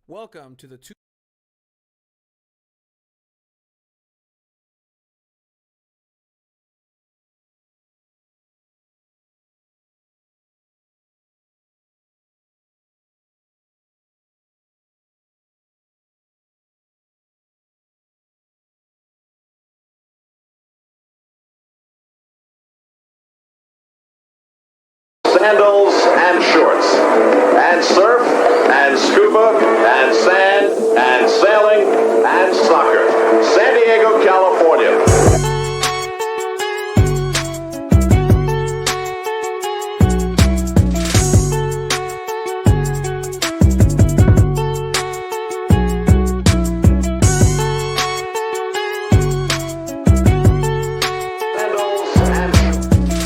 Welcome to the two. Sandals and shorts, and surf, and scuba, and sand, and sailing, and soccer. San Diego, California.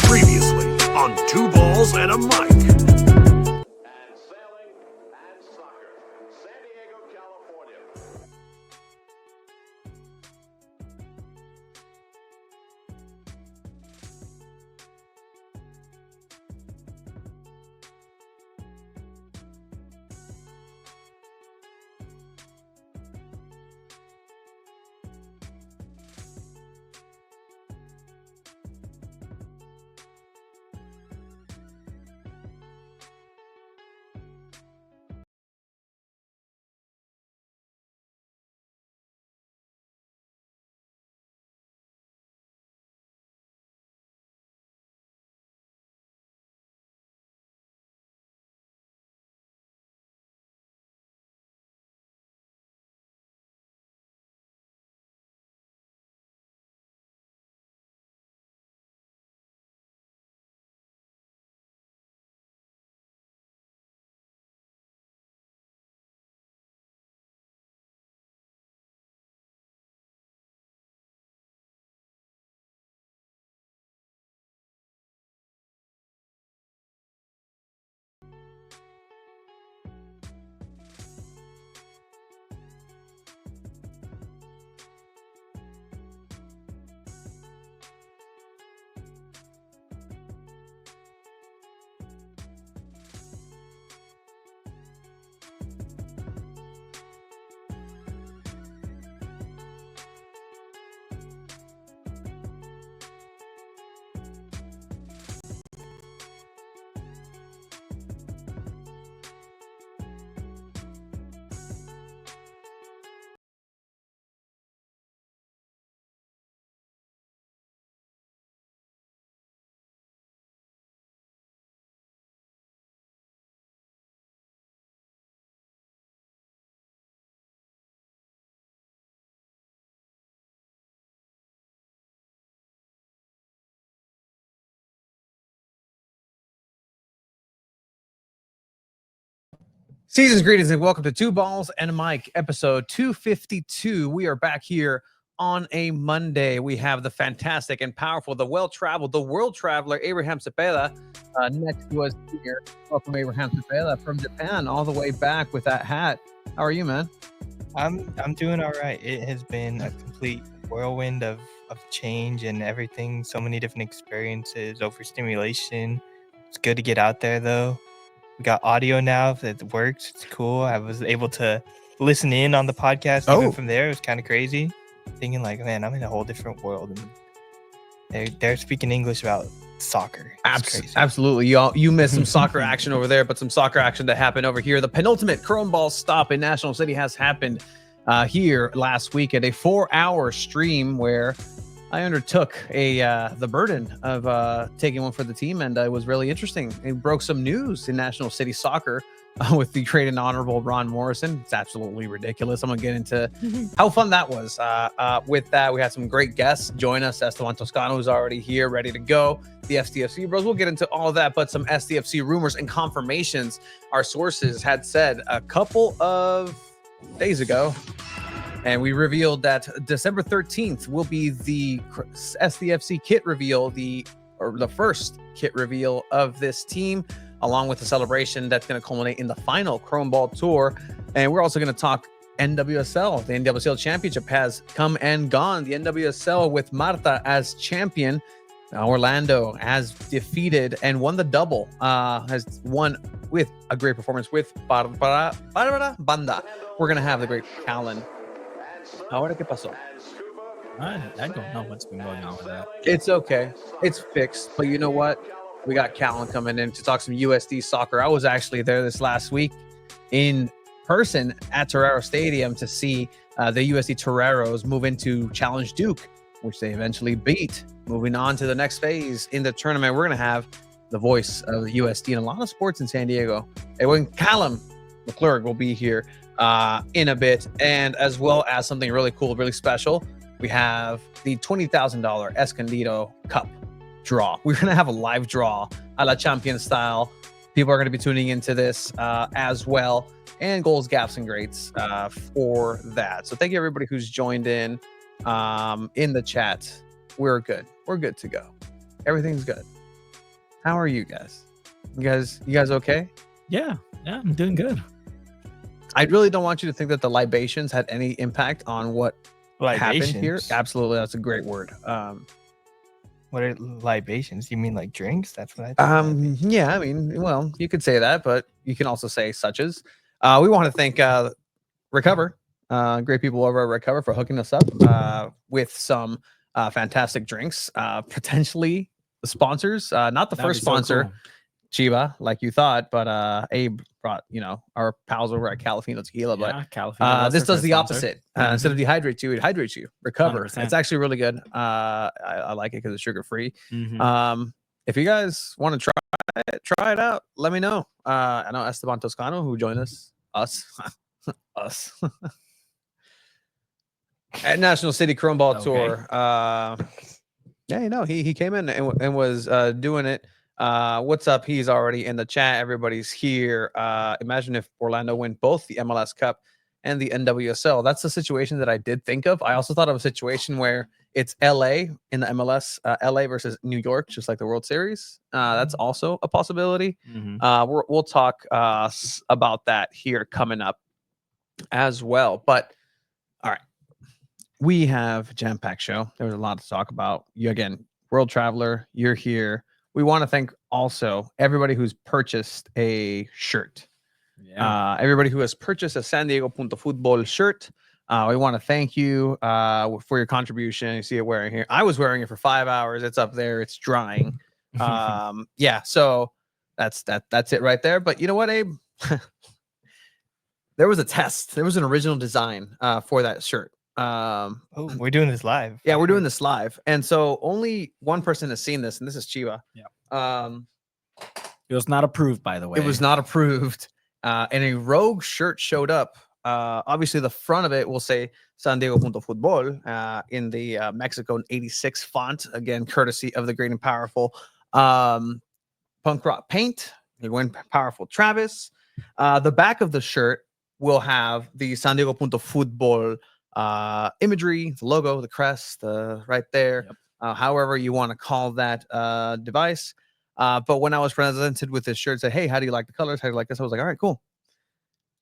Previously on Two Balls and a Mic. And sailing and soccer. San Diego, California. Season's greetings and welcome to Two Balls and a Mic, episode 252. We are back here on a Monday. We have the fantastic and powerful, the well-traveled, the world traveler, Abraham Cepeda, next to us here. Welcome, Abraham Cepeda from Japan, all the way back with that hat. How are you, man? I'm doing all right. It has been a complete whirlwind of change and everything. So many different experiences, overstimulation. It's good to get out there though. We got audio now that works. It's cool. I was able to listen in on the podcast even from there. It was kind of crazy. Thinking like, man, I'm in a whole different world. And they're speaking English about soccer. Absolutely. You missed some soccer action over there, but some soccer action that happened over here. The penultimate Chrome Ball stop in National City has happened here last week at a 4-hour stream where I undertook the burden of taking one for the team, and it was really interesting. It broke some news in National City soccer with the great and honorable Ron Morrison. It's absolutely ridiculous. I'm going to get into how fun that was. With that, we had some great guests join us. Esteban Toscano, who's already here, ready to go. The SDFC bros. We'll get into all of that, but some SDFC rumors and confirmations. Our sources had said a couple of days ago, and we revealed that December 13th will be the SDFC kit reveal, the first kit reveal of this team, along with the celebration that's going to culminate in the final Chrome Ball Tour. And we're also going to talk NWSL. The NWSL Championship has come and gone. The NWSL with Marta as champion. Orlando has defeated and won the double, has won with a great performance with Barbara Banda. We're gonna have the great Callan. Ahora qué pasó? I don't know what's been going on with that. It's okay. It's fixed. But you know what? We got Callan coming in to talk some USD soccer. I was actually there this last week in person at Torero Stadium to see the USD Toreros move into Challenge Duke, which they eventually beat. Moving on to the next phase in the tournament, we're going to have the voice of the USD and a lot of sports in San Diego. And Callum McClurg will be here in a bit, and as well as something really cool, really special. We have the $20,000 Escondido Cup draw. We're going to have a live draw a la champion style. People are going to be tuning into this as well, and goals, gaps, and greats for that. So thank you everybody who's joined in the chat. We're good. We're good to go. Everything's good. How are you guys? You guys okay? Yeah, I'm doing good. I really don't want you to think that the libations had any impact on what happened here. Absolutely, that's a great word. What are libations? You mean like drinks? That's what I thought. Yeah, I mean, well, you could say that, but you can also say such as. We want to thank Recover, great people over at Recover for hooking us up with some fantastic drinks. Potentially the sponsors, not the first sponsor. So cool. Chiba, like you thought, but Abe brought, our pals over at Calafino Tequila. Yeah, but this does the opposite. Instead of dehydrate you, it hydrates you. Recover. 100%. It's actually really good. I like it because it's sugar free. If you guys want to try it out, let me know. I know Esteban Toscano, who joined us at National City Chrome Ball Tour. Yeah, he came in and was doing it. What's up? He's already in the chat. Everybody's here. Imagine if Orlando win both the MLS Cup and the NWSL. That's the situation that I did think of. I also thought of a situation where it's LA in the MLS, LA versus New York, just like the World Series. That's also a possibility. We'll talk about that here coming up as well. But all right, we have a jam-packed show. There's a lot to talk about. You again, World Traveler, you're here. We want to thank also everybody who's purchased a shirt. Yeah. Everybody who has purchased a San Diego Punto Futbol shirt. We want to thank you for your contribution. You see it wearing here. I was wearing it for 5 hours. It's up there. It's drying. Yeah. So that's it right there. But you know what, Abe? There was a test. There was an original design for that shirt. We're doing this live. Yeah, we're doing this live, and so only one person has seen this, and this is Chiba. Yeah. It was not approved, by the way. It was not approved, and a rogue shirt showed up. Obviously, the front of it will say San Diego Punto Futbol in the Mexico 86 font, again, courtesy of the great and powerful punk rock paint. The great and powerful Travis. The back of the shirt will have the San Diego Punto Futbol imagery, the logo, the crest, right there. Yep. However you want to call that device. But when I was presented with this shirt, said, "Hey, how do you like the colors? How do you like this?" I was like, "All right, cool."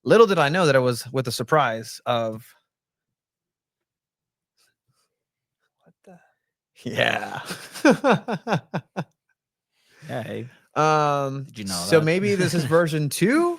Little did I know that it was with a surprise of what the yeah. Hey. Did you know so that? Maybe this is version 2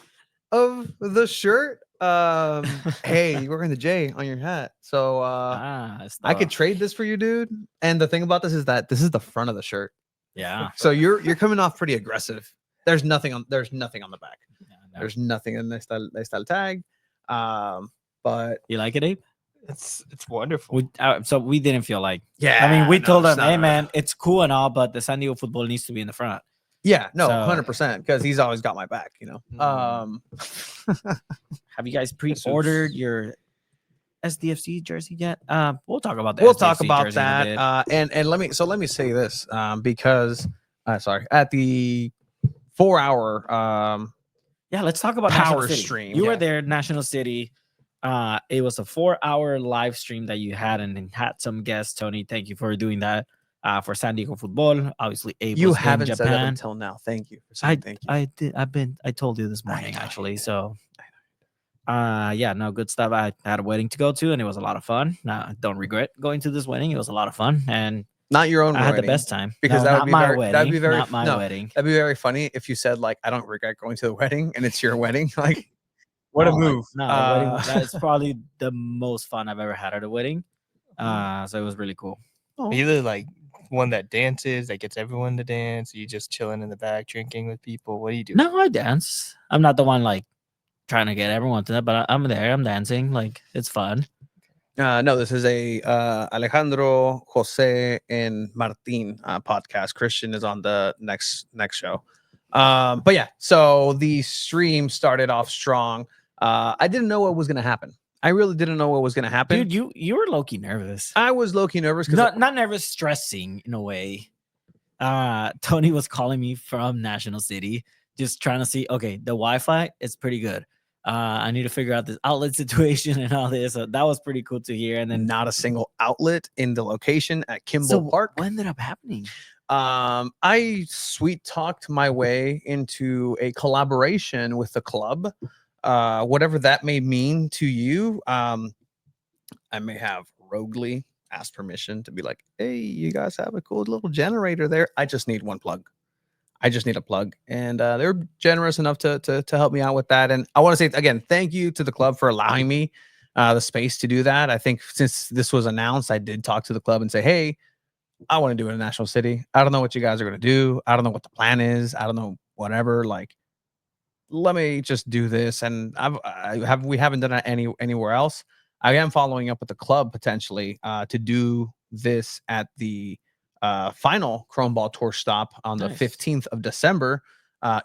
of the shirt. Hey, you're wearing the J on your hat, so I could trade this for you, dude. And the thing about this is that this is the front of the shirt. Yeah. So you're coming off pretty aggressive. There's nothing on the back. Yeah, no. There's nothing in the style tag. But you like it, Abe? It's wonderful. So we didn't feel like. Yeah. I mean, we told them, "Hey, man, it's cool and all, but the San Diego Futbol needs to be in the front." Yeah, no, 100%, because he's always got my back, Have you guys pre-ordered your SDFC jersey yet? We'll talk about that. We'll talk about that. And let me say this, because at the 4-hour let's talk about power stream. You were there, National City. It was a 4-hour live stream that you had and had some guests. Tony, thank you for doing that. For San Diego Futbol, obviously, Abe you was haven't in said that Japan. until now. Thank you. Thank you. I did. I told you this morning, actually. So, no, good stuff. I had a wedding to go to, and it was a lot of fun. I don't regret going to this wedding. It was a lot of fun, and Not your own I wedding. had the best time because No, that would not be my very wedding. that'd be very not my no, wedding. that'd be very funny if you said like I don't regret going to the wedding and it's your wedding. Like what a Oh, move. no, the wedding. That's probably the most fun I've ever had at a wedding. So it was really cool. Oh. Are you the like one that dances, that gets everyone to dance? Are you just chilling in the back, drinking with people? What do you do? No, I dance. I'm not the one like trying to get everyone to that, but I'm there. I'm dancing. Like it's fun. No, this is a Alejandro, Jose, and Martin podcast. Christian is on the next show. But yeah, so the stream started off strong. I didn't know what was gonna happen. I really didn't know what was gonna happen. Dude, you were low key nervous. I was low key nervous because Not nervous, stressing in a way. Tony was calling me from National City, just trying to see. Okay, the Wi-Fi is pretty good. I need to figure out this outlet situation and all this. So that was pretty cool to hear. And then not a single outlet in the location at Kimball so Park. what ended up happening? I sweet talked my way into a collaboration with the club. Whatever that may mean to you. I may have roguely asked permission to be like, hey, you guys have a cool little generator there. I just need one plug. I just need a plug. And they're generous enough to help me out with that. And I want to say again, thank you to the club for allowing me the space to do that. I think since this was announced, I did talk to the club and say, hey, I want to do it in National City. I don't know what you guys are going to do. I don't know what the plan is. I don't know, whatever. Like, let me just do this. And we haven't done it anywhere else. I am following up with the club potentially to do this at the final Chrome Ball Tour stop on the 15th of December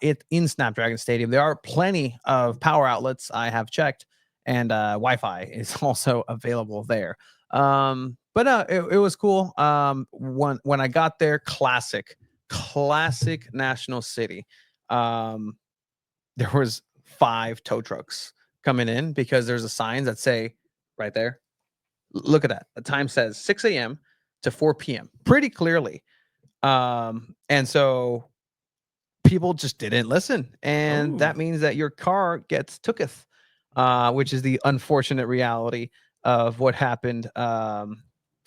in Snapdragon Stadium. There are plenty of power outlets I have checked, and Wi-Fi is also available there. But it was cool. When I got there, classic National City. There was 5 tow trucks coming in because there's a sign that say right there. Look at that. The time says 6 a.m. to 4 p.m. pretty clearly. And so people just didn't listen. And that means that your car gets tooketh, which is the unfortunate reality of what happened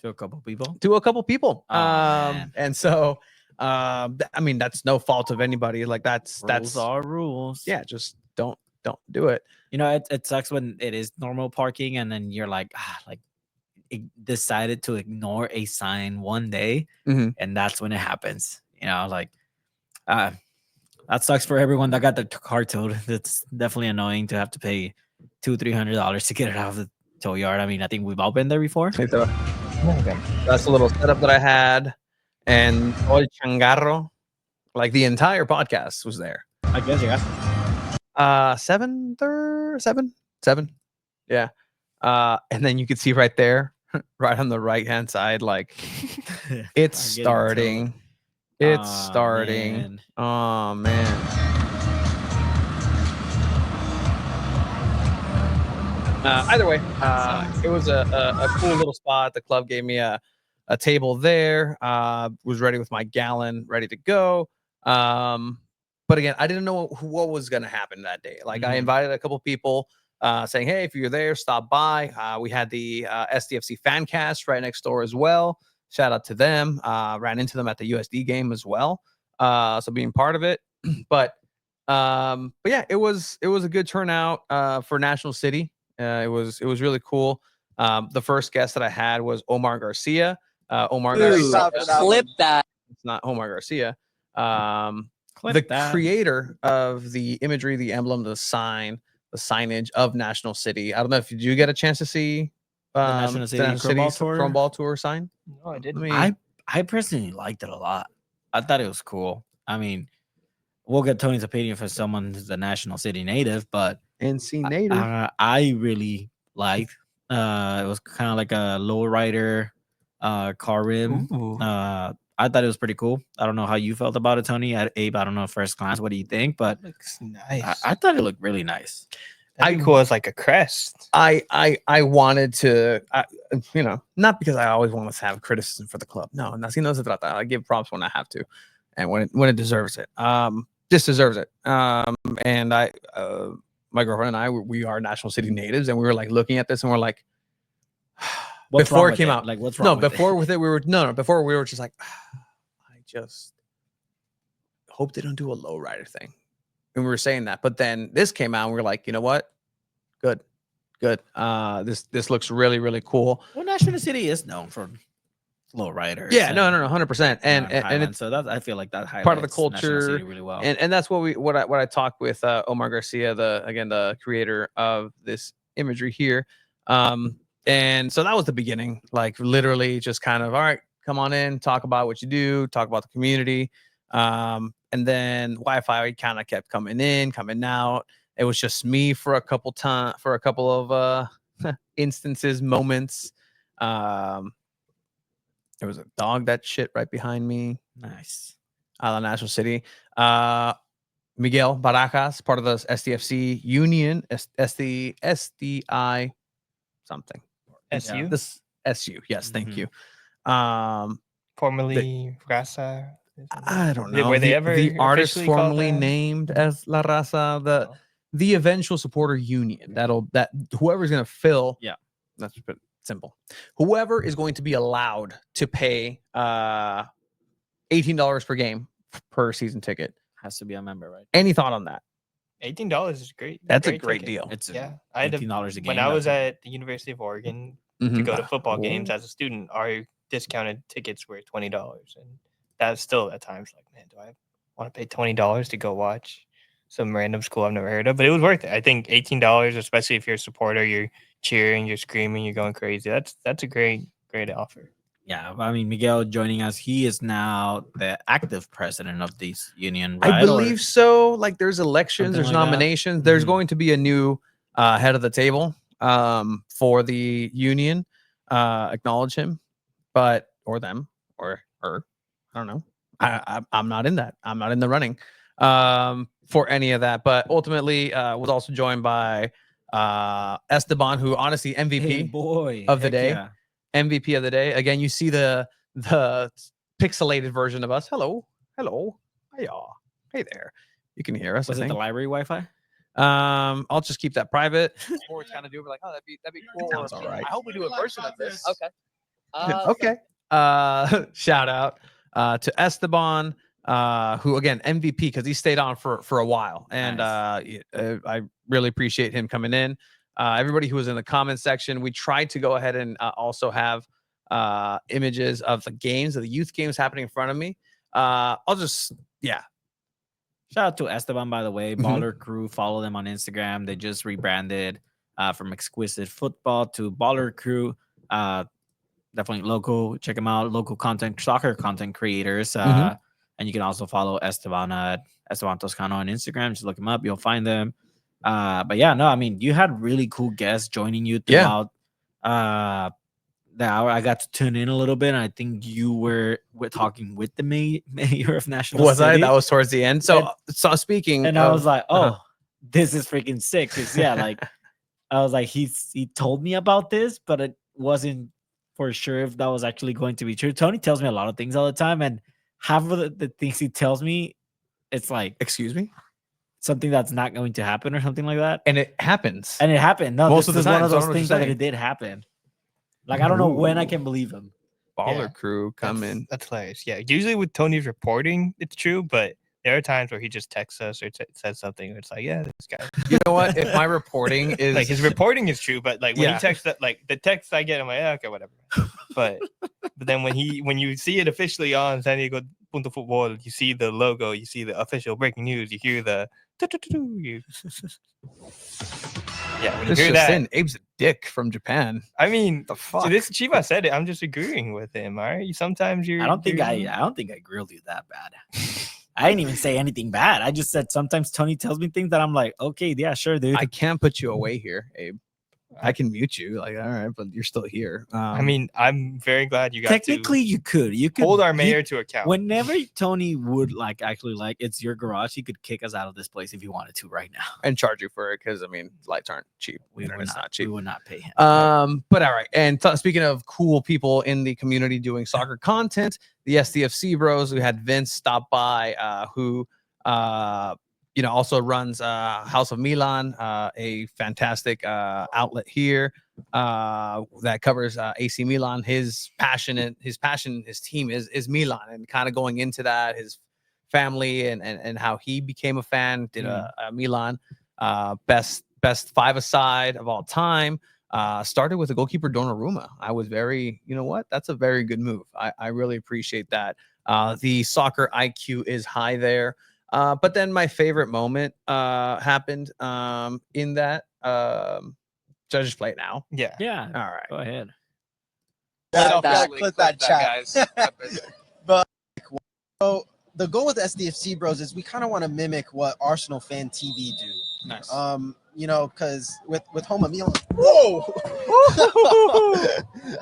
To a couple people. And so I mean, that's no fault of anybody. Like that's Rules are rules. yeah, just don't do it. You know, it sucks when it is normal parking and then you're like, it decided to ignore a sign one day, and that's when it happens. You know, like that sucks for everyone that got the car towed. It's definitely annoying to have to pay $200-$300 to get it out of the tow yard. I mean, I think we've all been there before. That's a little setup that I had, and all changarro, like the entire podcast was there. I guess you got 7, yeah. And then you could see right there, right on the right hand side, like it's starting. It's starting. Man. Oh man. Either way, it was a cool little spot. The club gave me a table there. Was ready with my gallon, ready to go. But again, I didn't know what was going to happen that day. Like I invited a couple people saying, hey, if you're there, stop by. We had the SDFC fan cast right next door as well. Shout out to them. Ran into them at the USD game as well. So being part of it. But yeah, it was a good turnout for National City. It was really cool. The first guest that I had was Omar Garcia. Garcia. Clip that. It's not Omar Garcia. Clip that. Creator of the imagery, the emblem, the sign, the signage of National City. I don't know if you get a chance to see the National City Chrome Ball Tour sign. No, I didn't. I personally liked it a lot. I thought it was cool. I mean, we'll get Tony's opinion for someone who's a National City native, but NC native. I really liked. It was kind of like a lowrider car rim. I thought it was pretty cool. I don't know how you felt about it, Tony. Abe, I don't know first glance. What do you think? But looks nice. I thought it looked really nice. That'd be cool as like a crest. I wanted to, not because I always want to have criticism for the club. No, así no se trata. I give props when I have to, and when it deserves it. Just deserves it. And my girlfriend and I, we are National City natives, and we were like looking at this, and we're like, What's before wrong it with came it? out. Like, what's wrong No, with before it? with it, we were before we were just like, I just hope they don't do a lowrider thing. And we were saying that, but then this came out and we are like, you know what? Good. This looks really, really cool. Well, National City is known for low riders. Yeah, no, 100%. And Highland. it's So that I feel like that highlights part of the National culture, City really well. and that's what I talked with Omar Garcia, the creator of this imagery here. And so that was the beginning, like literally just kind of, all right, come on in, talk about what you do, talk about the community. And then Wi-Fi kind of kept coming in, coming out. It was just me for a couple of instances, moments. There was a dog that shit right behind me. Nice. Out of National City. Miguel Barajas, part of the SDFC union, SDI something. SU, Yeah. This SU. Yes, thank Mhm. you. formerly Rasa. I don't know. Were they ever the artist officially called formerly that? named as La Raza, Oh. the eventual supporter union. That whoever's gonna fill. Yeah. That's simple. Whoever is going to be allowed to pay $18 per game per season ticket. Has to be a member, right? Any thought on that? $18 is great. That's a great ticket. deal. It's Yeah, I had $18 a game. when I was at the University of Oregon to Mhm. go to football games Oh. as a student. Our discounted tickets were $20, and that's still at times like, man, do I want to pay $20 to go watch some random school I've never heard of? But it was worth it. I think $18, especially if you're a supporter, you're cheering, you're screaming, you're going crazy. That's a great offer. Yeah, I mean, Miguel joining us. He is now the active president of this union, right? I believe so. Like there's elections, something there's like that. nominations. There's Mhm. going to be a new head of the table for the union. Acknowledge him, or them or her. I don't know. I'm not in that. I'm not in the running for any of that. But ultimately, was also joined by Esteban, who honestly MVP Hey, boy, of the heck day. yeah. MVP of the day. Again, you see the pixelated version of us. Hello. Hiya. Hey there. You can hear us. Was I it the think. library Wi-Fi? I'll just keep that private. Or it's kind of do like, oh, that'd be cool. Sounds all right. I hope we do a version of this. Okay. Okay. Shout out to Esteban, who again MVP because he stayed on for a while, and I really appreciate him coming in. Everybody who was in the comment section, we tried to go ahead and also have images of the games, of the youth games happening in front of me. Shout out to Esteban, by the way. Mhm. Baller Crew. Follow them on Instagram. They just rebranded from Exquisite Football to Baller Crew. Definitely local. Check them out. Local soccer content creators. Mhm. And you can also follow Esteban at Esteban Toscano on Instagram. Just look them up. You'll find them. But yeah, no, I mean, you had really cool guests joining you throughout the hour. I got to tune in a little bit, and I think you were talking with the mayor of National Was City. I? That was towards the end. So speaking, And I was like, oh, uh-huh. this is freaking sick. Cause yeah, like I was like, he told me about this, but it wasn't for sure if that was actually going to be true. Tony tells me a lot of things all the time, and half of the things he tells me, it's like Excuse me, something that's not going to happen or something like that. and it happens. And it happened. No, Most this of the is one time, of so I those don't know what things you're that saying. it did happen. Like I don't know when I can believe him. Baller Yeah. Crew come in. That's hilarious. Yeah, usually with Tony's reporting, it's true, but there are times where he just texts us or says something. Where it's like, yeah, this guy. You know what? If my reporting is Like his reporting is true, but like when Yeah. he texts that, like the text I get, I'm like, yeah, okay, whatever. But then when you see it officially on San Diego Punto Football, you see the logo, you see the official breaking news, you hear the yeah, when you this hear just that, in, Abe's a dick from Japan. I mean, The fuck? so this Chiba said it. I'm just agreeing with him. All right, sometimes you're. I don't think I grilled you that bad. I didn't even say anything bad. I just said sometimes Tony tells me things that I'm like, okay, yeah, sure, dude. I can't put you away here, Abe. I can mute you, like, all right, but you're still here. I mean, I'm very glad you got technically to you could hold our mayor to account. Whenever Tony would it's your garage, he could kick us out of this place if he wanted to right now. and charge you for it because I mean, lights aren't cheap. We Internet's not cheap. We would not pay him. But all right. And speaking of cool people in the community doing soccer content, the SDFC bros, we had Vince stop by, who also runs House of Milan, a fantastic outlet here. that covers AC Milan. His team is Milan, and kind of going into that, his family and how he became a fan. Did a Milan best five-a-side of all time. Started with the goalkeeper Donnarumma. I was very, you know what? That's a very good move. I really appreciate that. The soccer IQ is high there. But then my favorite moment happened in that. Should I just play it now? Yeah. All right. Go ahead. Clip that chat, guys. But so the goal with SDFC Bros is we kind of want to mimic what Arsenal Fan TV do. Nice. You know, because with Home Milan. Whoa!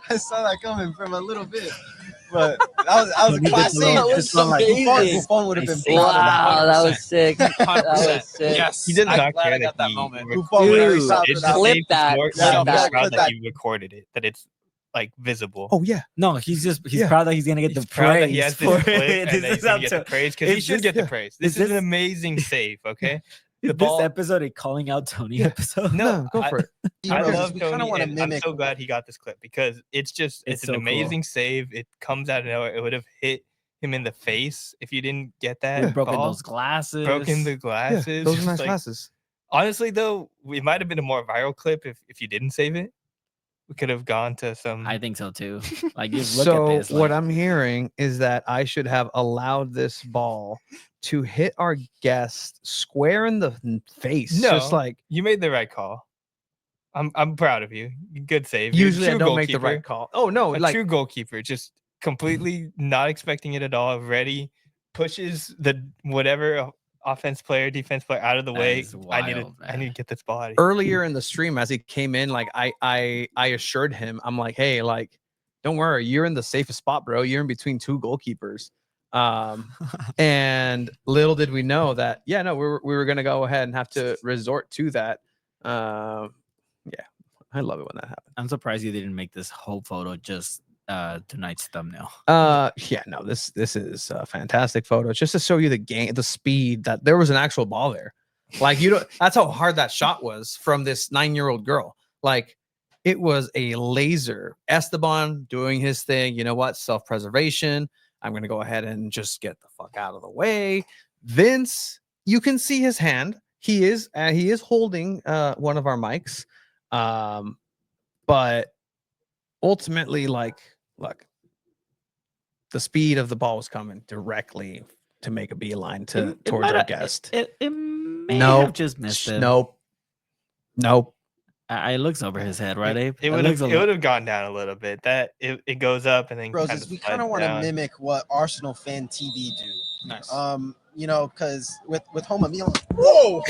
I saw that coming from a little bit. But that was a class scene. That was amazing. Buffon would have been Wow, that was sick. That was sick. Yes. He does I'm not glad care I got that he moment. Buffon would have Dude, shot for it's that. clip that. more Yeah, I'm yeah, just proud clip that that. you recorded it, that it's like visible. Oh yeah. No, he's Yeah. proud that he's gonna get He's the proud that he has praise this for clip it. and that he's gonna get the praise because he is should this- get the yeah. praise. This is is an this- amazing save, okay? Is The this ball- episode a calling out Tony Yeah. episode? No, go for it. I Bros is love we kind Tony, of want to and I'm mimic. so glad he got this clip because it's It's an so cool. amazing save. It comes out of nowhere. It would have hit him in the face if you didn't get that. We've broken ball. those glasses. Broken the Yeah, glasses. those are just nice like- glasses. Honestly, though, it might have been a more viral clip if you didn't save it. We could have gone to some. I think so too. Like, just look So at this. what like, I'm hearing is that I should have allowed this ball to hit our guest square in the face. Just No. like You made the right call. I'm proud of you. Good save. You're a usually I true don't make the goalkeeper. right call. Oh no, A like true goalkeeper, just completely not expecting it at all. Ready, pushes the whatever defense player out of the That way. is I need wild, to man. get this body. earlier in the stream as he came in, like I assured him, I'm like, hey, like, don't worry, you're in the safest spot, bro. You're in between two goalkeepers. And little did we know that, yeah, no, we were gonna go ahead and have to resort to that. Yeah, I love it when that happens. I'm surprised you didn't make this whole photo just tonight's thumbnail. Yeah, no, this is a fantastic photo. It's just to show you the speed that there was an actual ball there. Like you don't. That's how hard that shot was from this 9-year-old girl. Like it was a laser. Esteban doing his thing. You know what? Self-preservation. I'm gonna go ahead and just get the fuck out of the way. Vince, you can see his hand. He is holding one of our mics. But ultimately, like, look, the speed of the ball was coming directly to make a beeline towards might our have- guest. It may Nope. have just missed him. Nope. It looks over his head, right, Abe? It would have gone down a little bit. That it goes up and then Bros kind is of we kind of slides want to down. mimic what Arsenal Fan TV do. Nice. You know, because with Home Milan. Whoa!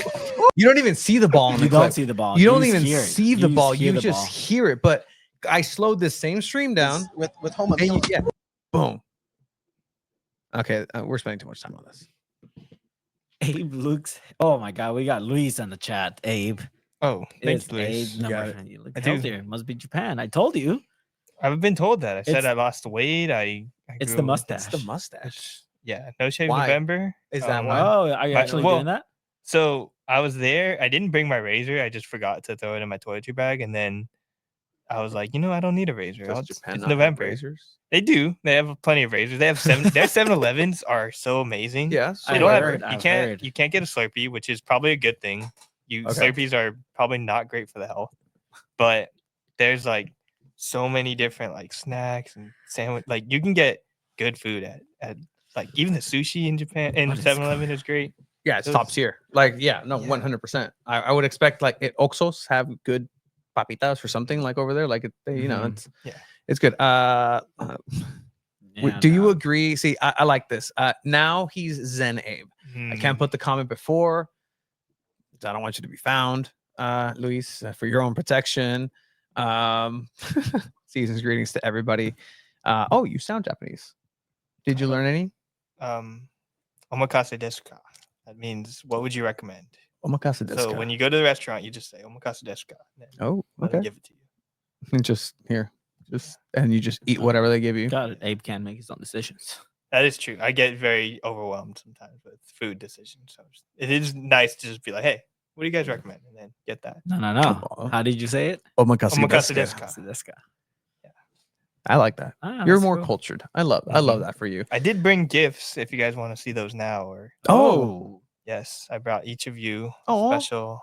You don't even see the ball in the You don't clip. see the ball. You don't just even hear it. see the ball. hear You the just ball. hear it. But I slowed this same stream down. With Home And you, Milan. yeah, boom. Okay, we're spending too much time on this. Abe looks. Oh my God, we got Luis on the chat. Abe. Oh, It's thanks, Luis. Abe got number. it. You look I do. healthier. Must be Japan. I told you. I've been told that. I said It's- I lost weight. I It's the grew- mustache. It's the mustache. It's- Yeah, no shave Why? November. Is that Um, why? Oh, are you My- actually well, doing that? So I was there. I didn't bring my razor. I just forgot to throw it in my toiletry bag, and then I was like, I don't need a razor. Does It's Japan not have November. razors? They do. They have plenty of razors. They have their 7-Elevens are so amazing. Yeah. They I've don't have. heard, You I've can't. heard. You can't get a Slurpee, which is probably a good thing. Okay. Slurpees are probably not great for the health, but there's like so many different like snacks and sandwich. Like you can get good food at like even the sushi in Japan and What is 7-Eleven is great. Yeah, it's Those- top tier. Like, yeah, no, Yeah. 100%. I would expect like Oxos have good papitas or something like over there. Like, Mhm. it's Yeah. it's good. Yeah, Do you no. agree? See, I like this. Now he's Zen Abe. I can't put the comment before. I don't want you to be found, Luis, for your own protection. Season's greetings to everybody. Oh, you sound Japanese. Did you learn any? Omakase desu ka? That means what would you recommend? Omakase desu So ka? when you go to the restaurant, you just say omakase desu ka. and then Oh, let them okay. give it to you. Just here. And you just eat whatever they give you. Got it. Abe can make his own decisions. That is true. I get very overwhelmed sometimes with food decisions. So it is nice to just be like, hey, What do you guys recommend? And then get that. No. How did you say it? Omakase Omakase desu. desu. I like that. Ah, You're that's more cool. cultured. I love that for you. I did bring gifts if you guys want to see those now. Or Oh, yes, I brought each of you Aw. special.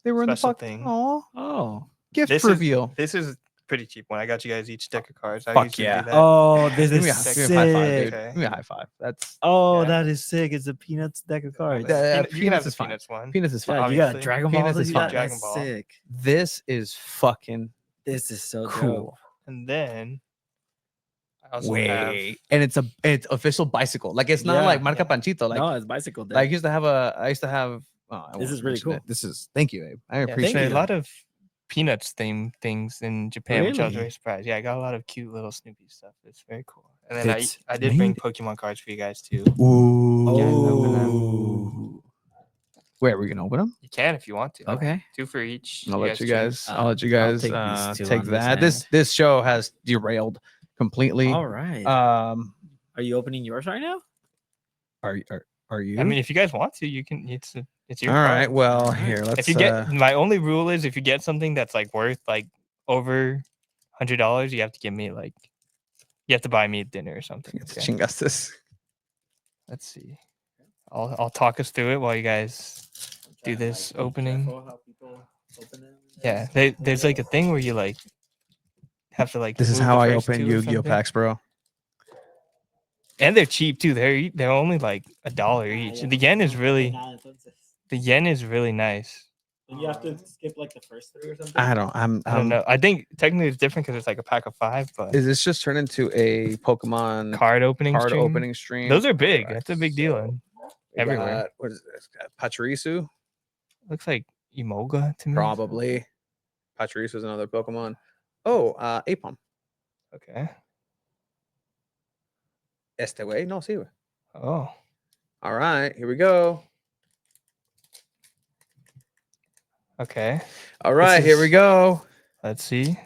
they were in the special fuck thing. Oh. gift This reveal. This is pretty cheap one. I got you guys each deck of cards. I Fuck usually yeah. do that. Oh, this Give me is a sick. high five, dude. Okay. Give me a high five. That's Oh, Yeah. that is sick. It's a Peanuts deck of cards. That- You can have Peanuts the is fine. Peanuts one. Peanuts is fine. Yeah, you got obviously. Dragon Ball. Peanuts is You fine. got Dragon that's Ball. sick. This is fucking This is so cool. dope. And then I also have Wait, and it's official bicycle. Like it's not Yeah. like Marca Panchito. Like No, it's bicycle deck. I used to have. I This won't is really mention it. cool. This is thank you, Abe. I yeah, appreciate there's it. a lot of Peanuts themed things in Japan, which I was Really? very surprised. Yeah, I got a lot of cute little Snoopy stuff. It's very cool. And then It's I did bring made- Pokemon cards for you guys too. Ooh. open Oh. Wait, are we gonna open them? You can if you want to. Okay. 2 for each. I'll let you choose. guys. I'll let you I'll guys take these two take on this that. end. This show has derailed completely. All right. Are you opening yours right now? you? I mean, if you guys want to, you can. It's your all right. card. Well, here let's. If you get my only rule is if you get something that's like worth like over $100, you have to give me like you have to buy me dinner or something. Okay? chingas this. Let's see. I'll talk us through it while you guys do this opening. Yeah, there's like a thing where you like have to like. This is move how the I first open two or Yu-Gi-Oh something. packs, bro. And they're cheap too. They're only like $1 each. The yen is really nice. You have to skip like the first three or something. I don't. I don't know. I think technically it's different because it's like a pack of 5, but Is this just turned into a Pokemon card opening card stream. opening stream? Those are big. Alright, That's a big deal. And we everywhere. got- what is this? Pachirisu? looks like Emoga to me. Probably. Pachirisu is another Pokemon. Oh, Apom. Okay. Este way? No, sí. Güey. Oh. All right, here we go. Okay. All right, here we is- go. Let's see.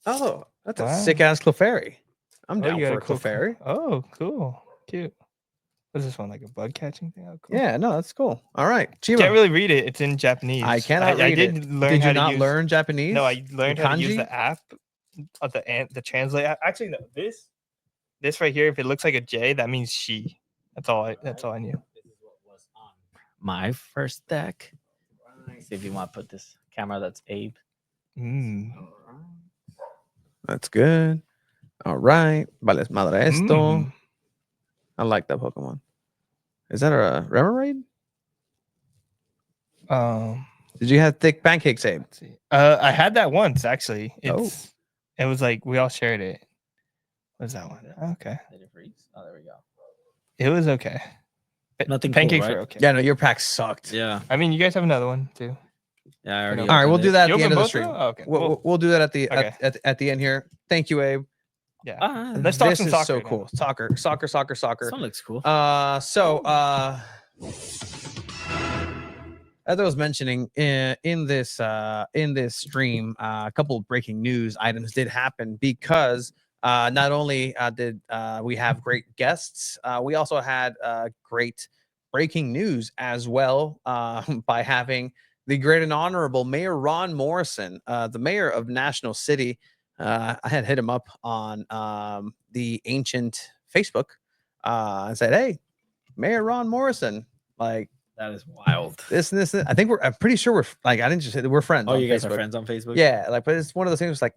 Oh, that's Wow. a sick ass Clefairy. I'm Oh, down you got for a a cool Clefairy. Oh, cool. Cute. What's this one? Like a bug catching thing? Oh, cool. Yeah, no, that's cool. All right, Chiba. Can't really read it. It's in Japanese. I cannot I read did it. learn Did how you to not use, learn Japanese? No, I learned how to use kanji? the app of the translate app. Actually, no. This right here, if it looks like a J, that means she. That's all I knew. This is what was on my first deck. See if you want to put this camera. That's Abe. Mm. That's good. All right, vales madre esto. Mm. I like that Pokemon. Is that a Remoraid? Did you have thick pancakes, Abe? Let's see. I had that once actually. Oh. It was like we all shared it. What's that one? Okay. Did it freeze? Oh, there we go. It was okay. Nothing cool, Pancakes right? are okay. Yeah, no, your pack sucked. Yeah. I mean, you guys have another one too. Yeah. I already All right, opened we'll do it. that at You the end open of the both stream. of them? Oh, okay. We'll do that at the Okay. at the end here. Thank you, Abe. Yeah. Ah, Let's talk This some is soccer. so now. cool. Soccer. this one looks cool. As I was mentioning in this stream, a couple of breaking news items did happen because not only did we have great guests, we also had great breaking news as well by having the great and honorable Mayor Ron Morrison, the mayor of National City. I had hit him up on the Ancient Facebook and said, "Hey, Mayor Ron Morrison, like." That is wild. This and this. I think I'm pretty sure we're like, I didn't just say that we're friends. Oh, on you guys are Facebook. friends on Facebook? Yeah, like, but it's one of those things. Like,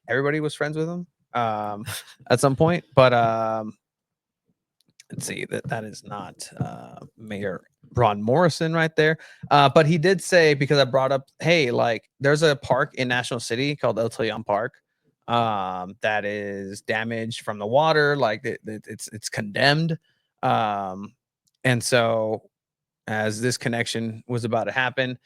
everybody was friends with him at some point. But let's see that is not Mayor Ron Morrison right there. But he did say, because I brought up, hey, like, there's a park in National City called El Toyon Park that is damaged from the water. Like, it's condemned. And so, as this connection was about to happen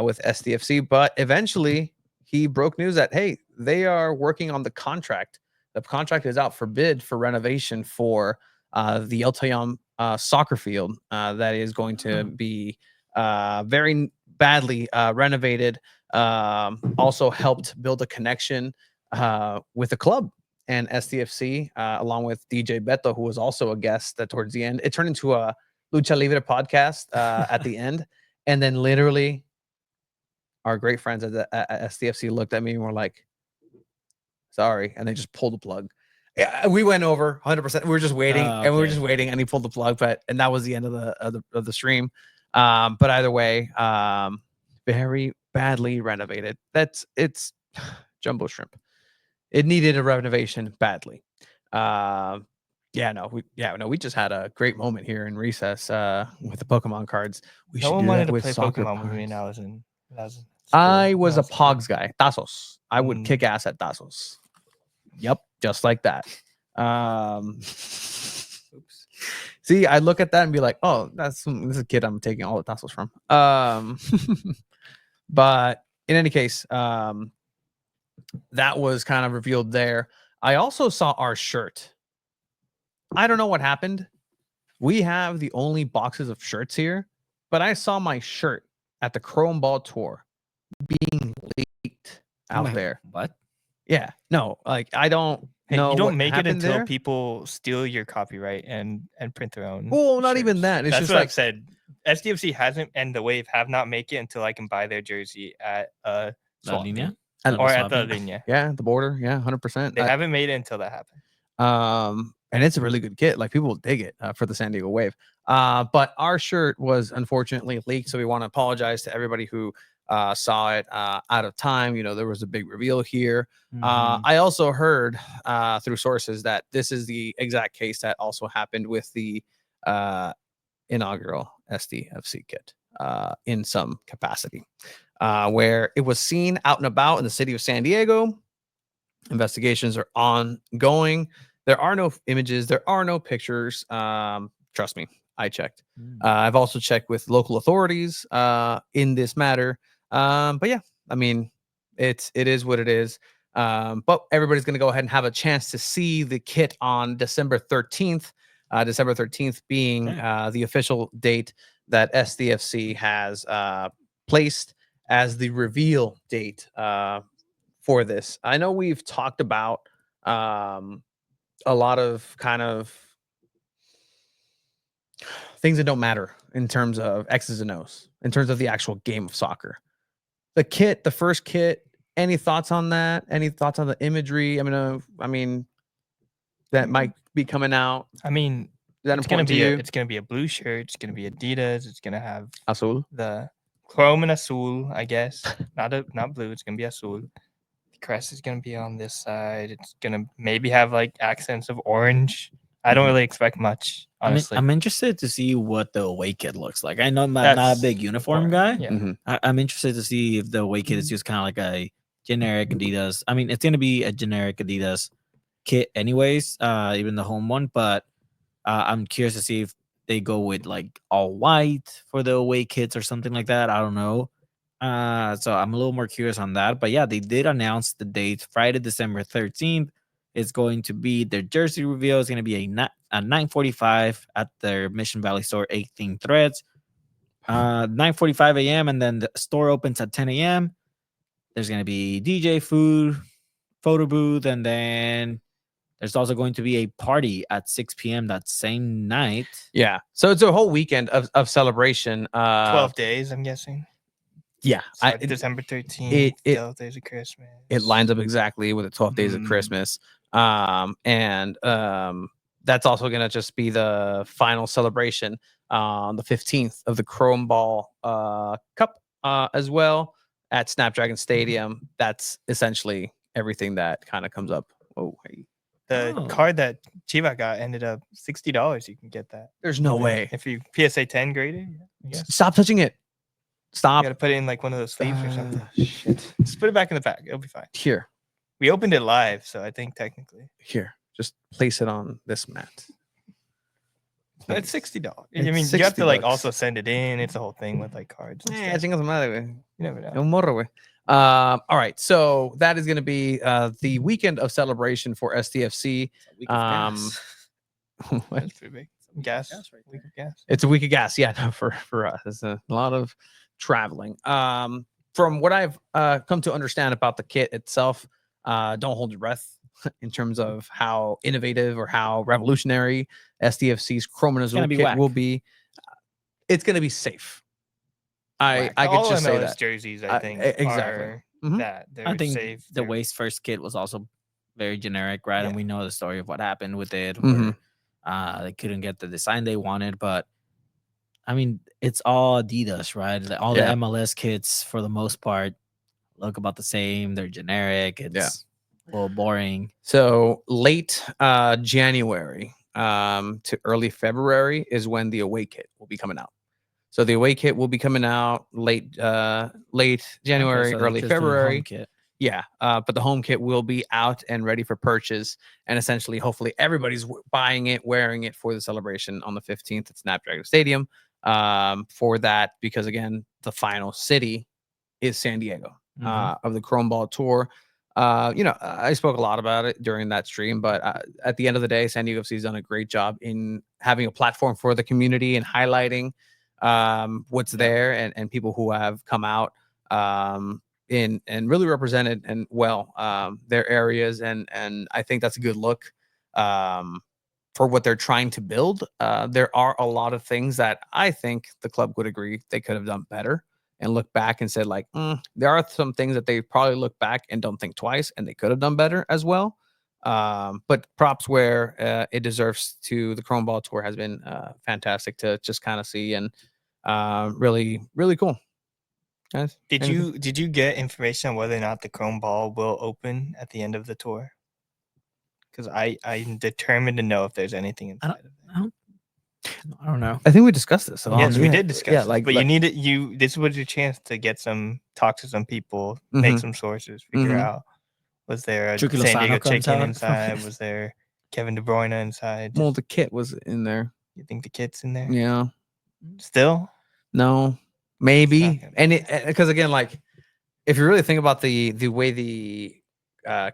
with SDFC, but eventually he broke news that, hey, they are working on the contract. The contract is out for bid for renovation for the El Toyon soccer field that is going to be very badly renovated. Also helped build a connection with the club and SDFC, along with DJ Beto, who was also a guest towards the end. It turned into a Lucha Libre podcast at the end. And then literally, our great friends at SDFC looked at me and were like, "Sorry," and they just pulled the plug. Yeah, we went over 100%. We were just waiting, and we were just waiting, and he pulled the plug. And that was the end of the stream. But either way, very badly renovated. It's jumbo shrimp. It needed a renovation badly. We just had a great moment here in recess with the Pokemon cards. We No should one do wanted that to with play soccer Pokemon with me cards. when I was in school. I was when a kid. Pogs guy. Tazos. I would kick ass at Tazos. Yep, just like that. Oops. See, I look at that and be like, "Oh, this is a kid I'm taking all the Tazos from." But in any case, that was kind of revealed there. I also saw our shirt. I don't know what happened. We have the only boxes of shirts here, but I saw my shirt at the Chrome Ball Tour being leaked out there. What? Yeah, no, like I don't know. You don't what make it happened until there. people steal your copyright and print their own. Well, not even shirts. that. It's That's just what like I've said. SDFC hasn't and the Wave have not make it until I can buy their jersey at La swap Línea? meet And- or the at the swap meet? Linea. yeah, the border. Yeah, 100%. They haven't made it until that happened. And it's a really good kit. Like people dig it for the San Diego Wave. But our shirt was unfortunately leaked, so we want to apologize to everybody who saw it out of time. There was a big reveal here. I also heard through sources that this is the exact case that also happened with the inaugural SDFC kit in some capacity, where it was seen out and about in the city of San Diego. Investigations are ongoing. There are no images. There are no pictures. Trust me, I checked. I've also checked with local authorities in this matter. But yeah, I mean, it is what it is. But everybody's going to go ahead and have a chance to see the kit on December 13th. December 13th being the official date that SDFC has placed as the reveal date for this. I know we've talked about a lot of kind of things that don't matter in terms of X's and O's, in terms of the actual game of soccer. The kit, the first kit, any thoughts on that? Any thoughts on the imagery? I mean, that might be coming out. I mean, Is that it's gonna important to be you? it's gonna be a blue shirt. It's gonna be Adidas. It's gonna have Azul. the chrome and azul, I guess. Not blue. It's gonna be azul. The crest is gonna be on this side. It's gonna maybe have like accents of orange. I don't really expect much, honestly. I'm interested to see what the away kit looks like. I know I'm not a big uniform guy. Yeah. I'm interested to see if the away kit is just kind of like a generic Adidas. I mean, it's going to be a generic Adidas kit anyways, even the home one. But I'm curious to see if they go with like all white for the away kits or something like that. I don't know. So I'm a little more curious on that. But yeah, they did announce the date, Friday, December 13th. It's going to be their jersey reveal. It's going to be a 9:45 at their Mission Valley store, 18 Threads. 9:45 a.m. and then the store opens at 10 a.m. There's going to be DJ, food, photo booth, and then there's also going to be a party at 6 p.m. that same night. Yeah. So it's a whole weekend of celebration. 12 days, I'm guessing. Yeah. So December 13th, 12 days of Christmas. It lines up exactly with the 12 days of Christmas. And that's also going to just be the final celebration on the 15th of the Chrome Ball Cup as well at Snapdragon Stadium. That's essentially everything that kind of comes up. Oh, hey. The card that Chiva got ended up $60. You can get that. There's no way. If you PSA 10 graded, Stop touching it. Stop. You got to put it in like one of those sleeves or something. Shit. Just put it back in the pack. It'll be fine. Here. We opened it live, so I think technically. Here. Just place it on this mat. It's $60. I mean, you have to like also send it in. It's a whole thing with like cards. Yeah, chingas madre. You never know. El morro, güey. All right, so that is going to be the weekend of celebration for SDFC. That's That's pretty big. Gas. Week of gas. It's a week of gas, yeah. No, for us, it's a lot of traveling. From what I've come to understand about the kit itself, don't hold your breath in terms of how innovative or how revolutionary SDFC's Chrome and Azul kit will be. It's going to be safe. I whack. could All just say MLS that. jerseys, I think, Exactly. are Mhm. that they're I think safe. the they're- Waste first kit was also very generic, right? And Yeah. we know the story of what happened with it, Mhm. where they couldn't get the design they wanted. But I mean, it's all Adidas, right? All the Yeah. MLS kits, for the most part, look about the same. They're generic. Yeah. It's a little boring. So late January to early February is when the away kit will be coming out. So the away kit will be coming out late January, So they're early just doing home February. kit. Yeah, but the home kit will be out and ready for purchase, and essentially, hopefully, everybody's buying it, wearing it for the celebration on the 15th at Snapdragon Stadium. For that, because again, the final city is San Diego of the Chrome Ball Tour. I spoke a lot about it during that stream, but at the end of the day, San Diego FC has done a great job in having a platform for the community and highlighting what's there and people who have come out in and really represented and their areas, and I think that's a good look for what they're trying to build. There are a lot of things that I think the club would agree they could have done better and look back and said like, there are some things that they probably look back and don't think twice and they could have done better as well. But props where it deserves to. The Chrome Ball Tour has been fantastic to just kind of see, and really, really cool. Guys, Did anything? you get information on whether or not the Chrome Ball will open at the end of the tour? Because I'm determined to know if there's anything inside of it. I don't know. I think we discussed this. Yes, we did discuss. Yeah, this, like but you need it. This was your chance to get some talk to some people, make Mhm. some sources, figure Mhm. out was there a Chucky San Lozano Diego comes chicken out. inside? Was there Kevin De Bruyne inside? Well, the kit was in there. You think the kit's in there? Yeah. Still? No. Maybe. gonna be And it because again, like if you really think about the way the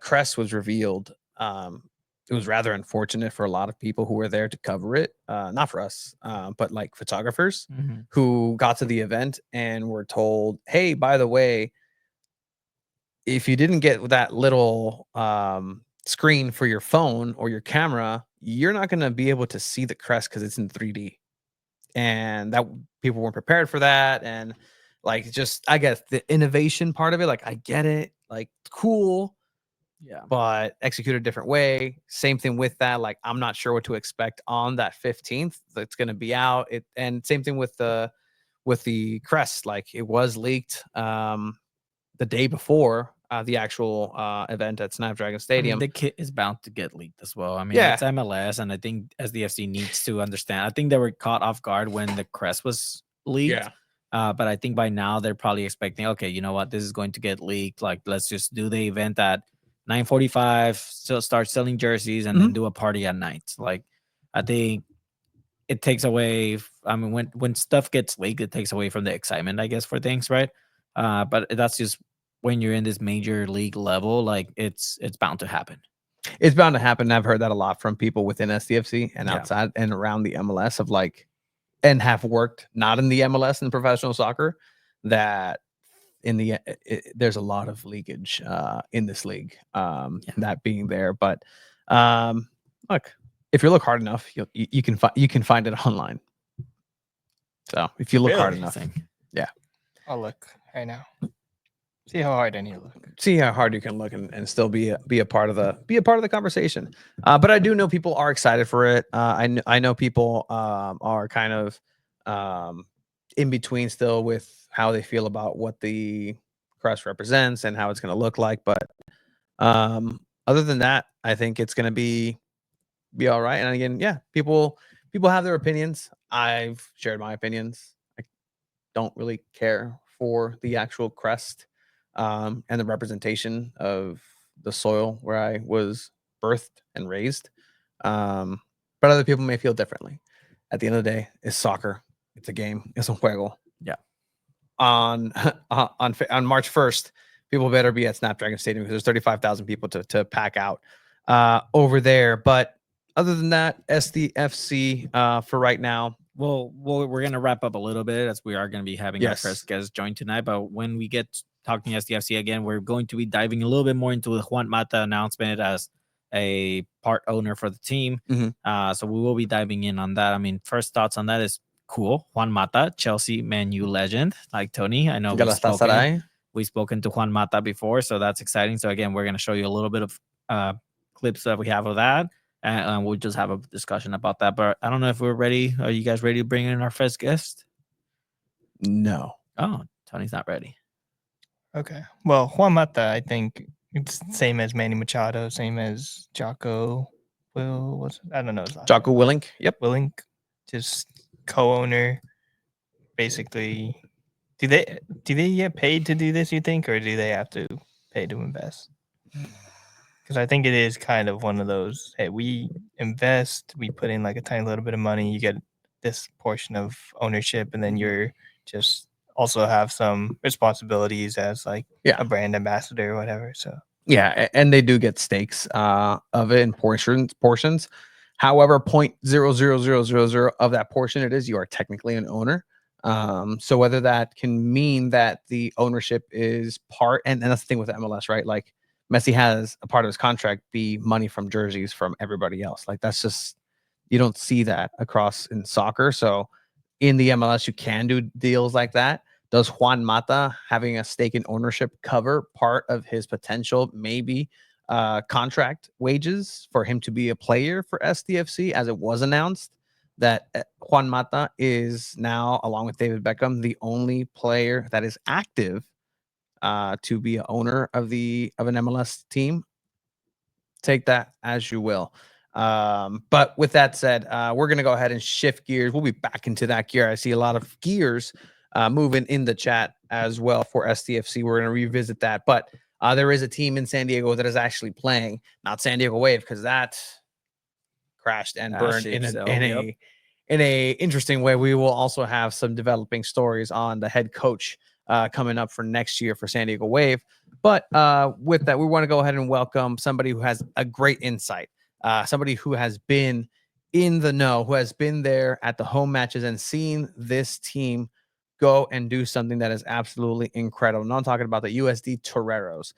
crest was revealed, it was rather unfortunate for a lot of people who were there to cover it. Not for us, but like photographers who got to the event and were told, "Hey, by the way, if you didn't get that little screen for your phone or your camera, you're not going to be able to see the crest because it's in 3D." And that people weren't prepared for that. And like, just, I guess the innovation part of it, like, I get it, like, cool, Yeah. but execute a different way. Same thing with that. Like, I'm not sure what to expect on that 15th. That's going to be out. And same thing with the crest. Like, it was leaked the day before the actual event at Snapdragon I mean, Stadium. the kit is bound to get leaked as well. I mean, Yeah. it's MLS, and I think SDFC needs to understand. I think they were caught off guard when the crest was leaked. But I think by now they're probably expecting, okay, you know what, this is going to get leaked. Like, let's just do the event at 9:45, still start selling jerseys, and then do a party at night. Like, I think it takes away. I mean, when stuff gets leaked, it takes away from the excitement, I guess, for things, right? But that's just when you're in this major league level, like it's bound to happen. It's bound to happen. I've heard that a lot from people within SDFC and Yeah. outside and around the MLS of like, and have worked not in the MLS in professional soccer, that in the there's a lot of leakage in this league, that being there. But look, if you look hard enough, you can find it online. So if you look hard enough, yeah, I'll look right now. See how hard I need to look. See how hard you can look and still be a part of the conversation. But I do know people are excited for it. I know people are kind of in between still with how they feel about what the crest represents and how it's going to look like. But other than that, I think it's going to be all right. And again, yeah, people have their opinions. I've shared my opinions. I don't really care for the actual crest and the representation of the soil where I was birthed and raised. But other people may feel differently. At the end of the day, it's soccer. It's a game. It's un juego. Yeah. On March 1st, people better be at Snapdragon Stadium because there's 35,000 people to pack out over there. But other than that, SDFC for right now. Well, we're gonna wrap up a little bit as we are gonna be having our first guest join tonight. But when we get talking SDFC again, we're going to be diving a little bit more into the Juan Mata announcement as a part owner for the team. So we will be diving in on that. I mean, first thoughts on that is cool. Juan Mata, Chelsea, Man U legend, like Tony. I know Galatasaray. we've spoken to Juan Mata before, so that's exciting. So again, we're going to show you a little bit of clips that we have of that, and we'll just have a discussion about that. But I don't know if we're ready. Are you guys ready to bring in our first guest? No. Oh, Tony's not ready. Okay. Well, Juan Mata, I think it's same as Manny Machado, same as Jocko. I don't know his last Jocko name. Willink. Yep. Willink, just co-owner. Basically, do they get paid to do this? You think, or do they have to pay to invest? Because I think it is kind of one of those. Hey, we invest, we put in like a tiny little bit of money, you get this portion of ownership, and then you're just also have some responsibilities as like a brand ambassador or whatever. So yeah, and they do get stakes of it in portions. However, 0.00000 of that portion it is, you are technically an owner. So whether that can mean that the ownership is part, and that's the thing with the MLS, right? Like Messi has a part of his contract be money from jerseys from everybody else. Like that's just, you don't see that across in soccer. So in the MLS, you can do deals like that. Does Juan Mata having a stake in ownership cover part of his potential, maybe contract wages for him to be a player for SDFC, as it was announced that Juan Mata is now, along with David Beckham, the only player that is active to be an owner of an MLS team? Take that as you will. But with that said, we're going to go ahead and shift gears. We'll be back into that gear. I see a lot of gears moving in the chat as well for SDFC. We're going to revisit that. But there is a team in San Diego that is actually playing, not San Diego Wave, because that crashed and burned in a interesting way. We will also have some developing stories on the head coach coming up for next year for San Diego Wave. But with that, we want to go ahead and welcome somebody who has a great insight, somebody who has been in the know, who has been there at the home matches and seen this team go and do something that is absolutely incredible. And I'm talking about the USD Toreros.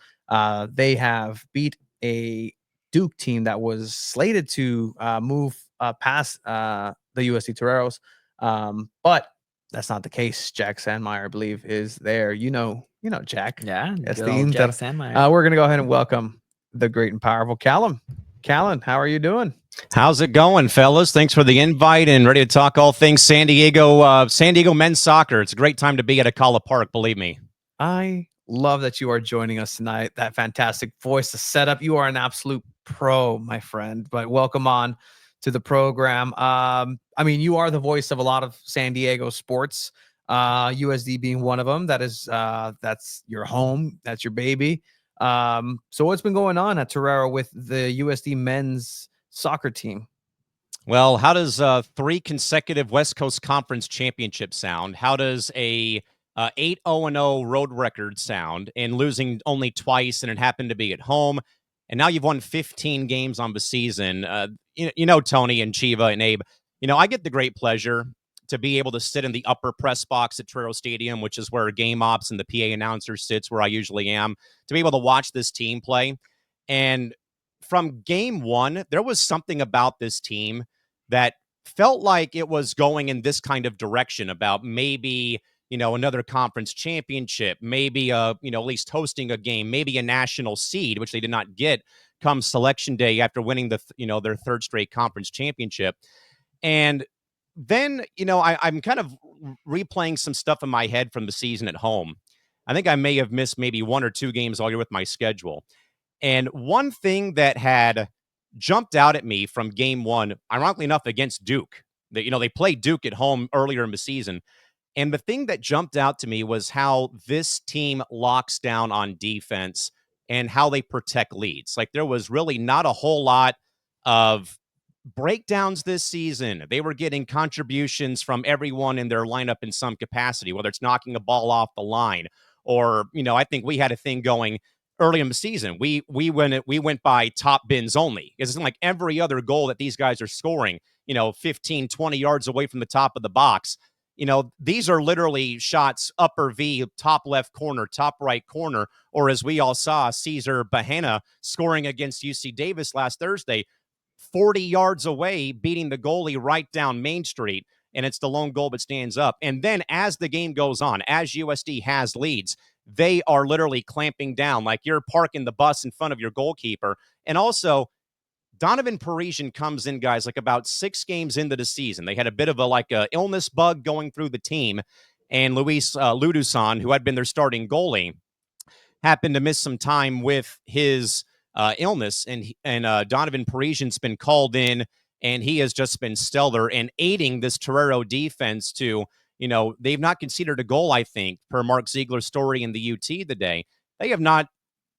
They have beat a Duke team that was slated to move past the USD Toreros. But that's not the case. Jack Sandmeyer, I believe, is there. You know, Jack. Yeah, Jack Sandmeyer. We're gonna go ahead and welcome the great and powerful Callum. Callan, how are you doing? How's it going, fellas? Thanks for the invite and ready to talk all things San Diego men's soccer. It's a great time to be at Acala Park, believe me. I love that you are joining us tonight. That fantastic voice, the setup. You are an absolute pro, my friend. But welcome on to the program. I mean, you are the voice of a lot of San Diego sports, USD being one of them. That's your home. That's your baby. So what's been going on at Torero with the USD men's soccer team? Well, how does 3 consecutive West Coast Conference championship sound? How does a 8-0-0 road record sound, and losing only twice, and it happened to be at home? And now you've won 15 games on the season. Tony and Chiva and Abe, I get the great pleasure to be able to sit in the upper press box at Torero Stadium, which is where game ops and the PA announcer sits, where I usually am, to be able to watch this team play. And from game one, there was something about this team that felt like it was going in this kind of direction about maybe, another conference championship, maybe, at least hosting a game, maybe a national seed, which they did not get come selection day after winning their third straight conference championship. And then, I'm kind of replaying some stuff in my head from the season at home. I think I may have missed maybe 1 or 2 games all year with my schedule. And one thing that had jumped out at me from game one, ironically enough, against Duke, that, they played Duke at home earlier in the season. And the thing that jumped out to me was how this team locks down on defense and how they protect leads. Like, there was really not a whole lot of breakdowns this season. They were getting contributions from everyone in their lineup in some capacity, whether it's knocking a ball off the line or, I think we had a thing going early in the season. We went by top bins only. It's like every other goal that these guys are scoring, 15, 20 yards away from the top of the box. These are literally shots upper V, top left corner, top right corner, or as we all saw, Cesar Bahena scoring against UC Davis last Thursday, 40 yards away, beating the goalie right down Main Street. and it's the lone goal that stands up. And then as the game goes on, as USD has leads, they are literally clamping down, like you're parking the bus in front of your goalkeeper. And also, Donovan Parisian comes in, guys, like about 6 games into the season. They had a bit of a illness bug going through the team, and Luis Ludusan, who had been their starting goalie, happened to miss some time with his illness, and Donovan Parisian's been called in, and he has just been stellar and aiding this Torero defense to, they've not conceded a goal, I think, per Mark Ziegler's story in the UT today. They have not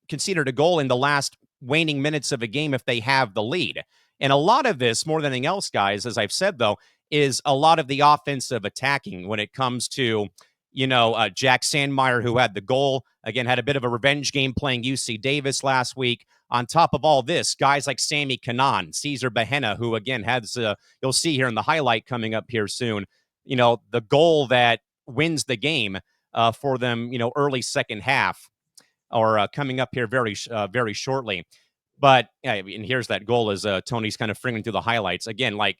conceded a goal in the last waning minutes of a game if they have the lead. And a lot of this, more than anything else, guys, as I've said, though, is a lot of the offensive attacking when it comes to, Jack Sandmeyer, who had the goal, again, had a bit of a revenge game playing UC Davis last week. On top of all this, guys like Sammy Kanan, Cesar Bahena, who, again, has, you'll see here in the highlight coming up here soon, the goal that wins the game for them, early second half, or coming up here very shortly. But and here's that goal as Tony's kind of fingering through the highlights. Again, like,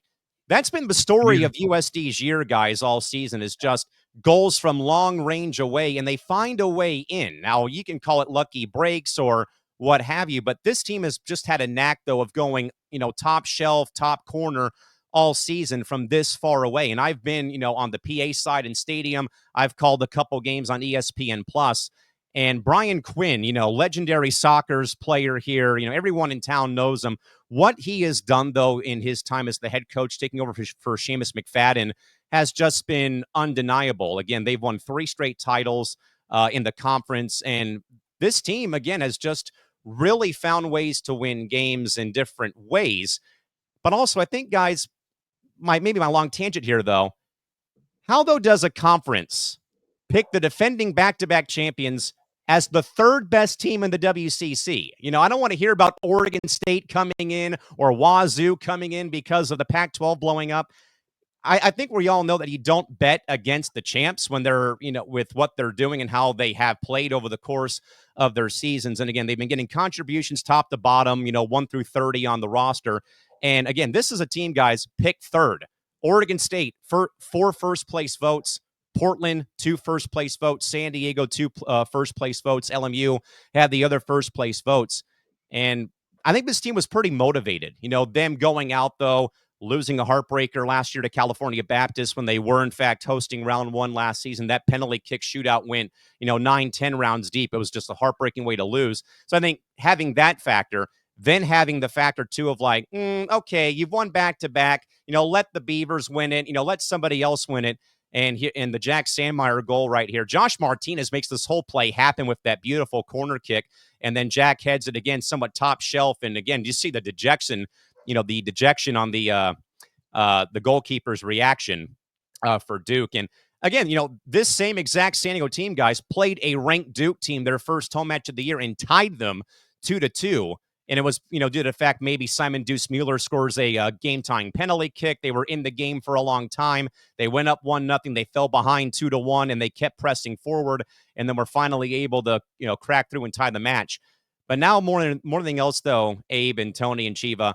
that's been the story of USD's year, guys, all season, is just goals from long range away, and they find a way in. Now, you can call it lucky breaks or what have you, but this team has just had a knack, though, of going, top shelf, top corner all season from this far away. And I've been, on the PA side in stadium. I've called a couple games on ESPN Plus. And Brian Quinn, legendary Sockers player here, everyone in town knows him. What he has done, though, in his time as the head coach, taking over for Seamus McFadden, has just been undeniable. Again, they've won 3 straight titles in the conference. And this team, again, has just really found ways to win games in different ways. But also, I think, guys, maybe my long tangent here, though, how, though, does a conference pick the defending back-to-back champions as the 3rd best team in the WCC? I don't want to hear about Oregon State coming in or Wazoo coming in because of the Pac-12 blowing up. I think we all know that you don't bet against the champs when they're, with what they're doing and how they have played over the course of their seasons. And again, they've been getting contributions top to bottom, 1 through 30 on the roster. And again, this is a team, guys, picked 3rd. Oregon State, 4 first-place votes. Portland, 2 first-place votes. San Diego, 2 first-place votes. LMU had the other first-place votes. And I think this team was pretty motivated. Them going out, though, losing a heartbreaker last year to California Baptist when they were, in fact, hosting round 1 last season. That penalty kick shootout went, 9-10 rounds deep. It was just a heartbreaking way to lose. So I think having that factor, then having the factor, too, of like, okay, you've won back-to-back. Let the Beavers win it. Let somebody else win it. And the Jack Sandmeyer goal right here, Josh Martinez makes this whole play happen with that beautiful corner kick. And then Jack heads it again, somewhat top shelf. And again, you see the dejection, on the goalkeeper's reaction for Duke. And again, this same exact San Diego team, guys, played a ranked Duke team, their first home match of the year, and tied them 2-2. And it was, due to the fact maybe Simon Deuce Mueller scores a game-tying penalty kick. They were in the game for a long time. They went up 1-0. They fell behind 2-1, and they kept pressing forward. And then were finally able to, crack through and tie the match. But now more than anything else, though, Abe and Tony and Chiva,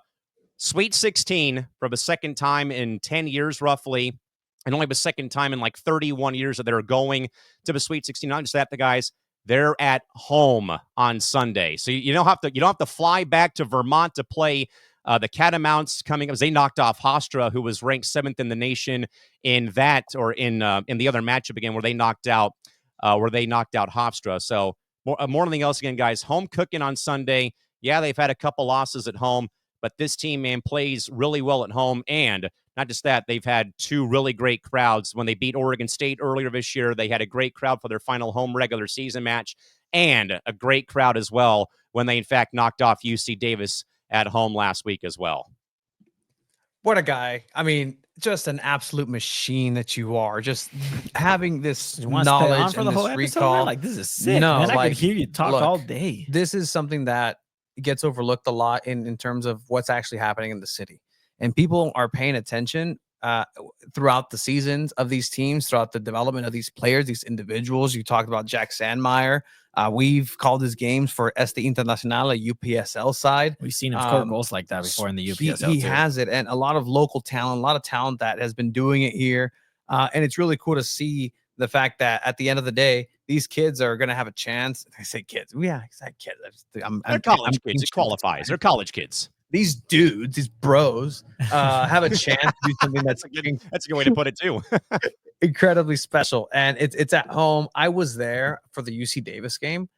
Sweet 16 for the second time in 10 years, roughly, and only the second time in like 31 years that they're going to the Sweet 16. Not just that, the guys, they're at home on Sunday, so you don't have to fly back to Vermont to play the Catamounts coming up. They knocked off Hofstra, who was ranked 7th in the nation in that, or in the other matchup again, where they knocked out Hofstra. So more than anything else, again, guys, home cooking on Sunday. Yeah, they've had a couple losses at home, but this team, man, plays really well at home. And not just that, they've had 2 really great crowds. When they beat Oregon State earlier this year, they had a great crowd for their final home regular season match, and a great crowd as well when they, in fact, knocked off UC Davis at home last week as well. What a guy. I mean, just an absolute machine that you are. Just having this knowledge for and the whole this episode, recall. man? Like, this is sick, No, man. I like, could hear you talk look, all day. This is something that gets overlooked a lot in terms of what's actually happening in the city. And people are paying attention throughout the seasons of these teams, throughout the development of these players, these individuals. You talked about Jack Sandmeyer. We've called his games for SD Internacional, a UPSL side. We've seen him score goals like that before in the UPSL. He has it, and a lot of local talent, a lot of talent that has been doing it here. And it's really cool to see the fact that at the end of the day, these kids are going to have a chance. I say kids. Yeah, I said kids. They're college kids. It qualifies. They're college kids. These dudes, these bros, have a chance to do something that's a good way to put it too. Incredibly special. And it's at home. I was there for the UC Davis game.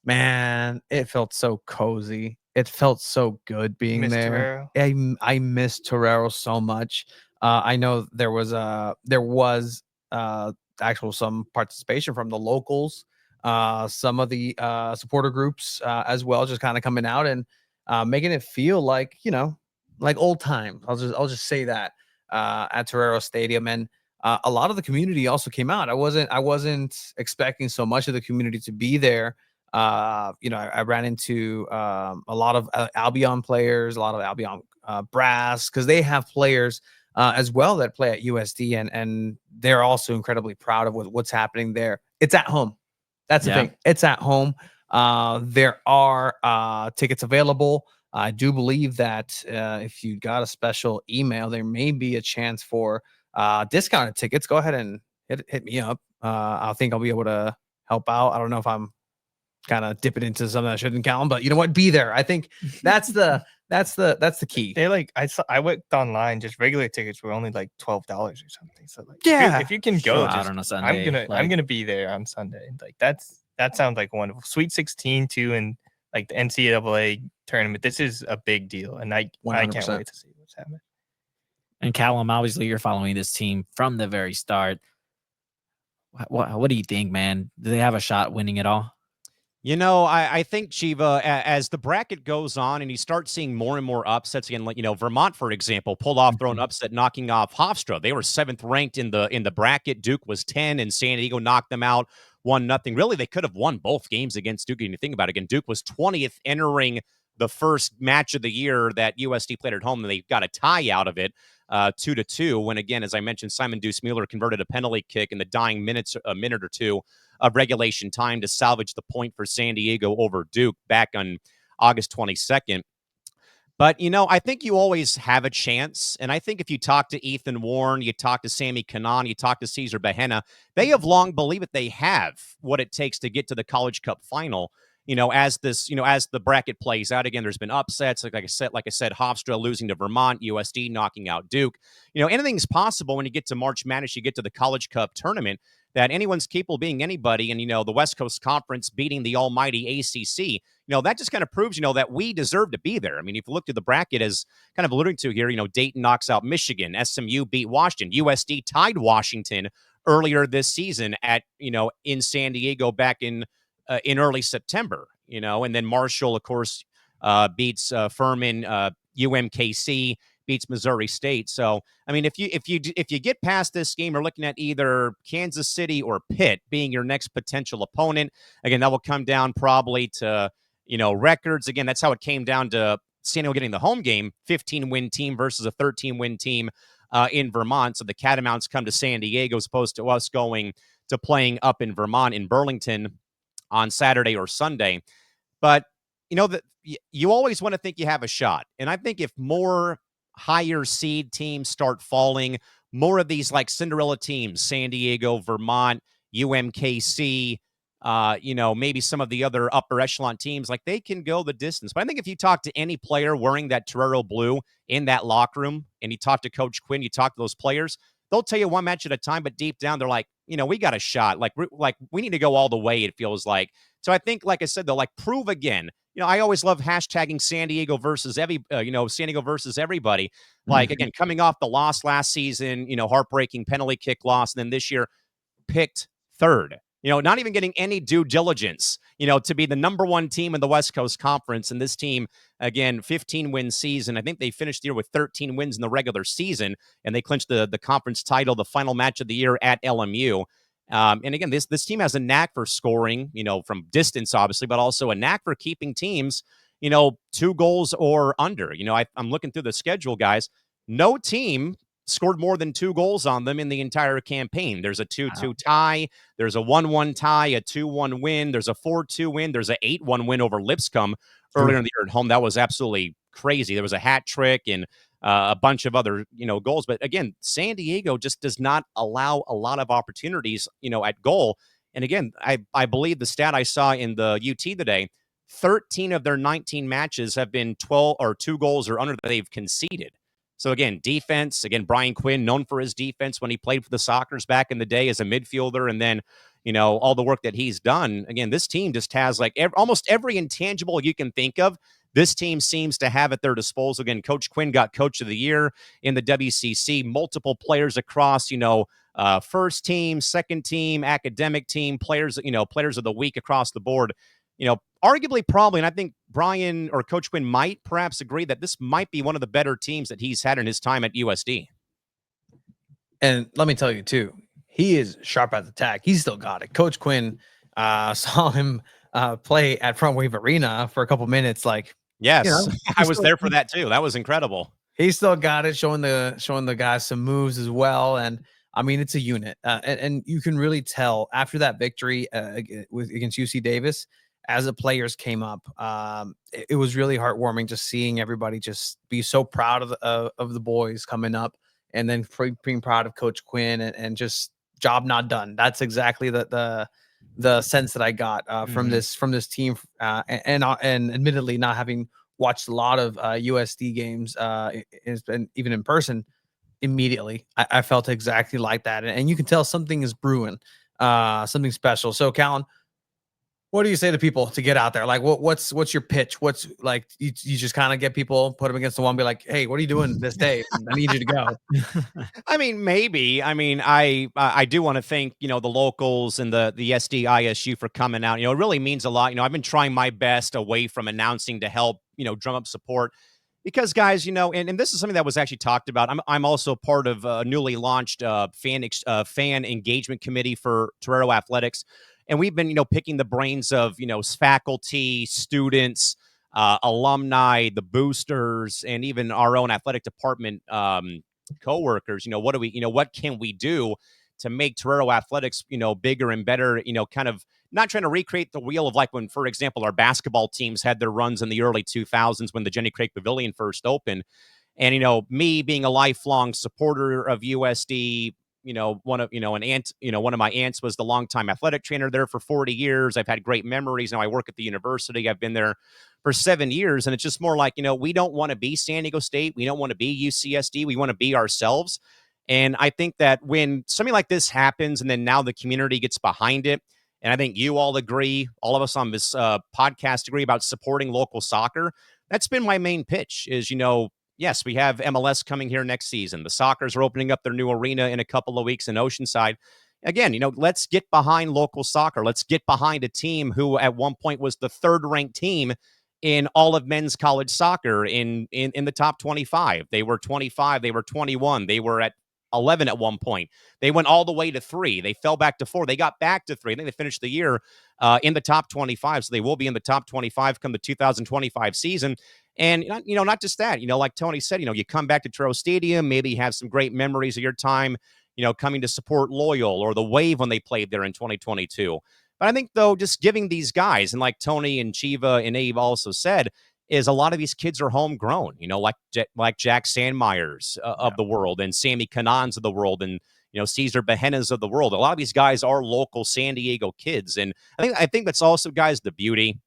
Man, it felt so cozy. It felt so good being there. I miss Torero so much. I know there was actual some participation from the locals, some of the supporter groups as well, just kind of coming out and making it feel like, like old times. I'll just say that at Torero Stadium. And a lot of the community also came out. I wasn't expecting so much of the community to be there. I ran into a lot of Albion players, a lot of Albion brass, because they have players as well that play at USD, and they're also incredibly proud of what's happening there. It's at home. That's the thing. It's at home. There are tickets available. I do believe that if you got a special email, there may be a chance for discounted tickets. Go ahead and hit me up. I think I'll be able to help out. I don't know if I'm kind of dipping into something I shouldn't count, but you know what? Be there. I think that's the key. They're like, I went online, just regular tickets were only like $12 or something. So like, yeah, if you can go, out on a Sunday, I'm gonna be there on Sunday. Like that sounds like wonderful. Sweet 16 too, and like the NCAA tournament. This is a big deal, and I can't wait to see what's happening. And Callum, obviously, you're following this team from the very start. What do you think, man? Do they have a shot winning it all? I think, Chiva, as the bracket goes on and you start seeing more and more upsets again, like, Vermont, for example, pulled off their own upset, knocking off Hofstra. They were 7th ranked in the bracket. Duke was 10, and San Diego knocked them out 1-0. Really, they could have won both games against Duke. And you think about it again, Duke was 20th entering the first match of the year that USD played at home, and they got a tie out of it, 2-2. When, again, as I mentioned, Simon Deuce-Mueller converted a penalty kick in the dying a minute or two of regulation time to salvage the point for San Diego over Duke back on August 22nd. But, I think you always have a chance. And I think if you talk to Ethan Warren, you talk to Sammy Kanan, you talk to Cesar Bahena, they have long believed that they have what it takes to get to the College Cup final. As the bracket plays out, again, there's been upsets. Like I said, Hofstra losing to Vermont, USD knocking out Duke. Anything's possible when you get to March Madness, you get to the College Cup tournament, that anyone's capable of being anybody. And, the West Coast Conference beating the almighty ACC, that just kind of proves, that we deserve to be there. I mean, if you look at the bracket, as kind of alluding to here, Dayton knocks out Michigan, SMU beat Washington, USD tied Washington earlier this season at, in San Diego back in early September, and then Marshall, of course, beats Furman, UMKC beats Missouri State. So, I mean, if you get past this game, we're looking at either Kansas City or Pitt being your next potential opponent. Again, that will come down probably to, records. Again, that's how it came down to San Diego getting the home game, 15-win team versus a 13-win team in Vermont. So the Catamounts come to San Diego as opposed to us going to playing up in Vermont, in Burlington, on Saturday or Sunday. But, that you always want to think you have a shot. And I think if more higher seed teams start falling, more of these like Cinderella teams, San Diego, Vermont, UMKC, maybe some of the other upper echelon teams, like they can go the distance. But I think if you talk to any player wearing that Torero blue in that locker room, and you talk to Coach Quinn, you talk to those players, they'll tell you one match at a time, but deep down, they're like, we got a shot. Like we need to go all the way, it feels like. So I think, like I said, they'll like prove again. I always love hashtagging San Diego versus San Diego versus everybody. Like, again, coming off the loss last season, heartbreaking penalty kick loss. And then this year picked third, not even getting any due diligence, to be the number one team in the West Coast Conference. And this team, again, 15-win season. I think they finished the year with 13 wins in the regular season, and they clinched the conference title, the final match of the year at LMU. And again, this team has a knack for scoring, from distance, obviously, but also a knack for keeping teams, 2 goals or under. I'm looking through the schedule, guys. No team scored more than 2 goals on them in the entire campaign. There's a 2-2 tie. There's a 1-1 tie, a 2-1 win. There's a 4-2 win. There's a 8-1 win over Lipscomb earlier in the year at home. That was absolutely crazy. There was a hat trick and a bunch of other, goals. But again, San Diego just does not allow a lot of opportunities, at goal. And again, I believe the stat I saw in the UT today, 13 of their 19 matches have been 12 or 2 goals or under that they've conceded. So again, defense, Brian Quinn, known for his defense when he played for the Sockers back in the day as a midfielder, and then, all the work that he's done. Again, this team just has like almost every intangible you can think of. This team seems to have at their disposal. Again, Coach Quinn got Coach of the Year in the WCC, multiple players across, first team, second team, academic team, players of the week across the board. Arguably, probably, and I think Brian or Coach Quinn might perhaps agree that this might be one of the better teams that he's had in his time at USD. And let me tell you, too, he is sharp at the tack. He's still got it. Coach Quinn saw him play at Front Wave Arena for a couple minutes. Yes, I was there for that, too. That was incredible. He still got it, showing the guys some moves as well. And I mean, it's a unit. And you can really tell after that victory against UC Davis, as the players came up, it was really heartwarming just seeing everybody just be so proud of the boys coming up, and then being proud of Coach Quinn and just job not done. That's exactly the sense that I got from this team. And admittedly, not having watched a lot of USD games, and even in person, immediately I felt exactly like that, and you can tell something is brewing, something special. So, Callan, what do you say to people to get out there? Like, what's your pitch? What's like, you just kind of get people, put them against the wall, and be like, hey, what are you doing this day? I need you to go. I mean, maybe. I mean, I do want to thank, the locals and the SDISU for coming out. It really means a lot. I've been trying my best away from announcing to help, drum up support. Because guys, and this is something that was actually talked about. I'm also part of a newly launched fan engagement committee for Torero Athletics. And we've been, picking the brains of, faculty, students, alumni, the boosters, and even our own athletic department coworkers. What can we do to make Torero Athletics, bigger and better, kind of not trying to recreate the wheel of like when, for example, our basketball teams had their runs in the early 2000s when the Jenny Craig Pavilion first opened. And, me being a lifelong supporter of USD, one of my aunts was the longtime athletic trainer there for 40 years. I've had great memories. Now I work at the university. I've been there for 7 years. And it's just more like, we don't want to be San Diego State. We don't want to be UCSD. We want to be ourselves. And I think that when something like this happens and then now the community gets behind it, and I think you all agree, all of us on this podcast agree about supporting local soccer, that's been my main pitch is, yes, we have MLS coming here next season. The Sockers are opening up their new arena in a couple of weeks in Oceanside. Again, let's get behind local soccer. Let's get behind a team who at one point was the third-ranked team in all of men's college soccer in the top 25. They were 25. They were 21. They were at 11 at one point. They went all the way to 3. They fell back to 4. They got back to 3. I think they finished the year in the top 25. So they will be in the top 25 come the 2025 season. And, not just that, like Tony said, you come back to Torero Stadium, maybe you have some great memories of your time, coming to support Loyal or the Wave when they played there in 2022. But I think, though, just giving these guys, and like Tony and Chiva and Abe also said, is a lot of these kids are homegrown, like Jack Sandmeyers of the world and Sammy Canons of the world and, Cesar Behenas of the world. A lot of these guys are local San Diego kids. And I think that's also, guys, the beauty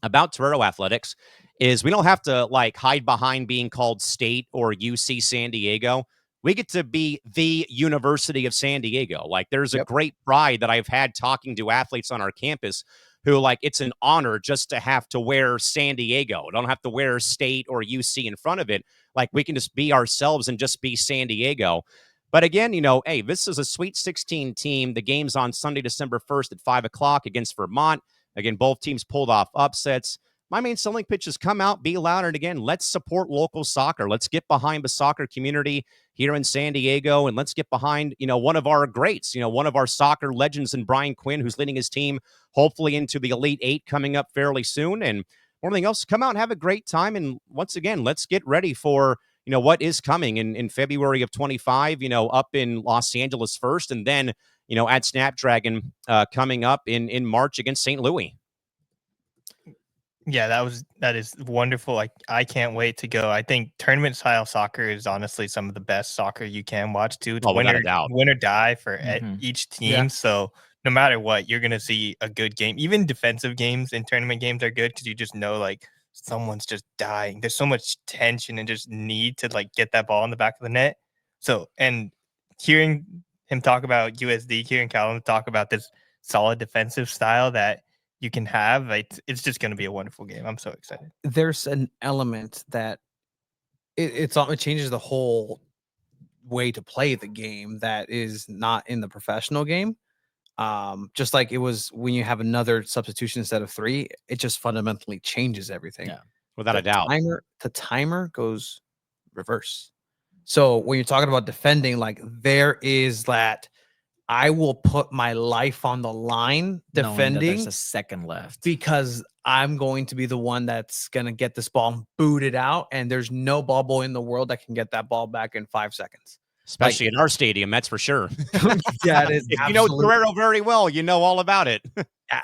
about Torero Athletics is we don't have to like hide behind being called State or UC San Diego. We get to be the University of San Diego. Like there's a great pride that I've had talking to athletes on our campus who like it's an honor just to have to wear San Diego. Don't have to wear State or UC in front of it. Like we can just be ourselves and just be San Diego. But again, hey, this is a Sweet 16 team. The game's on Sunday, December 1st at 5 o'clock against Vermont. Again, both teams pulled off upsets. My main selling pitch is come out, be louder, and again, let's support local soccer. Let's get behind the soccer community here in San Diego, and let's get behind, one of our greats, one of our soccer legends in Brian Quinn, who's leading his team hopefully into the Elite Eight coming up fairly soon. And more than anything else, come out and have a great time. And once again, let's get ready for, what is coming in February of 25, up in Los Angeles first, and then, at Snapdragon coming up in March against St. Louis. Yeah, that is wonderful. I can't wait to go. I think tournament style soccer is honestly some of the best soccer you can watch too. It's Without a doubt. win or die for Mhm. each team. Yeah. So no matter what, you're gonna see a good game. Even defensive games and tournament games are good because you just know like someone's just dying. There's so much tension and just need to like get that ball in the back of the net. So and hearing him talk about USD, hearing Callum talk about this solid defensive style that you can have, it's just going to be a wonderful game. I'm so excited. There's an element that it changes the whole way to play the game that is not in the professional game. Just like it was when you have another substitution instead of 3, it just fundamentally changes everything. Yeah. Without a doubt. The timer goes reverse. So when you're talking about defending, like there is that I will put my life on the line Knowing that there's defending a second left. because I'm going to be the one that's going to get this ball booted out, and there's no ball boy in the world that can get that ball back in 5 seconds. Especially in our stadium, that's for sure. Yeah, it is. If you know Guerrero very well, you know all about it.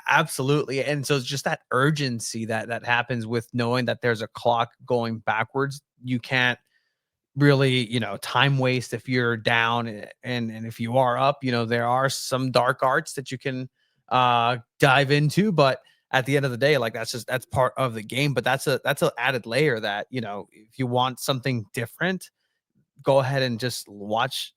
Absolutely. And so it's just that urgency that happens with knowing that there's a clock going backwards. You can't really, time waste if you're down, and if you are up, there are some dark arts that you can dive into, but at the end of the day, like that's part of the game. But that's an added layer that, if you want something different, go ahead and just watch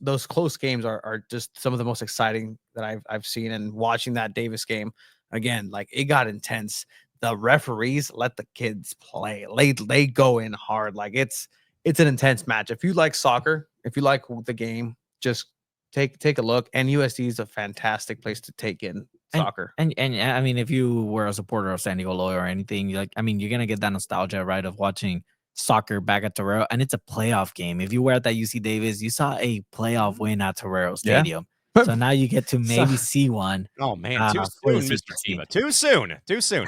those close games are just some of the most exciting that I've seen. And watching that Davis game again, like it got intense. The referees let the kids play. They go in hard. Like it's an intense match. If you like soccer, if you like the game, just take a look. And USD is a fantastic place to take in soccer. And I mean, if you were a supporter of San Diego Loy or anything, you're gonna get that nostalgia, right, of watching soccer back at Torero, and it's a playoff game. If you were at that UC Davis, you saw a playoff win at Torero Stadium. So now you get to maybe see one. Oh man, too for the soon, Mr. Sweet Tiva. Too soon.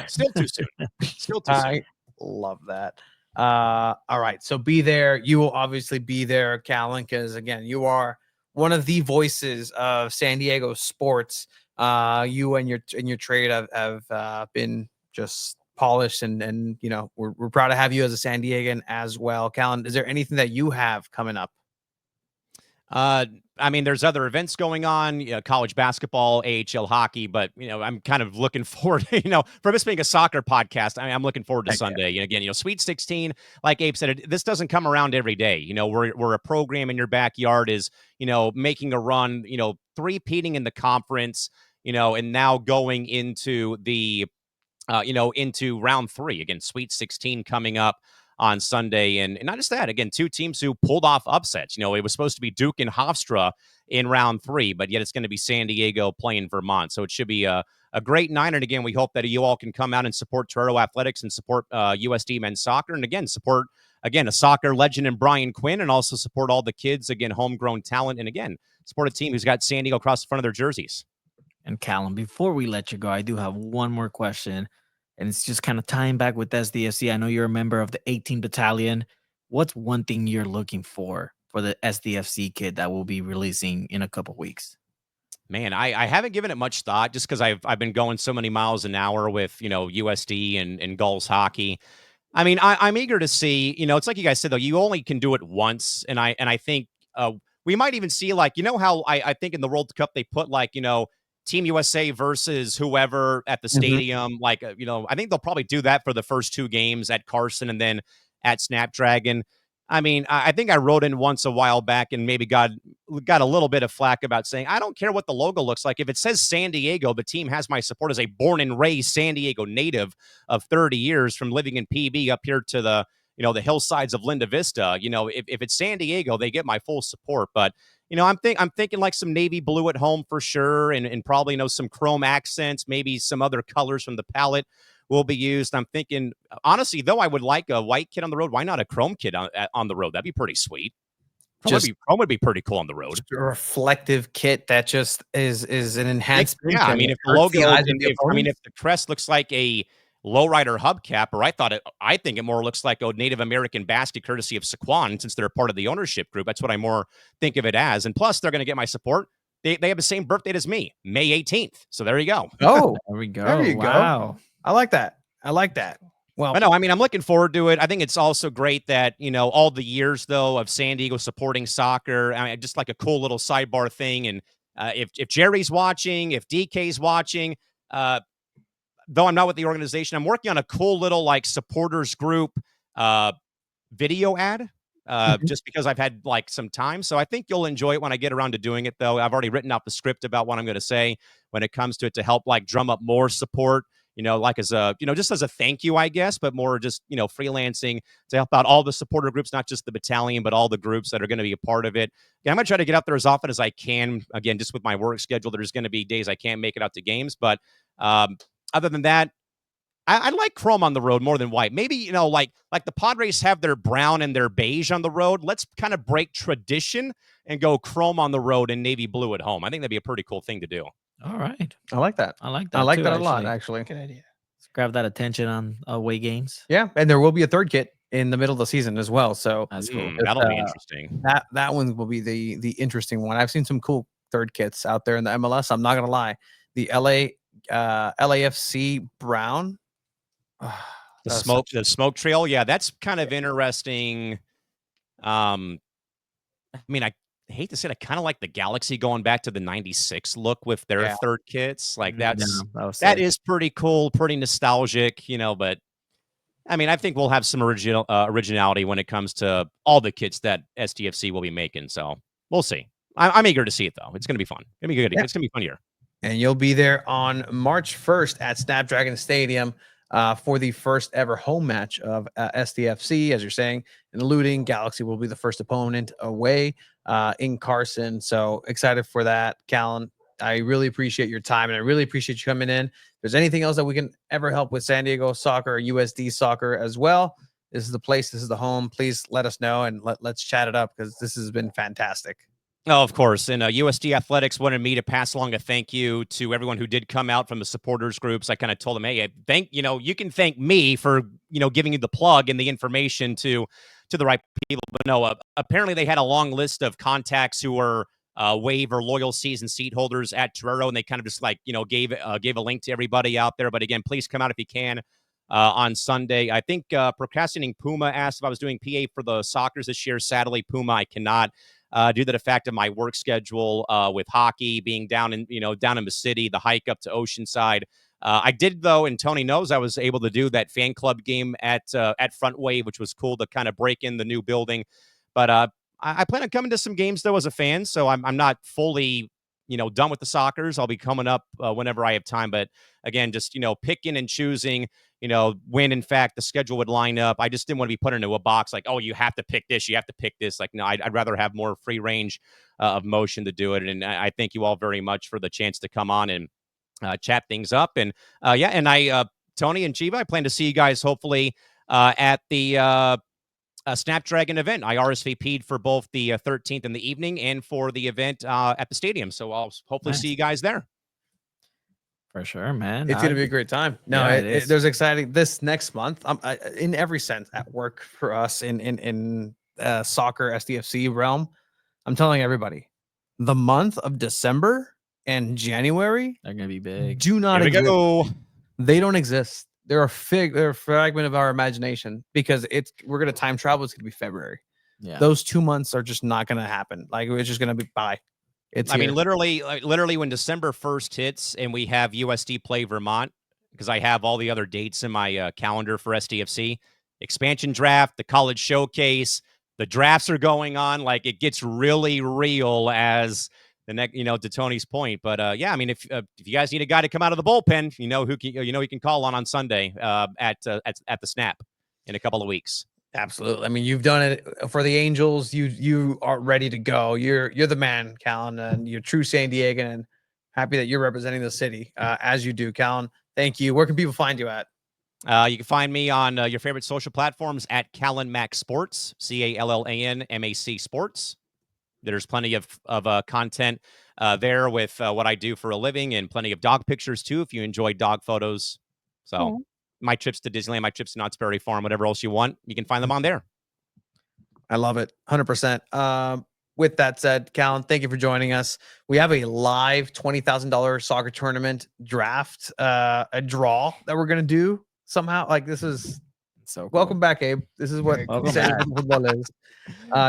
Still too soon. Still too soon. I love that. All right. So be there. You will obviously be there, Callan, because again, you are one of the voices of San Diego sports. You and your trade have been just polished, and we're proud to have you as a San Diegan as well. Callan, is there anything that you have coming up? I mean, there's other events going on, college basketball, AHL hockey, but I'm kind of looking forward, for this being a soccer podcast, I'm looking forward to Sunday. And again, Sweet 16, like Abe said, this doesn't come around every day. We're a program in your backyard is, making a run, three-peating in the conference, and now going into the, into round 3. Again, Sweet 16 coming up on Sunday. And not just that, again, 2 teams who pulled off upsets. It was supposed to be Duke and Hofstra in round 3, but yet it's going to be San Diego playing Vermont. So it should be a great night. And again, we hope that you all can come out and support Torero Athletics and support USD men's soccer. And again, support, a soccer legend in Brian Quinn, and also support all the kids, again, homegrown talent. And again, support a team who's got San Diego across the front of their jerseys. And Callum, before we let you go, I do have one more question. And it's just kind of tying back with SDFC. I know you're a member of the 18 Battalion. What's one thing you're looking for the SDFC kit that will be releasing in a couple weeks? Man, I haven't given it much thought just because I've been going so many miles an hour with, USD and Gulls hockey. I mean, I'm eager to see, it's like you guys said, though, you only can do it once. And I think we might even see, like, how I think in the World Cup they put, like, Team USA versus whoever at the stadium. Like, I think they'll probably do that for the first 2 games at Carson and then at Snapdragon. I mean, I think I wrote in once a while back and maybe got a little bit of flack about saying, I don't care what the logo looks like. If it says San Diego, the team has my support as a born and raised San Diego native of 30 years from living in PB up here to the, the hillsides of Linda Vista. If it's San Diego, they get my full support. But I'm thinking like some navy blue at home for sure, and probably some chrome accents, maybe some other colors from the palette will be used. I'm thinking, honestly, though, I would like a white kit on the road. Why not a chrome kit on the road? That'd be pretty sweet. Chrome would be pretty cool on the road. A reflective kit that just is an enhancement. Yeah, I mean, if the logo, if the crest looks like a lowrider hubcap, or I think it more looks like a Native American basket courtesy of Saquon, since they're a part of the ownership group. That's what I more think of it as. And plus, they're going to get my support. They have the same birth date as me, May 18th. So there you go. Oh, There we go. there you Wow. go. I like that. I like that. Well, But no, I mean, I'm looking forward to it. I think it's also great that, all the years, though, of San Diego supporting soccer, I mean, just like a cool little sidebar thing. And if Jerry's watching, if DK's watching, though I'm not with the organization, I'm working on a cool little like supporters group video ad. Just because I've had like some time. So I think you'll enjoy it when I get around to doing it, though. I've already written out the script about what I'm going to say when it comes to it, to help like drum up more support, like as a, just as a thank you, I guess, but more just, freelancing to help out all the supporter groups, not just the battalion, but all the groups that are going to be a part of it. Yeah, I'm going to try to get out there as often as I can. Again, just with my work schedule, there's going to be days I can't make it out to games. But other than that, I like chrome on the road more than white. Maybe, like the Padres have their brown and their beige on the road. Let's kind of break tradition and go chrome on the road and navy blue at home. I think that'd be a pretty cool thing to do. All right. I like that. I like that. I like too, that a lot, actually. Good idea. Let's grab that attention on away games. Yeah, and there will be a third kit in the middle of the season as well. So That's cool. That'll be interesting. That one will be the interesting one. I've seen some cool third kits out there in the MLS. I'm not gonna lie. The LAFC brown. The smoke trail. Yeah, that's kind of interesting. I mean, I hate to say it, I kind of like the Galaxy going back to the 96 look with their third kits. Like that is pretty cool, pretty nostalgic, but I mean, I think we'll have some originality when it comes to all the kits that SDFC will be making. So we'll see. I'm eager to see it, though. It's going to be fun. It's going to be good. Yeah. It's going to be fun here. And you'll be there on March 1st at Snapdragon Stadium for the first ever home match of SDFC, as you're saying. And alluding, Galaxy will be the first opponent away in Carson. So excited for that, Callan. I really appreciate your time, and I really appreciate you coming in. If there's anything else that we can ever help with San Diego soccer or USD soccer as well, this is the place. This is the home. Please let us know, and let's chat it up, because this has been fantastic. Oh, of course. And USD Athletics wanted me to pass along a thank you to everyone who did come out from the supporters groups. I kind of told them, hey, you can thank me for, giving you the plug and the information to the right people. But no, apparently they had a long list of contacts who were wave or loyal season seat holders at Torero, and they kind of just gave a link to everybody out there. But again, please come out if you can on Sunday. I think Procrastinating Puma asked if I was doing PA for the Soccers this year. Sadly, Puma, I cannot. Due to the fact of my work schedule with hockey being down in the city, the hike up to Oceanside. I did, though, and Tony knows, I was able to do that fan club game at Front Wave, which was cool to kind of break in the new building. But I plan on coming to some games, though, as a fan. So I'm not fully done with the Soccers. I'll be coming up whenever I have time. But again, just picking and choosing. When in fact the schedule would line up. I just didn't want to be put into a box like, oh, you have to pick this, you have to pick this. Like, no, I'd rather have more free range of motion to do it. And I thank you all very much for the chance to come on and chat things up. And and I, Tony and Chiva, I plan to see you guys hopefully at the Snapdragon event. I RSVP'd for both the 13th in the evening and for the event at the stadium. So I'll hopefully see you guys there. For sure, man. It's going to be a great time. No, yeah, there's exciting this next month. In every sense, at work for us in soccer SDFC realm, I'm telling everybody, the month of December and January, they're going to be big. Do not exist. Go. They don't exist. They're a fragment of our imagination, because we're going to time travel. It's going to be February. Yeah. Those 2 months are just not going to happen. Like, it's just going to be bye. I mean, literally when December 1st hits and we have USD play Vermont, because I have all the other dates in my calendar for SDFC, expansion draft, the college showcase, the drafts are going on. Like, it gets really real as the next, to Tony's point. But I mean, if you guys need a guy to come out of the bullpen, you can call on Sunday at the Snap in a couple of weeks. Absolutely. I mean, you've done it for the Angels. You are ready to go. You're the man, Callan, and you're true San Diegan, and happy that you're representing the city as you do, Callan. Thank you. Where can people find you at? You can find me on your favorite social platforms at Callan Mac Sports, CALLANMAC Sports. There's plenty of content there with what I do for a living, and plenty of dog pictures too, if you enjoy dog photos. So my trips to Disneyland, my trips to Knott's Berry Farm, whatever else you want, you can find them on there. I love it. 100%. With that said, Callan, thank you for joining us. We have a live $20,000 soccer tournament draft, a draw that we're going to do somehow. Like, this is So cool. welcome back, Abe. This is what Welcome San back. Diego football is.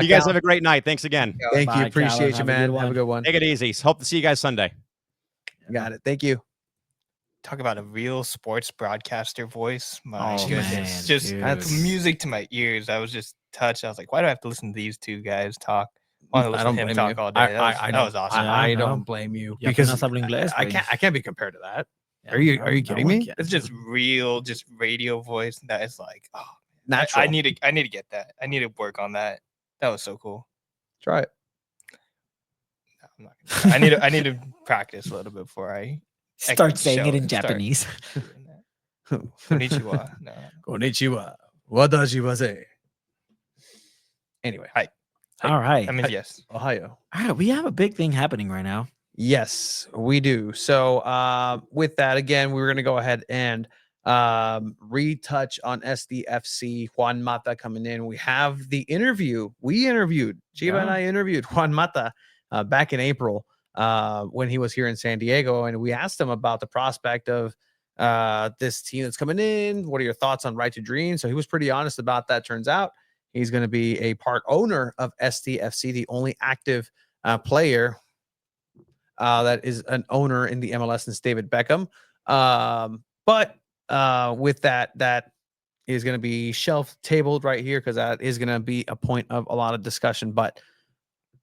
You guys have a great night. Thanks again. Thank Bye, you. Appreciate Callan. you, Have a good man. Have a one. good one. Take it easy. Hope to see you guys Sunday. Got it. Thank you. Talk about a real sports broadcaster voice. My Oh, goodness. man, Just dude. That's- music to my ears. I was just touched. I was like, why do I have to listen to these two guys talk? I want to listen to him talk all day. That was awesome. I know. don't blame you Ya because apenas hablo inglés, I güey. can't be compared to that. Yeah, Are you no kidding one me? can. It's just real, just radio voice. That is like, oh, Natural. I need to get that. I need to work on that. That was so cool. Try it. No, I'm not gonna try. I need to practice a little bit before I Start saying it in start Japanese. doing that. Konnichiwa. No. Konnichiwa. Watashi wa se. Anyway, hi. All right. I mean, yes. Ohio. All right. We have a big thing happening right now. Yes, we do. So with that, again, we were going to go ahead and retouch on SDFC. Juan Mata coming in. We have the interview. We interviewed, Chiba and I interviewed Juan Mata back in April when he was here in San Diego. And we asked him about the prospect of this team that's coming in. What are your thoughts on Right to Dream? So he was pretty honest about that. Turns out he's going to be a part owner of SDFC, the only active player that is an owner in the MLS since David Beckham. But with that is going to be shelf tabled right here because that is going to be a point of a lot of discussion. But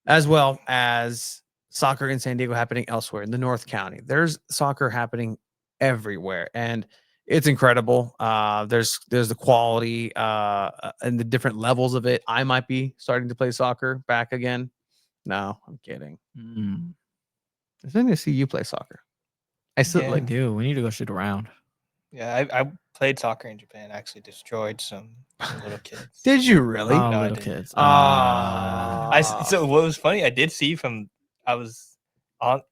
as well as soccer in San Diego happening elsewhere in the North County, there's soccer happening everywhere, and it's incredible. There's the quality and the different levels of it. I might be starting to play soccer back again. No, I'm kidding. I think I see you play soccer. I still Yeah. Like, dude, we need to go shoot around. Yeah, I played soccer in Japan. Actually, destroyed some little kids. Did you really? Oh, No, I little didn't. kids. So what was funny? I did see I was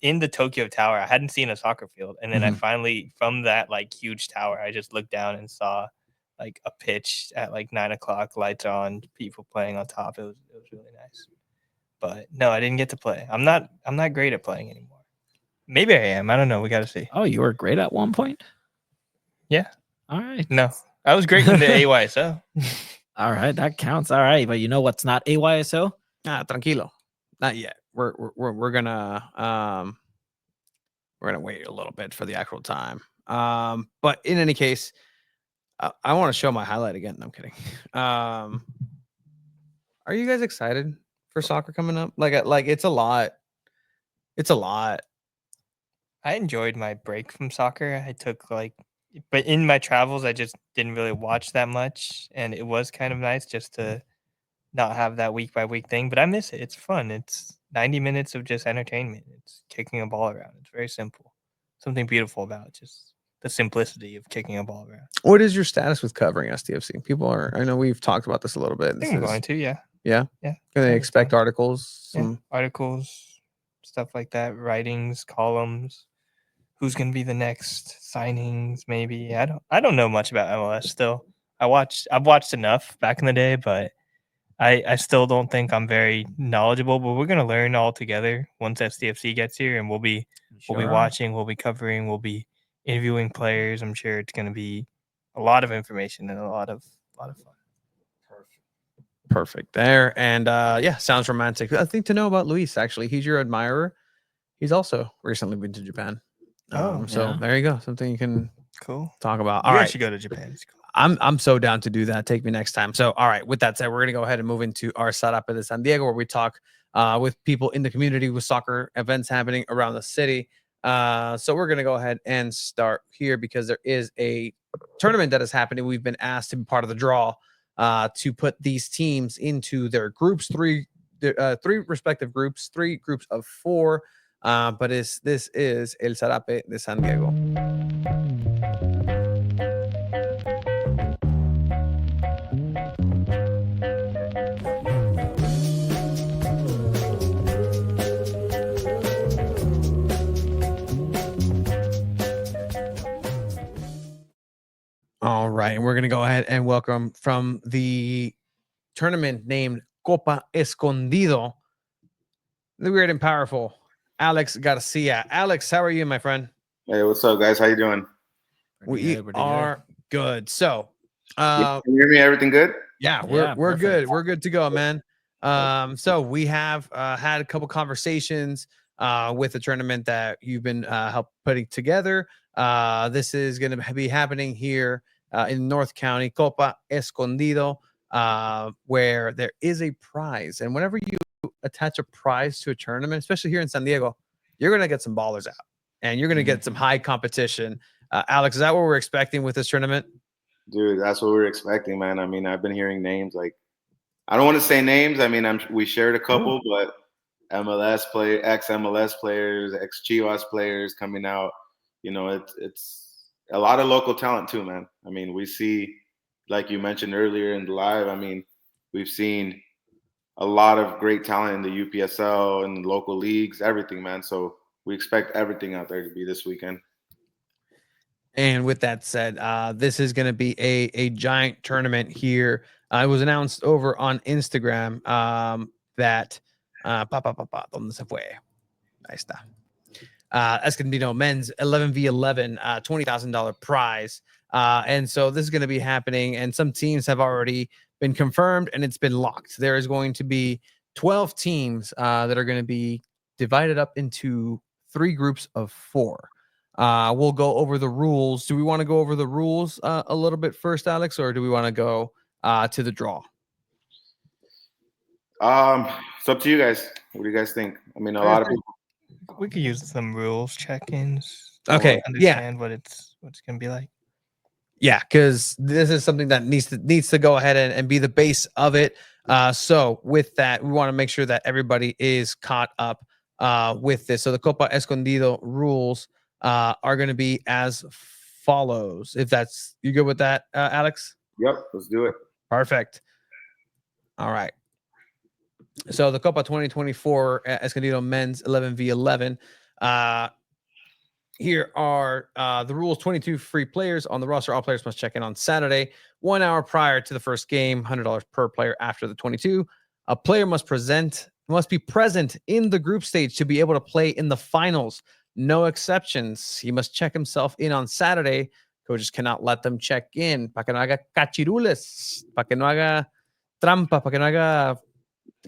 in the Tokyo Tower. I hadn't seen a soccer field, and then I finally from that like huge tower, I just looked down and saw like a pitch at like 9:00, lights on, people playing on top. It was really nice. But no, I didn't get to play. I'm not great at playing anymore. Maybe I am. I don't know. We got to see. Oh, you were great at one point? Yeah. All right. No, I was great in the AYSO. All right. That counts. All right. But you know what's not AYSO? Tranquilo. Not yet. We're gonna wait a little bit for the actual time. But in any case, I want to show my highlight again. No, I'm kidding. Are you guys excited for soccer coming up? Like it's a lot. It's a lot. I enjoyed my break from soccer. I took but in my travels, I just didn't really watch that much. And it was kind of nice just to not have that week by week thing. But I miss it. It's fun. It's 90 minutes of just entertainment. It's kicking a ball around. It's very simple. Something beautiful about just the simplicity of kicking a ball around. What is your status with covering SDFC? People I know we've talked about this a little bit. I think I'm going to, yeah. Yeah? Yeah. Can they expect articles? Yeah. Articles, stuff like that, writings, columns. Who's going to be the next signings? Maybe I don't know much about MLS still. I've watched enough back in the day, but I still don't think I'm very knowledgeable. But we're going to learn all together once SDFC gets here, and we'll be watching, we'll be covering, we'll be interviewing players. I'm sure it's going to be a lot of information and a lot of fun. Perfect there. And yeah, sounds romantic. I think to know about Luis, actually, he's your admirer. He's also recently been to Japan. So there you go. Something you can talk about. All right. Should go to Japan. It's cool. I'm so down to do that. Take me next time. So, all right. With that said, we're going to go ahead and move into our setup at San Diego, where we talk with people in the community with soccer events happening around the city. So we're going to go ahead and start here because there is a tournament that is happening. We've been asked to be part of the draw to put these teams into their groups, three respective groups, 3 groups of 4. But this is El Zarape de San Diego. All right, and we're going to go ahead and welcome from the tournament named Copa Escondido, the weird and powerful Alex Garcia. Alex, how are you, my friend? Hey, what's up, guys? How you doing? We are good. So, Can you hear me? Everything good? yeah, we're good. We're good to go, man. So we have had a couple conversations with the tournament that you've been help putting together. This is going to be happening here in North County, Copa Escondido, where there is a prize. And whenever you attach a prize to a tournament, especially here in San Diego, you're going to get some ballers out, and you're going to get some high competition. Alex, is that what we're expecting with this tournament? Dude, that's what we're expecting, man. I mean, I've been hearing names like, I don't want to say names. I mean, we shared a couple, but MLS play, ex-MLS players, ex-Chivas players coming out. You know, it's a lot of local talent too, man. I mean, we see, like you mentioned earlier in the live, I mean, we've seen a lot of great talent in the UPSL and the local leagues, everything, man. So we expect everything out there to be this weekend. And with that said, this is going to be a giant tournament here. It was announced over on Instagram that ¿dónde se fue? Ahí está. Escondido men's 11v11, $20,000 prize. And so this is going to be happening, and some teams have already been confirmed, and it's been locked. There is going to be 12 teams that are going to be divided up into 3 groups of 4. We'll go over the rules. Do we want to go over the rules a little bit first, Alex, or do we want to go to the draw? It's up to you guys. What do you guys think? I mean, a lot of people. We could use some rules check-ins. Okay, understand what it's gonna be like. Yeah, because this is something that needs to go ahead and be the base of it. So with that, we want to make sure that everybody is caught up with this. So the Copa Escondido rules are going to be as follows. If that's you good with that, Alex? Yep, let's do it. Perfect. All right. So the Copa 2024 Escondido men's 11v11. Here are the rules. 22 free players on the roster. All players must check in on Saturday, 1 hour prior to the first game, $100 per player after the 22. A player must be present in the group stage to be able to play in the finals. No exceptions. He must check himself in on Saturday. Coaches cannot let them check in. Para que no haga cachirules. Para que no haga trampa. Para que no haga,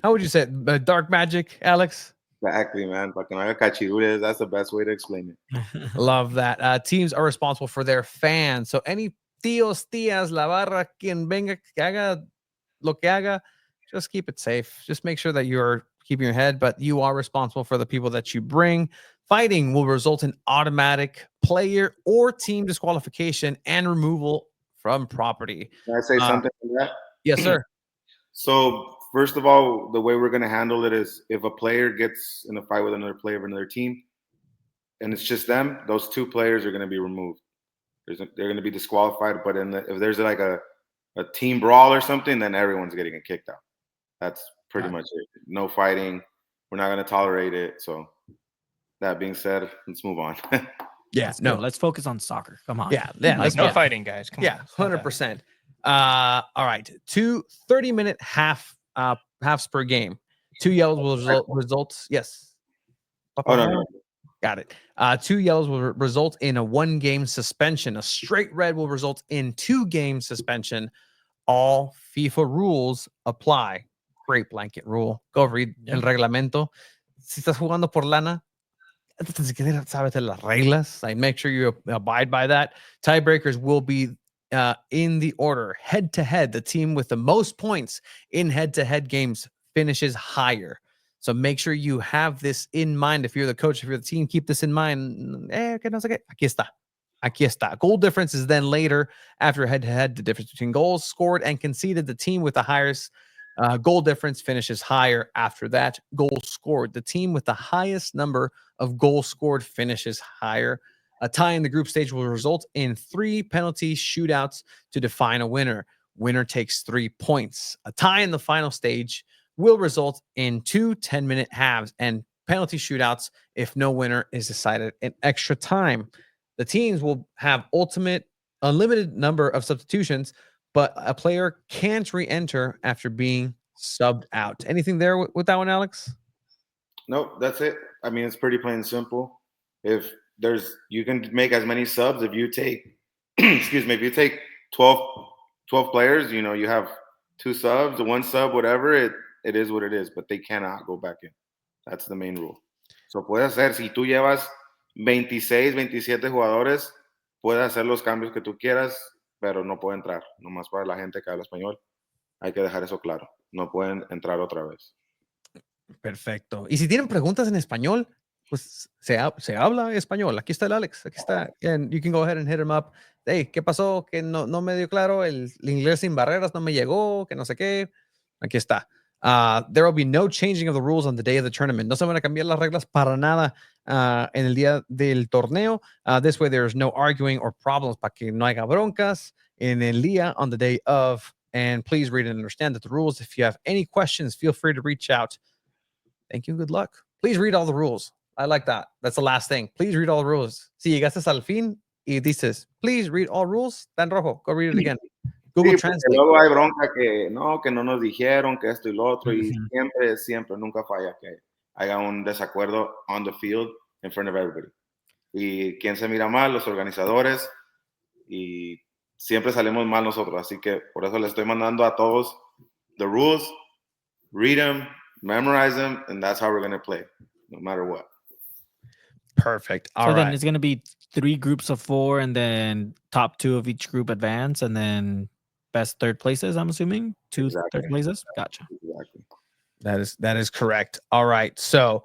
how would you say it? Dark magic, Alex? Exactly, man. That's the best way to explain it. Love that. Teams are responsible for their fans. So any tíos, tías, la barra, quien venga, que haga lo que haga, just keep it safe. Just make sure that you're keeping your head, but you are responsible for the people that you bring. Fighting will result in automatic player or team disqualification and removal from property. Can I say something to that? Yes, sir. So first of all, the way we're going to handle it is if a player gets in a fight with another player of another team and it's just them, those 2 players are going to be removed. They're going to be disqualified. But if there's like a team brawl or something, then everyone's getting kicked out. That's pretty much it. No fighting. We're not going to tolerate it. So that being said, let's move on. Yeah, let's focus on soccer. Come on. Yeah. Like no fighting, guys. Come on. 100%. All right. 2 30-minute halves per game. 2 yellows will result. Yes. Oh, no. Got it. 2 yellows will result in a 1-game suspension. A straight red will result in 2-game suspension. All FIFA rules apply. Great blanket rule. Go read el reglamento. Si estás jugando por lana, sabes de las reglas. Like, make sure you abide by that. Tiebreakers will be in the order head-to-head. The team with the most points in head-to-head games finishes higher. So make sure you have this in mind. If you're the coach, if you're the team, keep this in mind. Okay, no sé qué. Aquí está. Aquí está. Goal difference is then later after head-to-head. The difference between goals scored and conceded. The team with the highest goal difference finishes higher after that. Goals scored. The team with the highest number of goals scored finishes higher. A tie in the group stage will result in 3 penalty shootouts to define a winner. Winner takes 3 points. A tie in the final stage will result in 2 10-minute halves and penalty shootouts if no winner is decided in extra time. The teams will have ultimate unlimited number of substitutions, but a player can't re-enter after being subbed out. Anything there with that one, Alex? Nope, that's it. I mean, it's pretty plain and simple. If you can make as many subs if you take, excuse me, if you take 12 players, you have 2 subs, 1 sub, whatever, it is what it is, but they cannot go back in. That's the main rule. So puedes hacer, si tú llevas 26, 27 jugadores, puedes hacer los cambios que tú quieras, pero no puede entrar. Nomás para la gente que habla español, hay que dejar eso claro. No pueden entrar otra vez. Perfecto. Y si tienen preguntas en español, pues se habla español. Aquí está el Alex. Aquí está. And you can go ahead and hit him up. Hey, ¿qué pasó? Que no me dio claro. El inglés sin barreras no me llegó. Que no sé qué. Aquí está. There will be no changing of the rules on the day of the tournament. No se van a cambiar las reglas para nada en el día del torneo. This way there's no arguing or problems para que no haya broncas en el día on the day of. And please read and understand that the rules. If you have any questions, feel free to reach out. Thank you. Good luck. Please read all the rules. I like that. That's the last thing. Please read all the rules. Si llegaste al fin y dices, please read all rules, está en rojo. Go read it again. Google Translate. Luego hay bronca que no nos dijeron que esto y lo otro, y siempre, nunca falla que haya un desacuerdo on the field in front of everybody. Y quién se mira mal, los organizadores, y siempre salimos mal nosotros. Así que por eso les estoy mandando a todos the rules, read them, memorize them, and that's how we're going to play, no matter what. Perfect. All so right. then it's going to be 3 groups of 4, and then top 2 of each group advance, and then best third places, I'm assuming? 2 third places? Gotcha. Exactly. That is correct. All right. So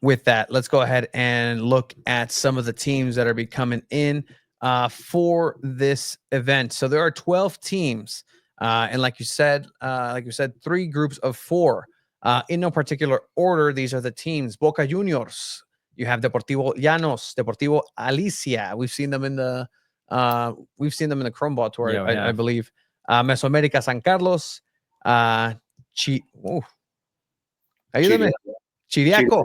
with that, let's go ahead and look at some of the teams that are be coming in for this event. So there are 12 teams. And like you said, 3 groups of 4. In no particular order, these are the teams. Boca Juniors. You have Deportivo Llanos, Deportivo Alicia. We've seen them in the Chrome Ball Tour, Yeah, I believe. Mesoamérica San Carlos. Ayúdame. Chiriaco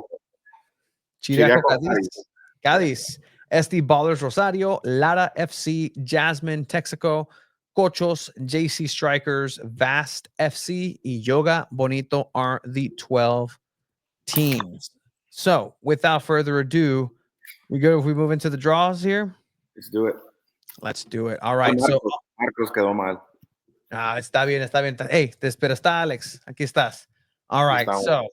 Cádiz. SD Ballers Rosario, Lara FC, Jasmine Texaco, Cochos, JC Strikers, Vast FC, y Yoga Bonito are the 12 teams. So, without further ado, we move into the draws here? Let's do it. Let's do it. All right. So, Marcos quedó mal. Está bien. Hey, pero está Alex. Aquí estás. All right. So,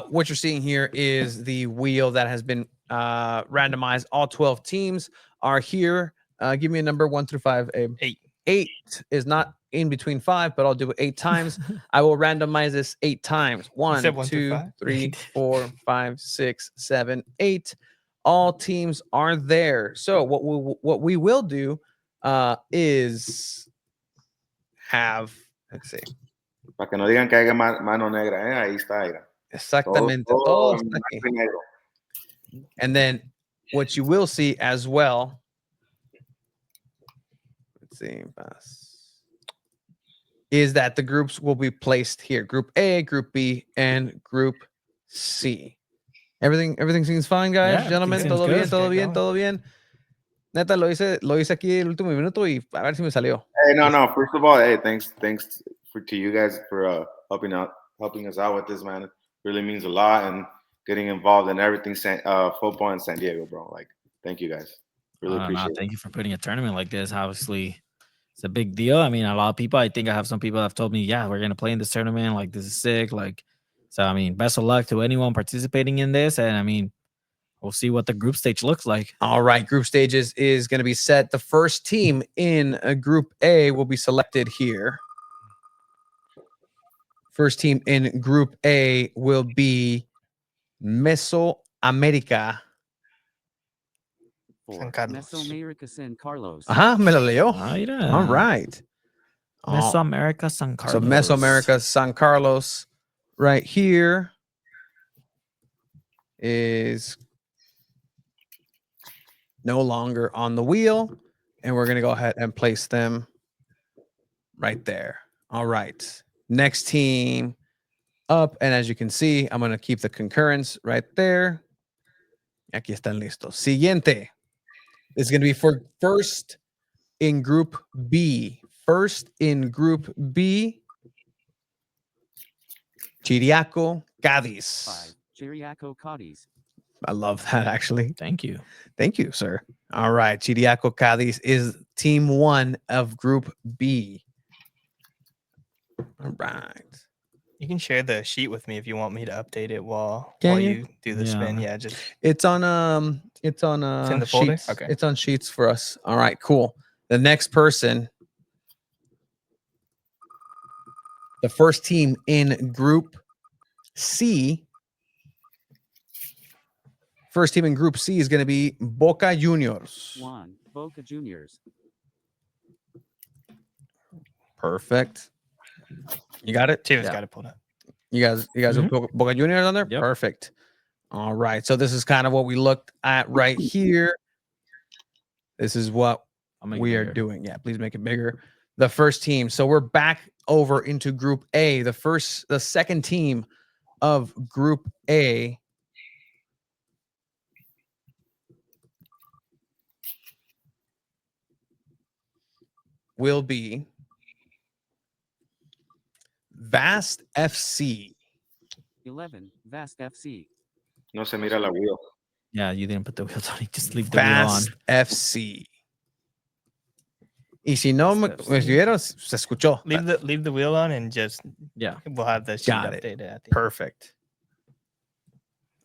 what you're seeing here is the wheel that has been randomized. All 12 teams are here. Give me a number 1 through 5. 8. 8 is not in between 5, but I'll do it 8 times. I will randomize this 8 times. 1, 2, 3, 4, 5, 6, 7, 8. All teams are there. So what we will do is have, let's see. Para que no digan que haya mano negra, ahí está. Exactamente. Todo está aquí. And then what you will see as well, let's see, is that the groups will be placed here. Group A, Group B, and Group C. Everything seems fine, guys, gentlemen. Todo bien. Neta, lo hice aquí el último minuto y a ver si me salió. Hey, no. First of all, hey, thanks to you guys for helping us out with this, man. It really means a lot, and getting involved in everything football in San Diego, bro. Like, thank you guys. Really appreciate it. Thank you for putting a tournament like this. Obviously, it's a big deal. I mean, a lot of people, I think I have some people that have told me, yeah, we're going to play in this tournament. Like, this is sick. Like, so, I mean, best of luck to anyone participating in this. And I mean, we'll see what the group stage looks like. All right. Group stages is going to be set. The first team in Group A will be selected here. First team in Group A will be Mesoamérica. Mesoamérica San Carlos. Me lo leyó. All right. Mesoamérica San Carlos. So Mesoamérica San Carlos right here is no longer on the wheel, and we're going to go ahead and place them right there. All right. Next team up, and as you can see, I'm going to keep the concurrence right there. Aquí están listos. Siguiente. It's going to be for first in Group B. First in Group B, Chiriaco, Cádiz. Chiriaco Cádiz. I love that, actually. Thank you. Thank you, sir. All right. Chiriaco, Cádiz is team 1 of Group B. All right. You can share the sheet with me if you want me to update it while Can you? you do the spin. Yeah, just It's on it's in the folder? sheets. Okay. It's on sheets for us. All right, cool. The next person, the first team in Group C. First team in Group C is going to be Boca Juniors. 1. Boca Juniors. Perfect. You got it? Chivas got it pulled up. You guys have Boca Juniors on there? Yep. Perfect. All right. So this is kind of what we looked at right here. This is what we are doing. Yeah, please make it bigger. The first team. So we're back over into Group A. The second team of Group A will be Vast FC. 11. Vast FC. No se mira la wheel. Yeah, you didn't put the wheels on. You just leave the wheel on. Vast FC. Y si no me vieron, se escuchó. Leave the wheel on and just we'll have the sheet Got it. updated at the Perfect.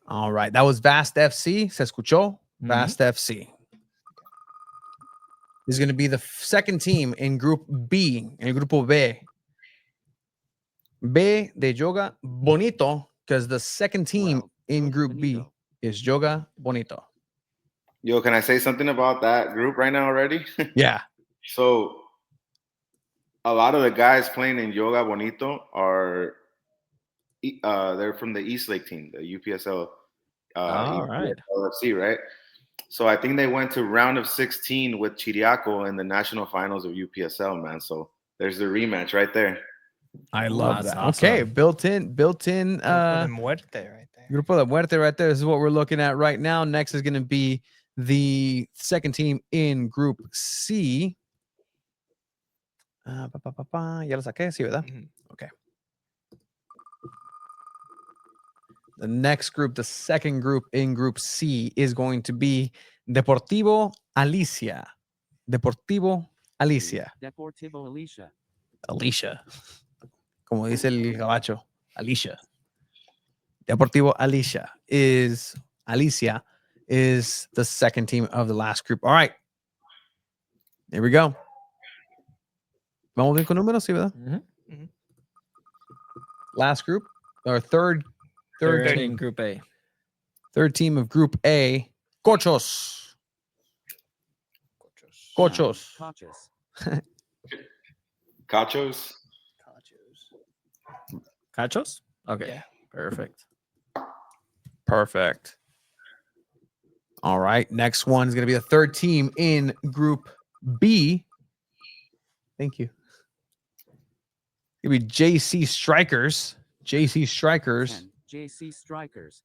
All right. That was Vast FC. Se escuchó. Vast FC. This is going to be the second team in Group B, in Grupo B. B de Yoga Bonito, because the second team in Group B is Yoga Bonito. Yo, can I say something about that group right now already? Yeah. So a lot of the guys playing in Yoga Bonito are they're from the East Lake team, the UPSL right. LFC, right? So I think they went to round of 16 with Chiriaco in the national finals of UPSL, man. So there's the rematch right there. I love that. Awesome. Okay, built-in Grupo de Muerte right there. Grupo de Muerte right there. This is what we're looking at right now. Next is going to be the second team in Group C. Ya lo saqué, sí, ¿verdad? Okay. The next group, the second group in Group C, is going to be Deportivo Alicia. Deportivo Alicia. Deportivo Alicia. Alicia. Como dice el gabacho. Alicia. Deportivo Alicia is the second team of the last group. All right. Here we go. Vamos bien con números, ¿sí, verdad? Last group, or third in Group A. Third team of Group A, Cochos. Cachos. Cachos. Cachos? Okay. Yeah. Perfect. All right. Next one is going to be the third team in Group B. Thank you. It's going to be JC Strikers. JC Strikers. 10. JC Strikers.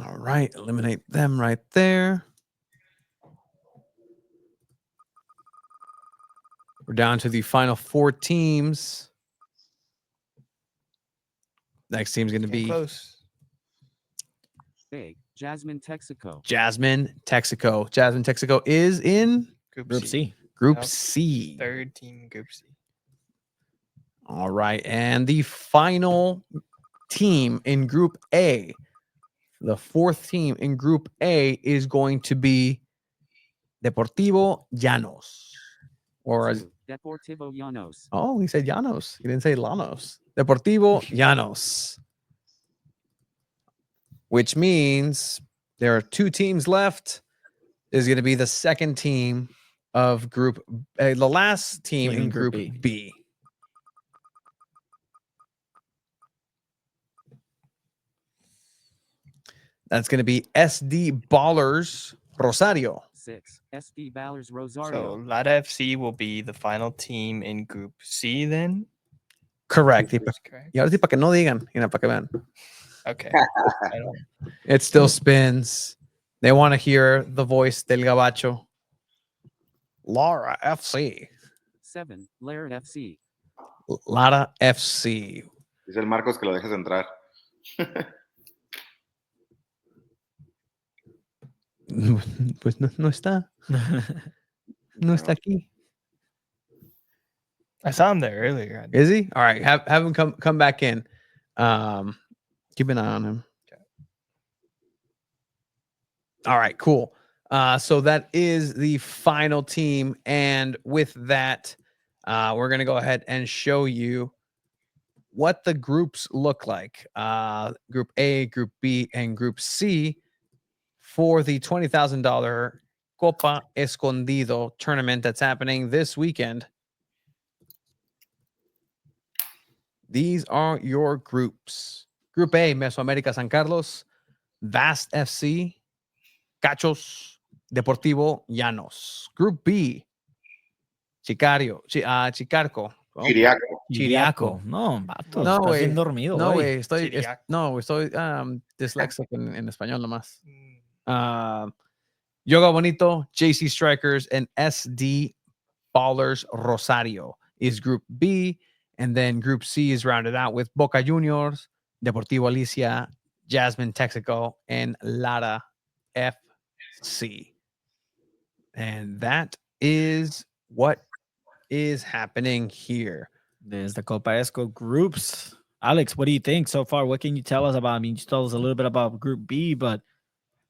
All right. Eliminate them right there. We're down to the final 4 teams. Next team is going to be close. Big. Jasmine Texaco. Jasmine Texaco. Jasmine Texaco is in Group C. Group Yep. C. Third team Group C. All right. And the final team in Group A, the fourth team in Group A is going to be Deportivo Llanos. Or as Deportivo Llanos. he said Llanos. He didn't say Llanos. Deportivo Llanos. Which means there are 2 teams left. Is going to be the second team of Group the last team in Group B. That's going to be SD Ballers Rosario. 6. SD Ballers Rosario. So Lada FC will be the final team in Group C then? Correct. Y Correct. ahora sí para que no digan, para que vean. Okay. It still spins. They want to hear the voice del Gabacho. Lara FC. 7. Laird FC. Lara FC. Dice el Marcos que lo dejes entrar. Pues no está. No está aquí. I saw him there earlier. Is he? All right. Have him come back in. Keep an eye on him. All right, cool. So that is the final team. And with that, we're going to go ahead and show you what the groups look like. Group A, Group B, and Group C for the $20,000 Copa Escondido tournament that's happening this weekend. These are your groups. Group A, Mesoamérica San Carlos, Vast FC, Cachos, Deportivo Llanos. Group B, Chicarco. Chiriaco. No, vato, No, estás bien güey. dormido. No, hoy. güey. Estoy disléxico en español nomás. Yoga Bonito, JC Strikers, and SD Ballers Rosario is Group B. And then Group C is rounded out with Boca Juniors, Deportivo Alicia, Jasmine Texaco, and Lara FC. And that is what is happening here. There's the Copa Esco groups. Alex, what do you think so far? What can you tell us about? I mean, you told us a little bit about Group B, but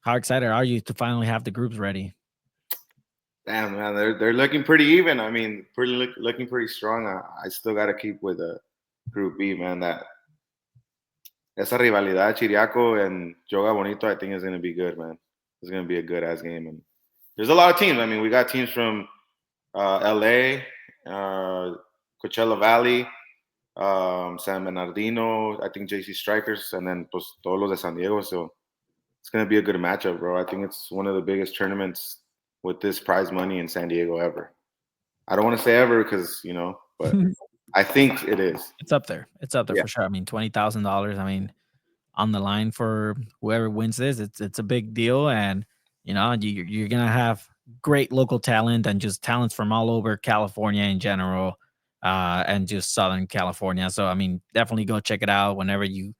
how excited are you to finally have the groups ready? Damn, man, they're looking pretty even. I mean, looking pretty strong. I still got to keep with Group B, man. Esa rivalidad, Chiriaco and Yoga Bonito, I think is going to be good, man. It's going to be a good ass game, and there's a lot of teams. I mean, we got teams from LA, Coachella Valley, San Bernardino, I think JC Strikers, and then pues, todos los de San Diego. So it's going to be a good matchup, bro. I think it's one of the biggest tournaments with this prize money in San Diego ever. I don't want to say ever because, but I think it is. It's up there. It's up there for sure. I mean, $20,000. I mean, on the line for whoever wins this, it's a big deal, and you're gonna have great local talent and just talents from all over California in general, and just Southern California. So I mean, definitely go check it out whenever you're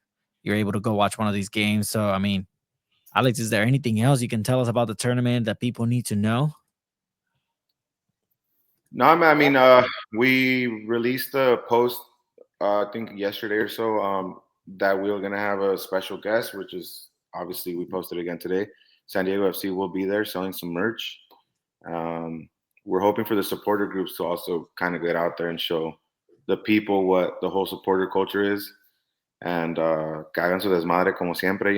able to go watch one of these games. So I mean, Alex, is there anything else you can tell us about the tournament that people need to know? No, I mean, we released a post, I think yesterday or so, that we were going to have a special guest, which is obviously we posted again today. San Diego FC will be there selling some merch. We're hoping for the supporter groups to also kind of get out there and show the people what the whole supporter culture is. And que hagan su desmadre como siempre,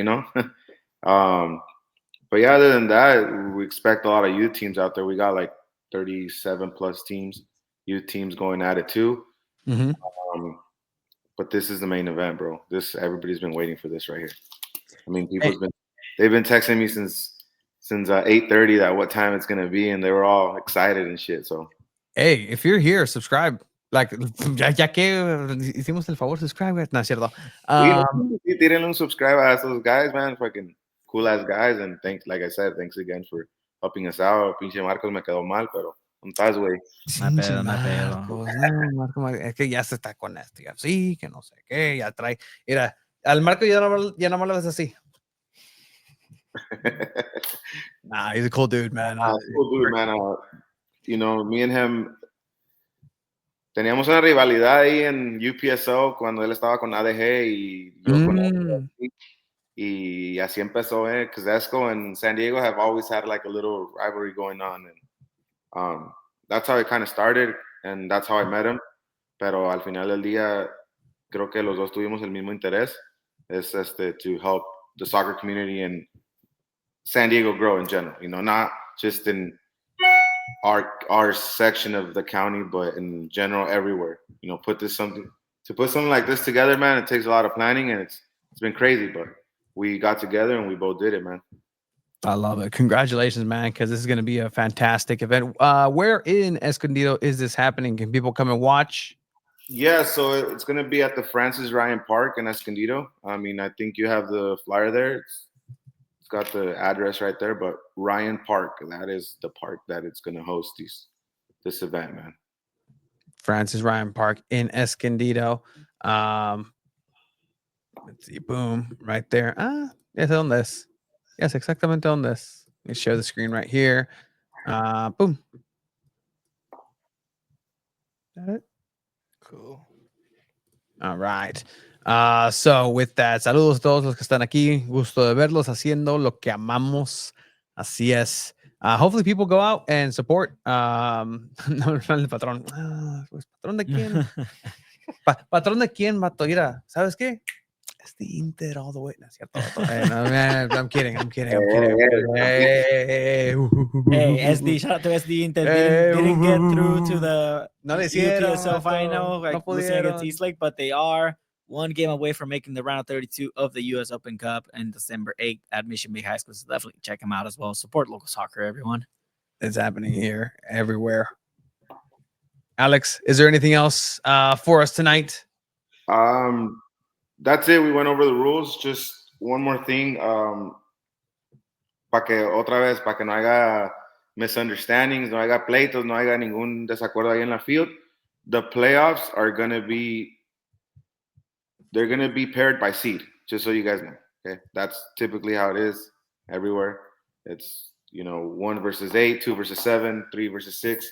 But yeah, other than that, we expect a lot of youth teams out there. We got like 37 plus teams, youth teams going at it too. Mm-hmm. But this is the main event, bro. Everybody's been waiting for this right here. I mean, they've been texting me since 8:30 that what time it's gonna be, and they were all excited and shit. So, hey, if you're here, subscribe. Like, ya que hicimos el favor, subscribe. No es cierto. Tírenle un subscribe a esos guys, man. Fucking cool ass guys, and like I said, thanks again for helping us out. Pinche Marcos me quedó mal, pero un tas, güey. No pedo. Marco, es que ya se está con esto, sí, que no sé qué, ya trae. Mira, al Marco ya no me lo ves así. Nah, he's a cool dude, man. Cool dude, man. Me and him teníamos una rivalidad ahí en UPSO cuando él estaba con ADG y yo con él. Y así empezó, because Esco and San Diego have always had like a little rivalry going on, and that's how it kind of started, and that's how I met him. Pero al final del día, creo que los dos tuvimos el mismo interés, es to help the soccer community in San Diego grow in general. Not just in our section of the county, but in general everywhere. Put something like this together, man. It takes a lot of planning, and it's been crazy, but we got together and we both did it, man. I love it. Congratulations, man, because this is going to be a fantastic event. Where in Escondido is this happening? Can people come and watch? Yeah, so it's gonna be at the Francis Ryan Park in Escondido. I mean, I think you have the flyer there. It's got the address right there, but Ryan Park, that is the park that it's gonna host this event, man. Francis Ryan Park in Escondido. Let's see, boom, right there. Es donde es. Yes, exactamente donde es. Let me share the screen right here. Boom. Got it? Cool. All right. So with that, saludos a todos los que están aquí. Gusto de verlos haciendo lo que amamos. Así es. Hopefully people go out and support. No, el patrón. Pues, ¿patrón de quién? ¿Patrón de quién, vato? Mira, ¿sabes qué? Es the Inter all the way. No, es cierto, vato. No, man, I'm kidding. Hey, SD, shout out to SD Inter. Didn't get through to the no le hicieron, UPSL final, like no losing against pudieron. Eastlake, but they are one game away from making the round of 32 of the US Open Cup on December 8th at Mission Bay High School. So definitely check them out as well. Support local soccer, everyone. It's happening here, everywhere. Alex, is there anything else for us tonight? That's it. We went over the rules. Just one more thing. Para que no haya misunderstandings, no haya pleitos, no haya ningún desacuerdo ahí en la field. The playoffs are they're gonna be paired by seed, just so you guys know. Okay, that's typically how it is everywhere. It's 1 versus 8, 2 versus 7, 3 versus 6,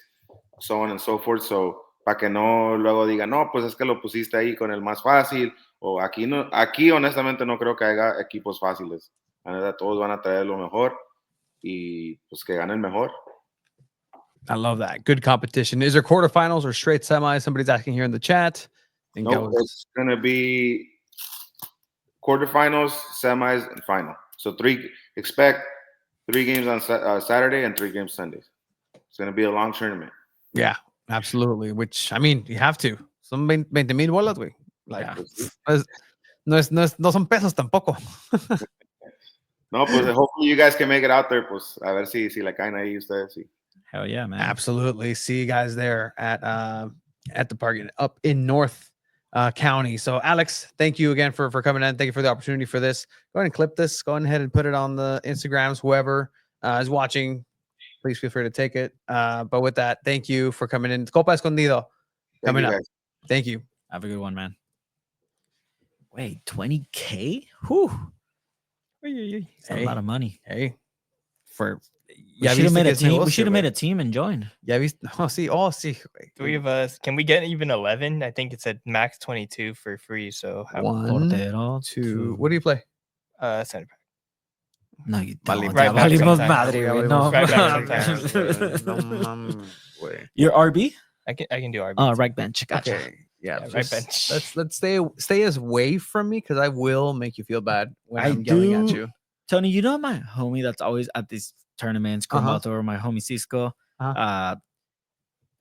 so on and so forth. So para que no luego digan, no, pues es que lo pusiste ahí con el más fácil. O aquí no, aquí honestamente no creo que haya equipos fáciles. La neta, todos van a traer lo mejor y pues que gane el mejor. I love that. Good competition. Is there quarterfinals or straight semis? Somebody's asking here in the chat. No, it's going to be quarterfinals, semis, and final. So expect 3 games on Saturday and 3 games Sundays. It's going to be a long tournament. Yeah, absolutely. Which, I mean, you have to. Son 20,000 bolas, güey. Like, no son pesos tampoco. No, pues hopefully you guys can make it out there. Pues a ver si la caen ahí ustedes. Sí. Hell yeah, man. Absolutely. See you guys there at the park up in North County. So Alex, thank you again for coming in. Thank you for the opportunity for this. Go ahead and clip this. Go ahead and put it on the Instagrams. Whoever is watching, please feel free to take it. But with that, thank you for coming in. Copa Escondido coming up. Guys. Thank you. Have a good one, man. Wait, 20K? Whew. It's a lot of money. Hey, we should have made a team. We should have made a team and joined. Yeah, see. 3 of us. Can we get even 11? I think it said max 22 for free. So 1, 2. What do you play? Center back. No, you don't. Right back You're RB? I can do RB. Oh, right bench. Gotcha. Okay. Yeah, right bench. Let's stay away from me because I will make you feel bad when I'm yelling at you. Tony, you know my homie that's always at these tournaments, or my homie Cisco. I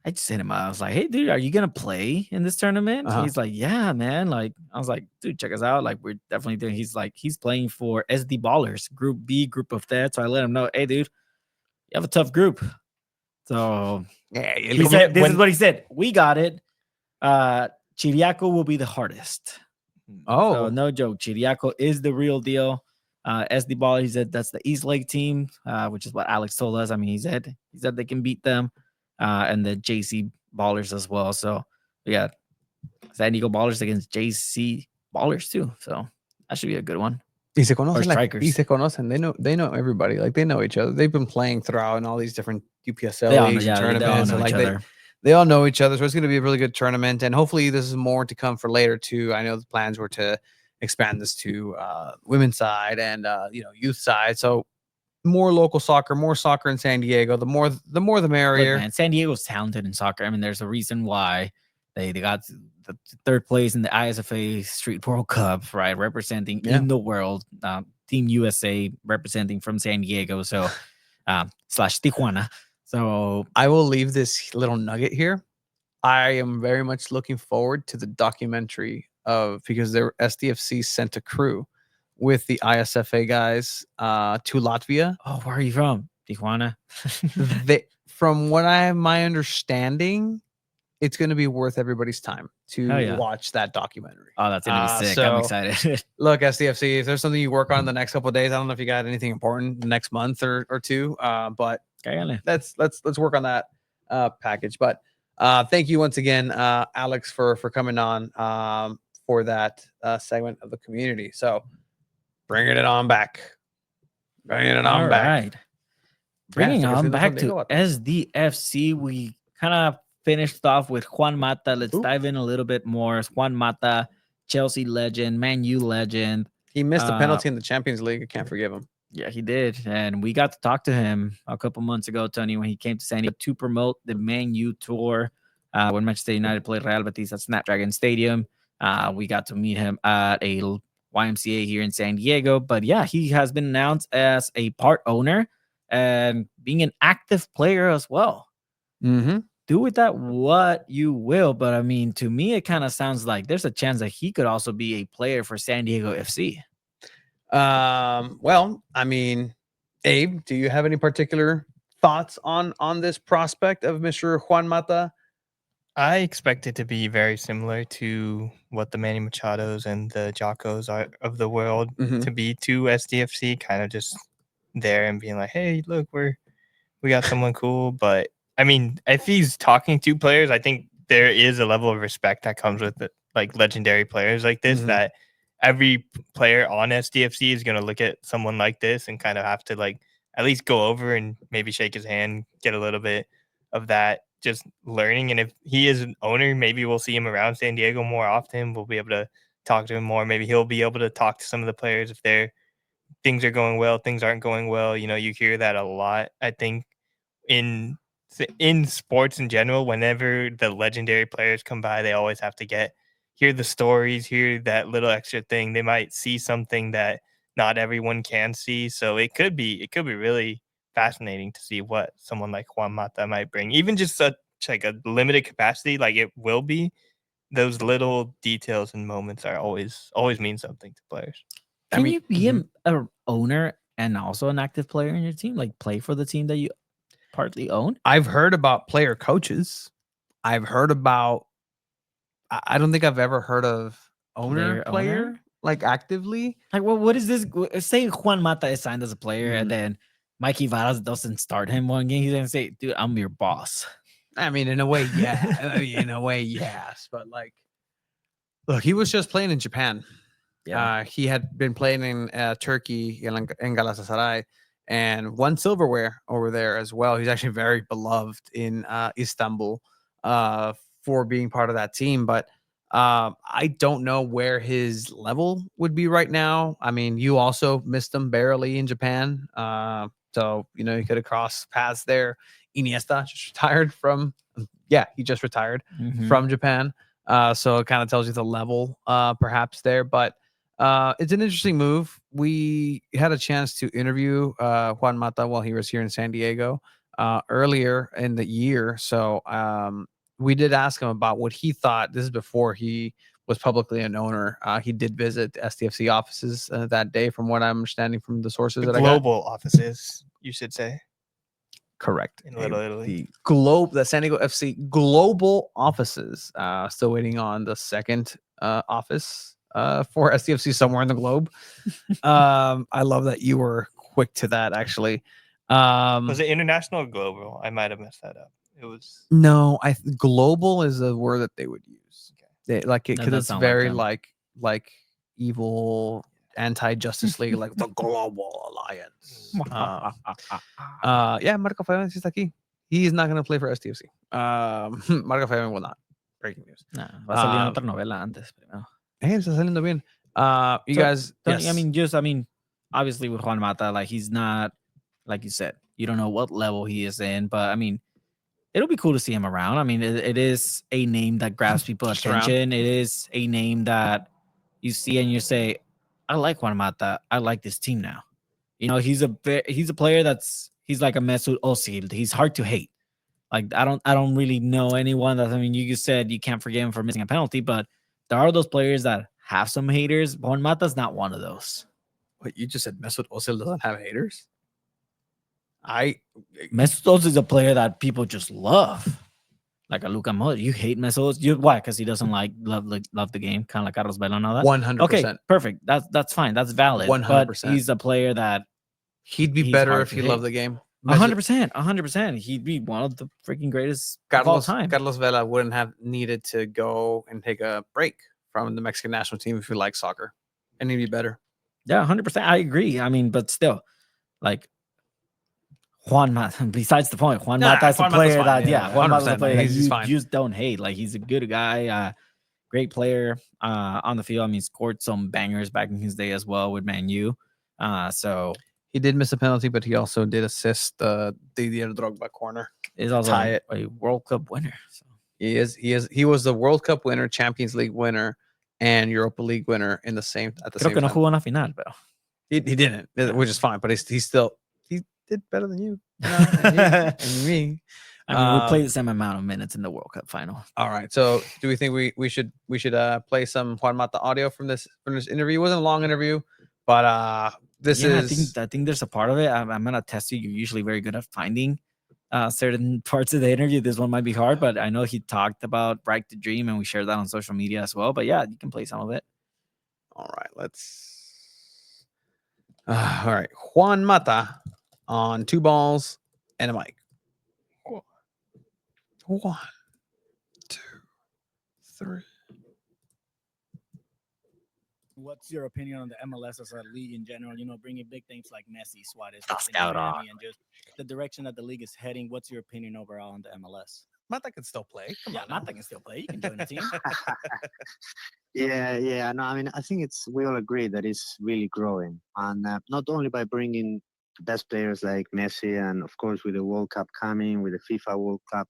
just hit him. I was like, "Hey, dude, are you gonna play in this tournament?" He's like, "Yeah, man." Like, I was like, "Dude, check us out. Like, we're definitely doing." He's like, he's playing for SD Ballers, Group B, group of that. So I let him know, "Hey, dude, you have a tough group." So yeah, he said, "This is what he said. We got it. Chiriaco will be the hardest." Oh, so no joke. Chiriaco is the real deal. SD Baller, he said that's the East Lake team, which is what Alex told us. I mean, he said they can beat them, and the JC Ballers as well. So we got San Diego Ballers against JC Ballers too. So that should be a good one. Y se conocen. They know everybody. Like they know each other. They've been playing throughout in all these different UPSL leagues and tournaments. They all know each other. So it's going to be a really good tournament. And hopefully this is more to come for later too. I know the plans were to expand this to women's side and youth side. So more local soccer, more soccer in San Diego. The more the merrier. Look, man, San Diego's talented in soccer. I mean, there's a reason why they got the 3rd place in the ISFA Street World Cup, right? Representing in the world. Team USA representing from San Diego. So / Tijuana. So I will leave this little nugget here. I am very much looking forward to the documentary because their SDFC sent a crew with the ISFA guys to Latvia. Oh, where are you from? Tijuana. From what my understanding, it's going to be worth everybody's time. to watch that documentary. Oh, that's gonna be sick. So, I'm excited. Look, SDFC, if there's something you work on in the next couple of days, I don't know if you got anything important the next month or two, but let's work on that package. But thank you once again, Alex, for coming on for that segment of the community. So bringing it on back. Bringing it on back. Right. Bringing on back to SDFC, we kind of finished off with Juan Mata. Let's dive in a little bit more. Juan Mata, Chelsea legend, Man U legend. He missed a penalty in the Champions League. I can't forgive him. Yeah, he did. And we got to talk to him a couple months ago, Tony, when he came to San Diego to promote the Man U tour when Manchester United played Real Betis at Snapdragon Stadium. We got to meet him at a YMCA here in San Diego. But yeah, he has been announced as a part owner and being an active player as well. Do with that what you will, but I mean, to me, it kind of sounds like there's a chance that he could also be a player for San Diego FC. Well, I mean, Abe, do you have any particular thoughts on this prospect of Mr. Juan Mata? I expect it to be very similar to what the Manny Machados and the Jocos are of the world to be to SDFC, kind of just there and being like, hey, look, we got someone cool. But I mean, if he's talking to players, I think there is a level of respect that comes with it, like legendary players like this, that every player on SDFC is going to look at someone like this and kind of have to like at least go over and maybe shake his hand, get a little bit of that just learning. And if he is an owner, maybe we'll see him around San Diego more often. We'll be able to talk to him more. Maybe he'll be able to talk to some of the players if things are going well, things aren't going well. You know, you hear that a lot. I think in sports in general, whenever the legendary players come by, they always have to hear the stories, hear that little extra thing. They might see something that not everyone can see. So it could be really fascinating to see what someone like Juan Mata might bring, even just such like a limited capacity, like it will be. Those little details and moments are always mean something to players. Can you be an owner and also an active player in your team? Like play for the team that you partly own? I've heard about player coaches. I've heard about. I don't think I've ever heard of player like actively. Like, well, what is this? Say Juan Mata is signed as a player, and then Mikey Varas doesn't start him one game. He's gonna say, "Dude, I'm your boss." I mean, in a way, yeah. In a way, yes. But like, look, he was just playing in Japan. Yeah. He had been playing in Turkey in Galatasaray and won silverware over there as well. He's actually very beloved in Istanbul for being part of that team. But I don't know where his level would be right now. I mean, you also missed him barely in Japan. So, you know, you could have crossed paths there. Iniesta just retired from, he just retired from Japan. So it kind of tells you the level perhaps there. But it's an interesting move. We had a chance to interview Juan Mata while he was here in San Diego earlier in the year. So we did ask him about what he thought. This is before he was publicly an owner. He did visit SDFC offices that day, from what I'm understanding from the sources that I got. Global offices, you should say. Correct. In Little Italy. The San Diego FC global offices. Still waiting on the second office for SDFC somewhere in the globe. I love that you were quick to that, actually. Was it international or global? I might have messed that up. It was no. Global is a word that they would use. They like it because it's very like evil anti-Justice League, like the Global Alliance. Marco Fabian is aquí. He is not going to play for SDFC. Marco Fabian will not. Breaking news. Va a salir otra novela antes primero. Está saliendo bien. You guys, Tony, yes. I mean, obviously with Juan Mata, like he's not, like you said, you don't know what level he is in, but I mean, it'll be cool to see him around. I mean, it is a name that grabs people's attention. It is a name that you see and you say, I like Juan Mata. I like this team now. You know, he's a player he's like a Mesut Ozil. He's hard to hate. Like I don't really know anyone that, I mean, you said you can't forgive him for missing a penalty, but there are those players that have some haters. Juan Mata's not one of those. What, you just said Mesut Ozil doesn't have haters? Mesut Ozil is a player that people just love. like a Luka Modric. You hate Messi. You why? Because he doesn't love the game, kind of like Carlos Vela and all that. 100%. Okay, perfect. That's fine. That's valid. 100%. But 100%. he's a player that he'd be he's better hard if to he hate. loved the game. 100%. 100%. He'd be one of the freaking greatest of all time. Carlos Vela wouldn't have needed to go and take a break from the Mexican national team if he liked soccer, and he'd be better. Yeah, 100%. I agree. I mean, but still, like Juan Mata. Besides the point, Juan Mata is a player that Juan Mata is a player that you just don't hate. Like he's a good guy, great player on the field. I mean, scored some bangers back in his day as well with Man U. So he did miss a penalty, but he also did assist the Didier Drogba corner. He's also a World Cup winner. So. He was the World Cup winner, Champions League winner, and Europa League winner at the same time. Creo que no jugó una final, pero he didn't, which is fine. But he did better than you, and me. I mean, we played the same amount of minutes in the World Cup final. All right. So, do we think we should play some Juan Mata audio from this interview? It wasn't a long interview, but I think there's a part of it. I'm gonna test you. You're usually very good at finding certain parts of the interview. This one might be hard, but I know he talked about Bright to Dream, and we shared that on social media as well. But yeah, you can play some of it. All right. Let's. All right. Juan Mata on 2 balls and a mic. 1, 2, 3. What's your opinion on the MLS as a league in general? You know, bringing big things like Messi, Suarez, and just the direction that the league is heading. What's your opinion overall on the MLS? Mata can still play. Mata can still play. You can join the team. Yeah. No, I mean, I think we all agree that it's really growing, and not only by bringing the best players like Messi, and of course with the World Cup coming, with the FIFA World Cup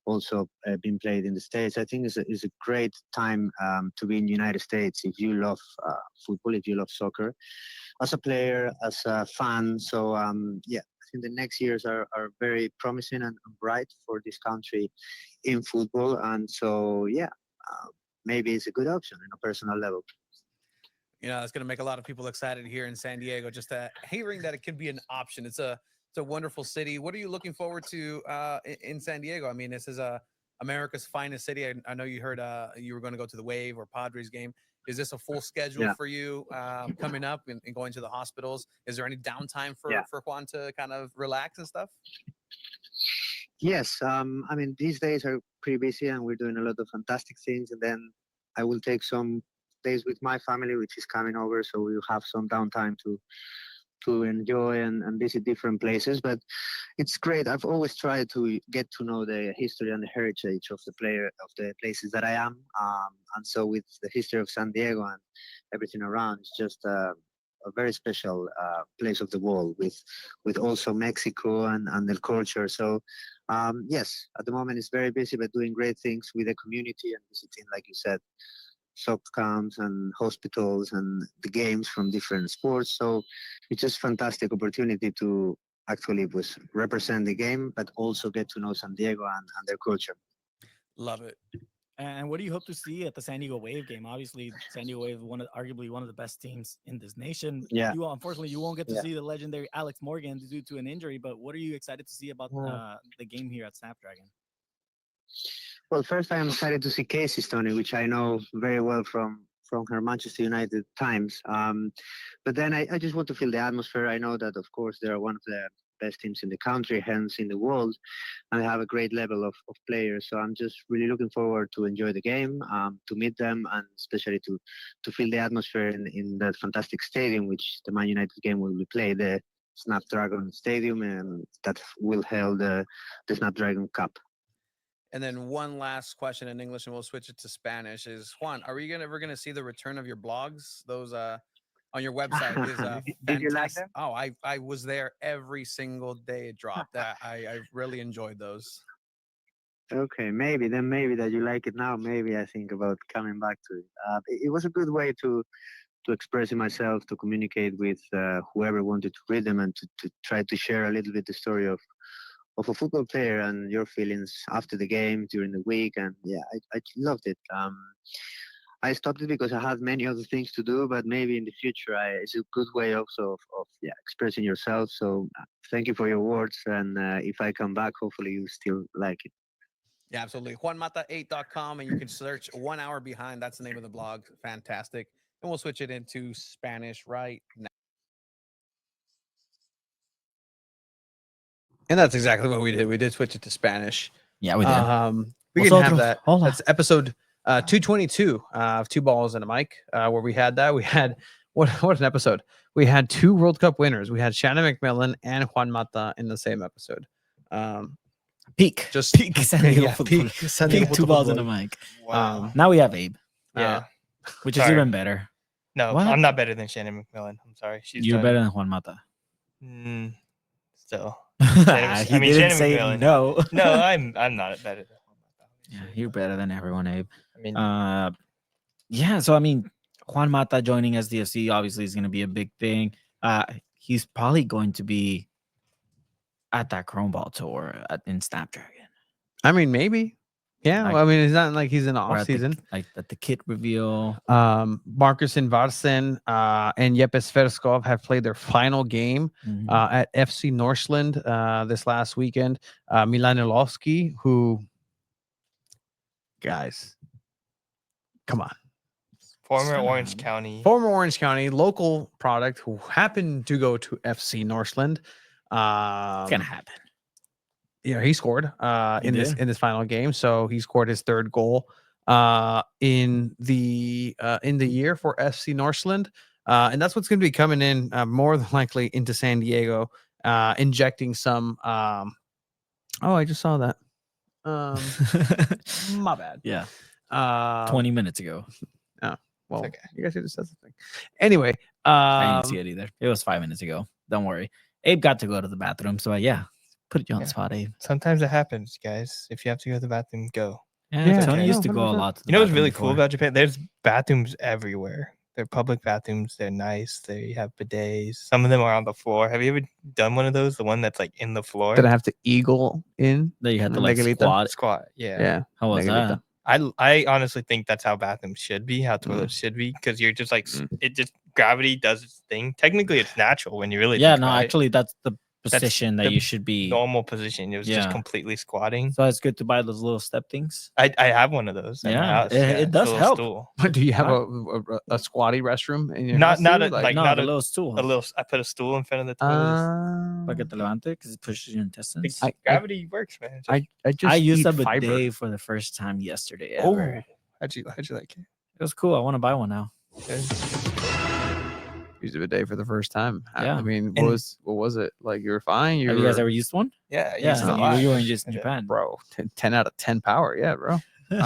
also being played in the States. I think it's a great time to be in the United States if you love football, if you love soccer, as a player, as a fan. So I think the next years are very promising and bright for this country in football. And so maybe it's a good option on a personal level. It's going to make a lot of people excited here in San Diego. Just hearing that it could be an option. It's a wonderful city. What are you looking forward to in San Diego? I mean, this is America's finest city. I know you heard you were going to go to the Wave or Padres game. Is this a full schedule for you coming up and going to the hospitals? Is there any downtime for Juan to kind of relax and stuff? Yes. I mean, these days are pretty busy and we're doing a lot of fantastic things. And then I will take some days with my family, which is coming over. So we'll have some downtime to enjoy and visit different places. But it's great. I've always tried to get to know the history and the heritage of the places that I am. And so with the history of San Diego and everything around, it's just a very special place of the world with also Mexico and the culture. So yes, at the moment it's very busy, but doing great things with the community and visiting, like you said, soccer camps and hospitals and the games from different sports. So it's just fantastic opportunity to actually represent the game, but also get to know San Diego and their culture. Love it. And what do you hope to see at the San Diego Wave game? Obviously, San Diego Wave arguably one of the best teams in this nation. Yeah. Unfortunately, you won't get to see the legendary Alex Morgan due to an injury. But what are you excited to see about the game here at Snapdragon? Well, first I am excited to see Casey Stoney, which I know very well from her Manchester United times. But then I just want to feel the atmosphere. I know that, of course, they are one of the best teams in the country, hence in the world, and they have a great level of players. So I'm just really looking forward to enjoy the game, to meet them, and especially to feel the atmosphere in that fantastic stadium, which the Man United game will be played, the Snapdragon Stadium, and that will hold the Snapdragon Cup. And then one last question in English, and we'll switch it to Spanish. Is Juan, are we ever going to see the return of your blogs? Those on your website is Did you like them? Oh, I was there every single day it dropped. I really enjoyed those. Okay, maybe that you like it now. Maybe I think about coming back to it. It was a good way to express myself, to communicate with whoever wanted to read them, and to try to share a little bit the story of a football player and your feelings after the game, during the week. And yeah, I loved it. I stopped it because I had many other things to do, but maybe in the future, it's a good way also of expressing yourself. So thank you for your words. And if I come back, hopefully you still like it. Yeah, absolutely. JuanMata8.com, and you can search 1 hour behind. That's the name of the blog. Fantastic. And we'll switch it into Spanish right now. And that's exactly what we did. We did switch it to Spanish. Yeah, we did. We can have that. That's episode 222 of Two Balls and a Mic, where we had that. We had what an episode. We had 2 World Cup winners. We had Shannon McMillan and Juan Mata in the same episode. Peak San Diego football. Peak Two Balls and a Mic. Wow. Now we have Abe. Yeah. Which is even better. No, What? I'm not better than Shannon McMillan. I'm sorry. You're better than Juan Mata. Still. He didn't say McMillan. no. No, I'm not better than Juan Mata. Yeah, you're better than everyone, Abe. I mean, yeah. So I mean, Juan Mata joining SDFC obviously is going to be a big thing. He's probably going to be at that Chrome Ball tour in Snapdragon. I mean, maybe. Yeah, Like- well, I mean, it's not like he's in the Or off season. like at the kit reveal. Marcus Invarsen and Yepes Verskov have played their final game at FC Northland this last weekend. Milan Ilovsky, who, guys, come on. former Orange County. Former Orange County local product who happened to go to FC Northland. It's gonna happen. Yeah, he scored He in did. this final game. So he scored his 3rd goal in the year for FC Northland. And that's what's going to be coming in more than likely into San Diego, injecting some. Oh, I just saw that. My bad. Yeah. 20 minutes ago. Oh, well, okay. you guys just said something. Anyway, I didn't see it either. It was 5 minutes ago. Don't worry. Abe got to go to the bathroom. So yeah, put you on the spot, Abe. Sometimes it happens, guys. If you have to go to the bathroom, go. Yeah, It's Tony okay. used to go a lot. To the You know what's bathroom really before. cool about Japan? There's bathrooms everywhere. They're public bathrooms. They're nice. They have bidets. Some of them are on the floor. Have you ever done one of those? The one that's like in the floor? Did I have to eagle in? That you had to Like like Miguelito? squat. Yeah. Yeah. How was Miguelito. that? I honestly think that's how bathrooms should be, how toilets should be, because you're just like it just gravity does its thing. Technically, it's natural when you really Yeah, think no, about it. actually, that's the That's position that the you should be. normal position. It was just Yeah. completely squatting. So it's good to buy those little step things. I have one of those. in my Yeah, house. it it's a does little help. stool. Do you have a squatty restroom in your Not house? not too? a, like no, not the a little stool. a little. I put a stool in front of the toilet. Para que te levante because it pushes your intestines. Gravity works, man. I just I used eat a fiber. bidet for the first time yesterday. Oh, Ever. how'd you like it? It was cool. I want to buy one now. Used a bidet for the first time. Yeah. I mean, And- what was it like? You were fine. Have you guys ever used one? Yeah, Yeah, used it a lot. you weren't just in Japan. bro? 10 out of 10 power. Yeah, bro. And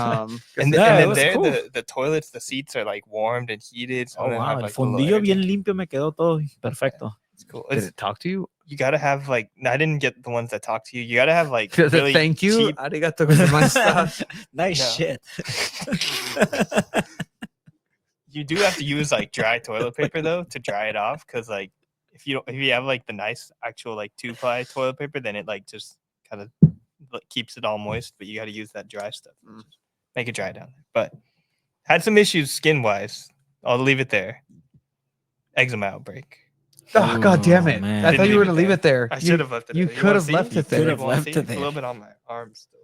Yeah, it then was there, cool. the toilets, the seats are like warmed and heated. Some Oh of them wow, have, el like, a little fondillo energy. bien limpio me quedó todo perfecto. It's cool. Did It's, it talk to you? you gotta have like. I didn't get the ones that talk to you. You gotta have like really Thank you. cheap. Arigato gozaimasu. Nice No. shit. You do have to use like dry toilet paper though to dry it off, because like if you have like the nice actual like 2-ply toilet paper, then it like just kind of keeps it all moist. But you got to use that dry stuff. Make it dry down there. But had some issues skin wise. I'll leave it there. Eczema outbreak. Oh, God damn it. man. I Didn't thought you were leave going to leave it there. I should have left it. You there. could wanna have see? left it there. could have You wanna left see? it It's a there. little bit on my arm still.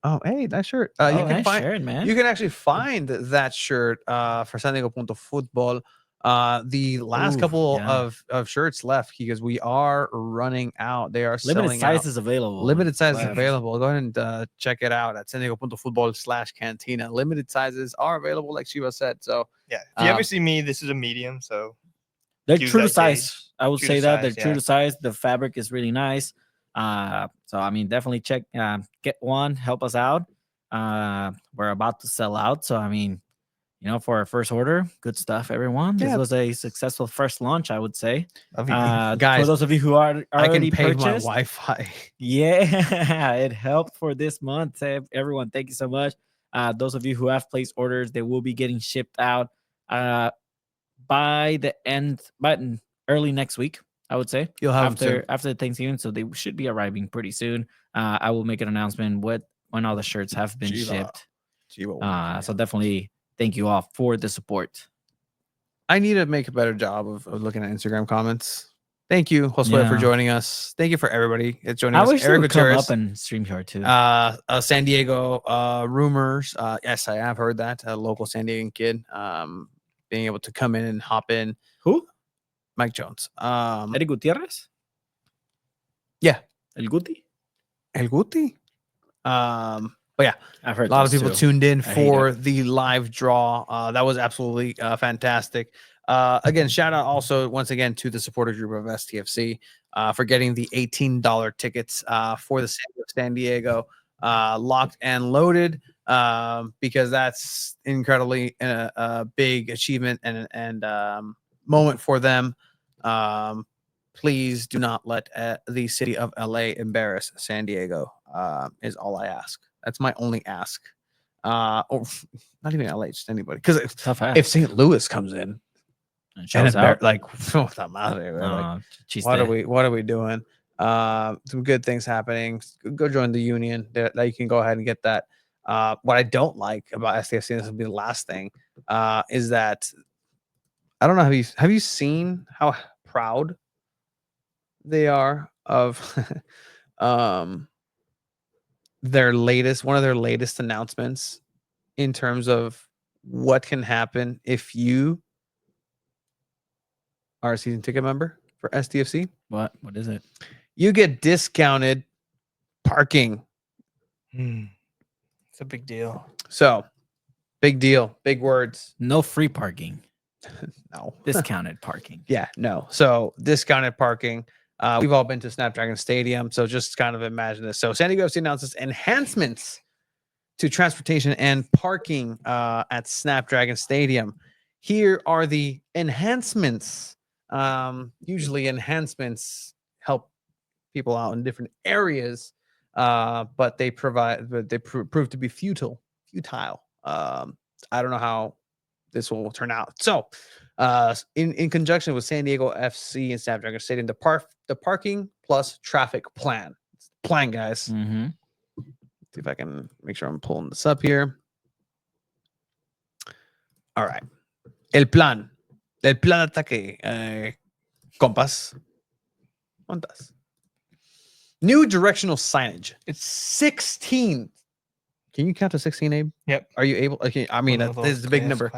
Oh, hey, that shirt. Oh, You can nice find shirt, man. You can actually find that shirt for San Diego Punto Football. The last Ooh, couple yeah. of shirts left because we are running out. They are Limited selling out. sizes available. Limited sizes Left. available. Go ahead and check it out at San Diego Punto Football/Cantina. Limited sizes are available, like Shiva said. So Yeah. If you Um, ever see me, this is a medium. So They're use true to that size. gauge. I would True say to that size, they're true yeah. to size. The fabric is really nice. So I mean, definitely check, get one, help us out. We're about to sell out, so I mean, you know, for our first order, good stuff, everyone. This Yeah. was a successful first launch, I would say. Love you. Guys, for those of you who are I already can pay my purchased, Wi-Fi. yeah, it helped for this month. Everyone, thank you so much. Those of you who have placed orders, they will be getting shipped out by early next week, I would say. You'll have them after Thanksgiving, so they should be arriving pretty soon. I will make an announcement when all the shirts have been shipped. So definitely thank you all for the support. I need to make a better job of looking at Instagram comments. Thank you, Josue, for Yeah. joining us. Thank you for everybody that's joining I us. wish they Eric would come Gutierrez, up and stream here too. San Diego rumors. Yes, I have heard that. A local San Diego kid being able to come in and hop in. Who? Mike Jones. Eric Gutierrez? Yeah. El Guti? El Guti. But yeah, I've heard a lot of those people too. tuned in I hate for it. the live draw. That was absolutely fantastic. Again, shout out also once again to the supporter group of STFC for getting the $18 tickets for the City of San Diego locked and loaded because that's incredibly a big achievement and moment for them. Please do not let the city of LA embarrass San Diego. Is all I ask. That's my only ask. Or not even LA, just anybody. Because if St. Louis comes in shows out? like I'm out of there. Like, what are we doing? Some good things happening. Go join the union. That you can go ahead and get that. What I don't like about STFC, this will be the last thing, is that I don't know. Have you seen how proud they are of one of their latest announcements in terms of what can happen if you are a season ticket member for STFC? What is it? You get discounted parking. It's a big deal. So, big deal, big words. No free parking. No. Discounted parking. Yeah, no. So, discounted parking. We've all been to Snapdragon Stadium, so just kind of imagine this. So, San Diego FC announces enhancements to transportation and parking at Snapdragon Stadium. Here are the enhancements. Usually, enhancements help people out in different areas, but they prove to be futile. I don't know how this will turn out. So, in conjunction with San Diego FC and Snapdragon Stadium, the parking plus traffic plan. Plan, guys. Mm-hmm. See if I can make sure I'm pulling this up here. All right. El plan de ataque. Compas. ¿Cuántas? New directional signage. It's 16. Can you count to 16, Abe? Yep. Are you able? Okay. I mean, this is a big number.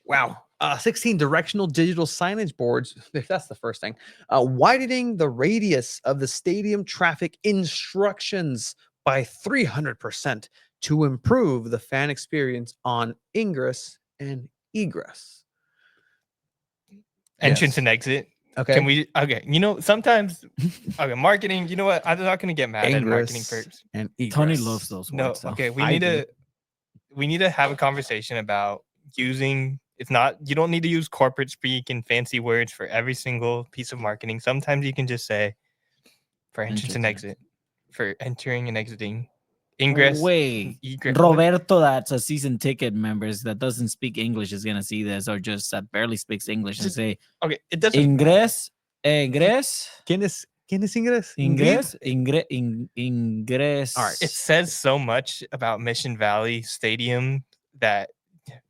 Wow. 16 directional digital signage boards. That's the first thing. Widening the radius of the stadium traffic instructions by 300% to improve the fan experience on ingress and egress. Entrance and exit. Okay. Can we? Okay. You know, sometimes. Okay. Marketing. You know what? I'm not gonna get mad at marketing first. And egress. Tony loves those words. No. Okay. We need to have a conversation about using. It's not. You don't need to use corporate speak and fancy words for every single piece of marketing. Sometimes you can just say, for entrance and exit, for entering and exiting, ingress. Wait, egress. Roberto, that's a season ticket members that doesn't speak English is gonna see this, or just that barely speaks English and say, okay, it doesn't. Ingress. ¿Quién es ingress? Ingress. All right. It says so much about Mission Valley Stadium that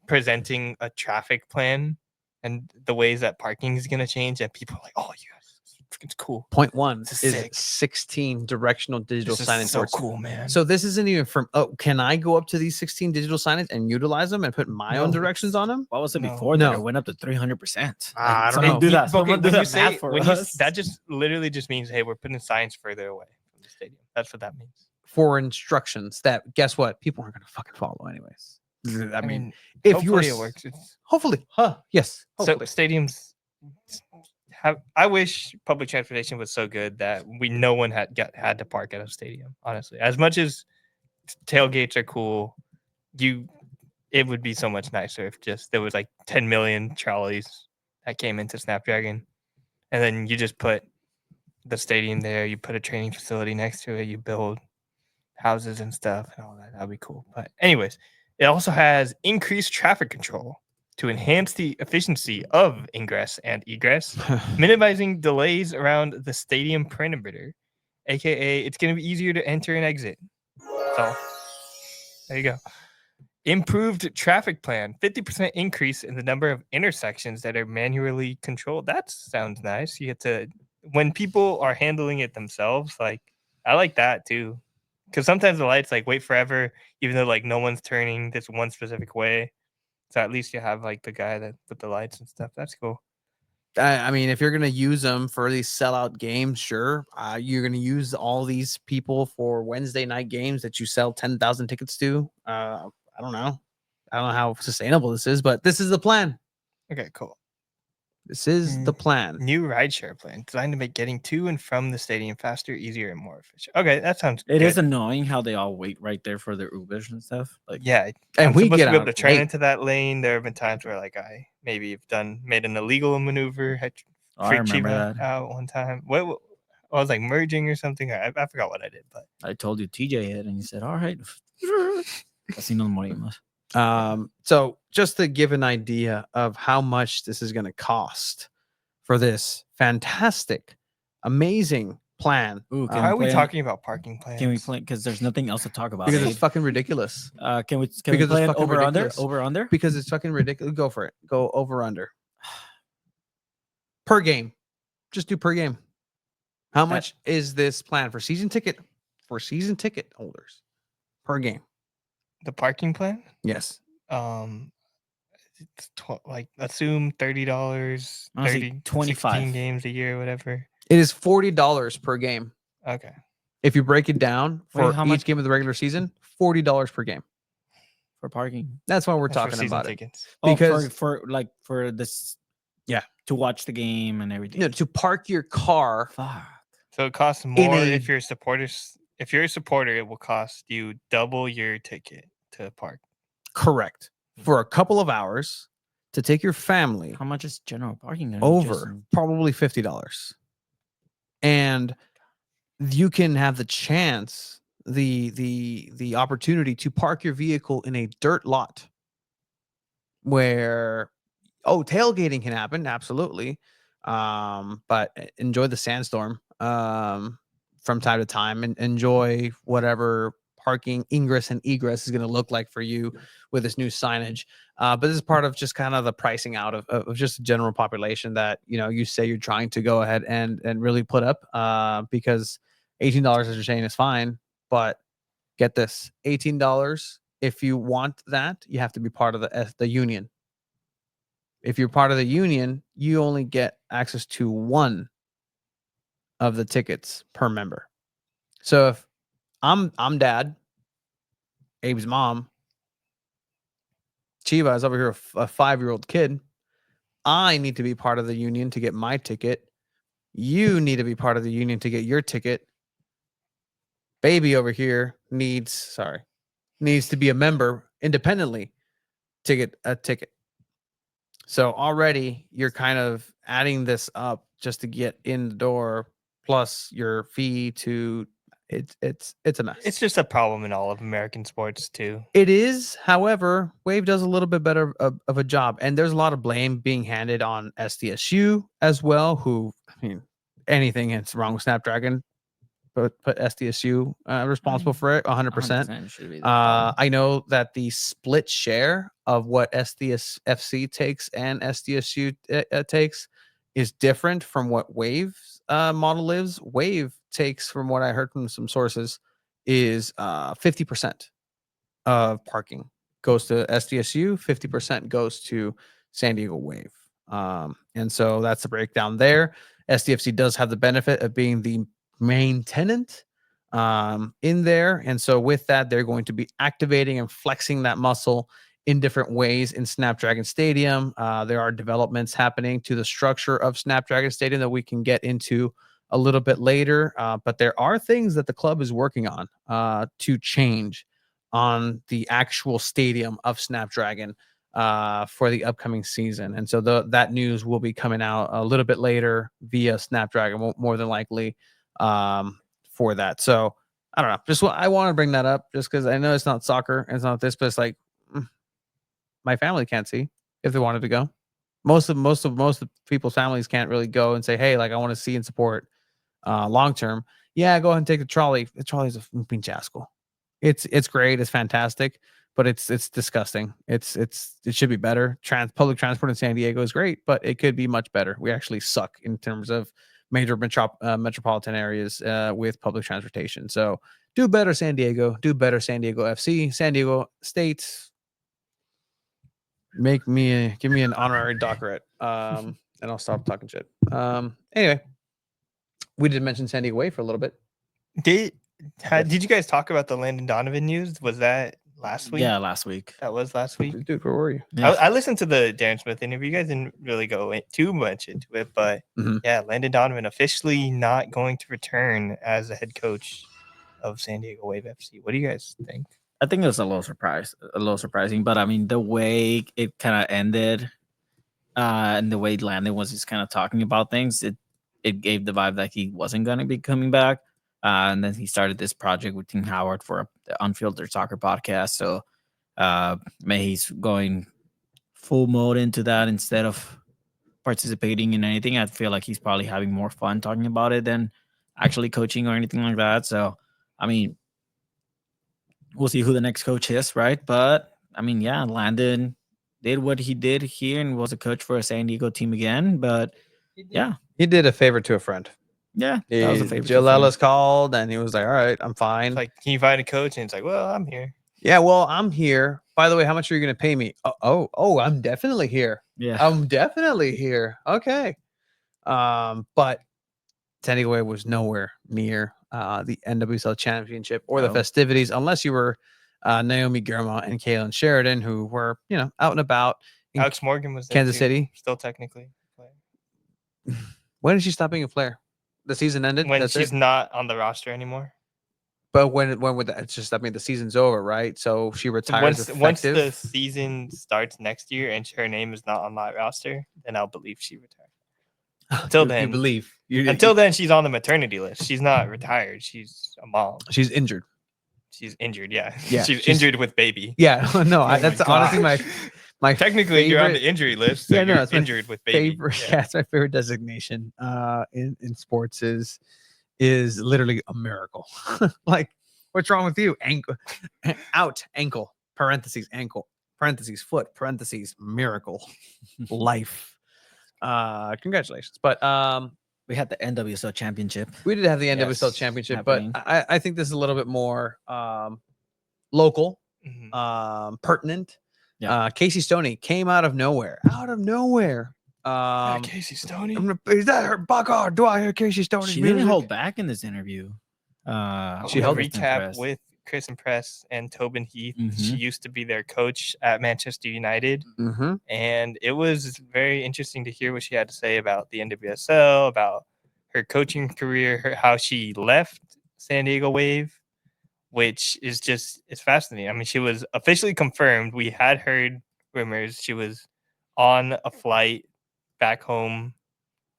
presenting a traffic plan and the ways that parking is going to change, and people are like, oh, yes, it's cool. Point one is sick. 16 directional digital This signage is so boards. cool, man. So this isn't even from. Oh, can I go up to these 16 digital signage and utilize them and put my own directions on them? What was it No. before? No. That it went up to 300%. I don't know. Do that. Okay, Someone do when you that say math for us. that just literally just means, hey, we're putting signs further away from the stadium. That's what that means. For instructions that, guess what? People aren't going to fucking follow anyways. I mean, if if you were, it works, hopefully, yes. So stadiums have. I wish public transportation was so good that no one had to park at a stadium. Honestly, as much as tailgates are cool, it would be so much nicer if just there was like 10 million trolleys that came into Snapdragon, and then you just put the stadium there. You put a training facility next to it. You build houses and stuff and all that. That'd be cool. But anyways. It also has increased traffic control to enhance the efficiency of ingress and egress, minimizing delays around the stadium perimeter, aka it's going to be easier to enter and exit. So there you go. Improved traffic plan, 50% increase in the number of intersections that are manually controlled. That sounds nice. You get to when people are handling it themselves, like I like that too. Because sometimes the lights like wait forever, even though like no one's turning this one specific way. So at least you have like the guy that with the lights and stuff. That's cool. I mean, if you're gonna use them for these sellout games, sure. You're gonna use all these people for Wednesday night games that you sell 10,000 tickets to. I don't know. I don't know how sustainable this is, but this is the plan. Okay, cool. This is the plan. New rideshare plan designed to make getting to and from the stadium faster, easier, and more efficient. Okay, that sounds It good. is annoying how they all wait right there for their Ubers and stuff. Like, Yeah, And I'm we supposed get to be able out to turn late. into that lane. There have been times where like I maybe have made an illegal maneuver, had I freaked remember Chiba that. out one time. What I was like merging or something. I forgot what I did, but I told you TJ hit, and you said, "All right." Así nos morimos. So just to give an idea of how much this is going to cost for this fantastic, amazing plan. Ooh, why are we talking about parking plans? Can we play? Because there's nothing else to talk about. Because Abe. it's fucking ridiculous. Can we Because play it's an fucking over under? ridiculous. Over under? Because it's fucking ridiculous. Go for it. Go over under. Per game. Just do per game. How much is this plan for season ticket holders per game? The parking plan? Yes. It's like assume $30, Honestly, 30, 25 16 games a year, whatever. It is $40 per game. Okay. If you break it down for how each much- game of the regular season, $40 per game. for parking. That's why we're That's for talking season about tickets. it. Because for this, yeah, to watch the game and everything. to park your car. Fuck. So it costs more if you're supporters. If you're a supporter, it will cost you double your ticket to park. Correct. For a couple of hours to take your family. How much is general parking gonna be, Over Justin? probably $50. And you can have the chance, the opportunity to park your vehicle in a dirt lot where tailgating can happen, absolutely. But enjoy the sandstorm from time to time, and enjoy whatever parking ingress and egress is going to look like for you with this new signage. But this is part of just kind of the pricing out of just the general population that you say you're trying to go ahead and really put up, because $18 as you're saying is fine, but get this, $18, if you want that, you have to be part of the union. If you're part of the union, you only get access to one of the tickets per member. So if I'm dad, Abe's mom, Chiva is over here, a 5-year-old kid, I need to be part of the union to get my ticket. You need to be part of the union to get your ticket. Baby over here needs to be a member independently to get a ticket. So already you're kind of adding this up just to get in the door, plus your fee to it's a mess. It's just a problem in all of American sports too. It is, however, Wave does a little bit better of a job, and there's a lot of blame being handed on SDSU as well. Who, I mean, anything that's wrong with Snapdragon, put SDSU responsible for it 100%. 100% should be the problem. I know that the split share of what SDSFC takes and SDSU takes is different from what Wave's model is. Wave takes, from what I heard from some sources, is 50% of parking goes to SDSU, 50% goes to San Diego Wave. And so that's the breakdown there. SDFC does have the benefit of being the main tenant in there. And so with that, they're going to be activating and flexing that muscle in different ways in Snapdragon Stadium. There are developments happening to the structure of Snapdragon Stadium that we can get into a little bit later. But there are things that the club is working on to change on the actual stadium of Snapdragon for the upcoming season. And so that news will be coming out a little bit later via Snapdragon, more than likely, for that. So I don't know. I want to bring that up just because I know it's not soccer and it's not this, but it's like my family can't see if they wanted to go. Most of people's families can't really go and say, hey, like I want to see and support long term. Yeah, go ahead and take the trolley. The trolley is a pinche asco. It's great. It's fantastic, but it's disgusting. It should be better. Public transport in San Diego is great, but it could be much better. We actually suck in terms of major metropolitan areas with public transportation. So do better, San Diego. Do better, San Diego FC. San Diego State. Give me an honorary doctorate. And I'll stop talking shit. Anyway, we did mention San Diego Wave for a little bit. Did you guys talk about the Landon Donovan news? Was that last week? Yeah, last week. That was last week. Dude, where were you? Yeah. I listened to the Darren Smith interview. You guys didn't really go too much into it, but yeah, Landon Donovan officially not going to return as the head coach of San Diego Wave FC. What do you guys think? I think it was a little surprising, but I mean the way it kind of ended, and the way Landon was just kind of talking about things, it gave the vibe that he wasn't going to be coming back. And then he started this project with Tim Howard for the Unfiltered Soccer podcast. So maybe he's going full mode into that instead of participating in anything. I feel like he's probably having more fun talking about it than actually coaching or anything like that. So, I mean, we'll see who the next coach is, right? But, I mean, yeah, Landon did what he did here and was a coach for a San Diego team again. But, yeah. He did a favor to a friend. Yeah, that was a favor. Jill Ellis called, and he was like, all right, I'm fine. It's like, can you find a coach? And it's like, well, I'm here. Yeah, well, I'm here. By the way, how much are you going to pay me? Oh, I'm definitely here. Yeah. I'm definitely here. Okay. But San Diego Wave was nowhere near the NWSL championship or the festivities, unless you were Naomi Guerma and Kaylin Sheridan, who were, out and about. Alex Morgan was there Kansas too, City. still technically. When did she stop being a player? The season ended? When That's she's it? not on the roster anymore. But when would that? It's just, I mean, the season's over, right? So she retires Once the season starts next year and her name is not on that roster, then I'll believe she retired. Until then, you believe. Until then, she's on the maternity list. She's not retired. She's a mom. She's injured. She's injured. Yeah. Yeah, she's injured with baby. Yeah. No, that's honestly my technically favorite, you're on the injury list. So you're injured with baby. Yeah, it's my favorite designation in sports is literally a miracle. Like, what's wrong with you? Ankle, ankle, parentheses, ankle, parentheses, foot, parentheses, miracle, life. Congratulations. But we had the NWSL championship. We did have the NWSL championship, happening. But I think this is a little bit more local, pertinent. Yeah. Casey Stoney came out of nowhere. Casey Stoney. Is that her? Bugger, do I hear Casey Stoney? She didn't hold back in this interview. She held a recap with Chris and Press and Tobin Heath. She used to be their coach at Manchester United. And it was very interesting to hear what she had to say about the NWSL, about her coaching career, how she left San Diego Wave, which is it's fascinating. I mean, she was officially confirmed. We had heard rumors. She was on a flight back home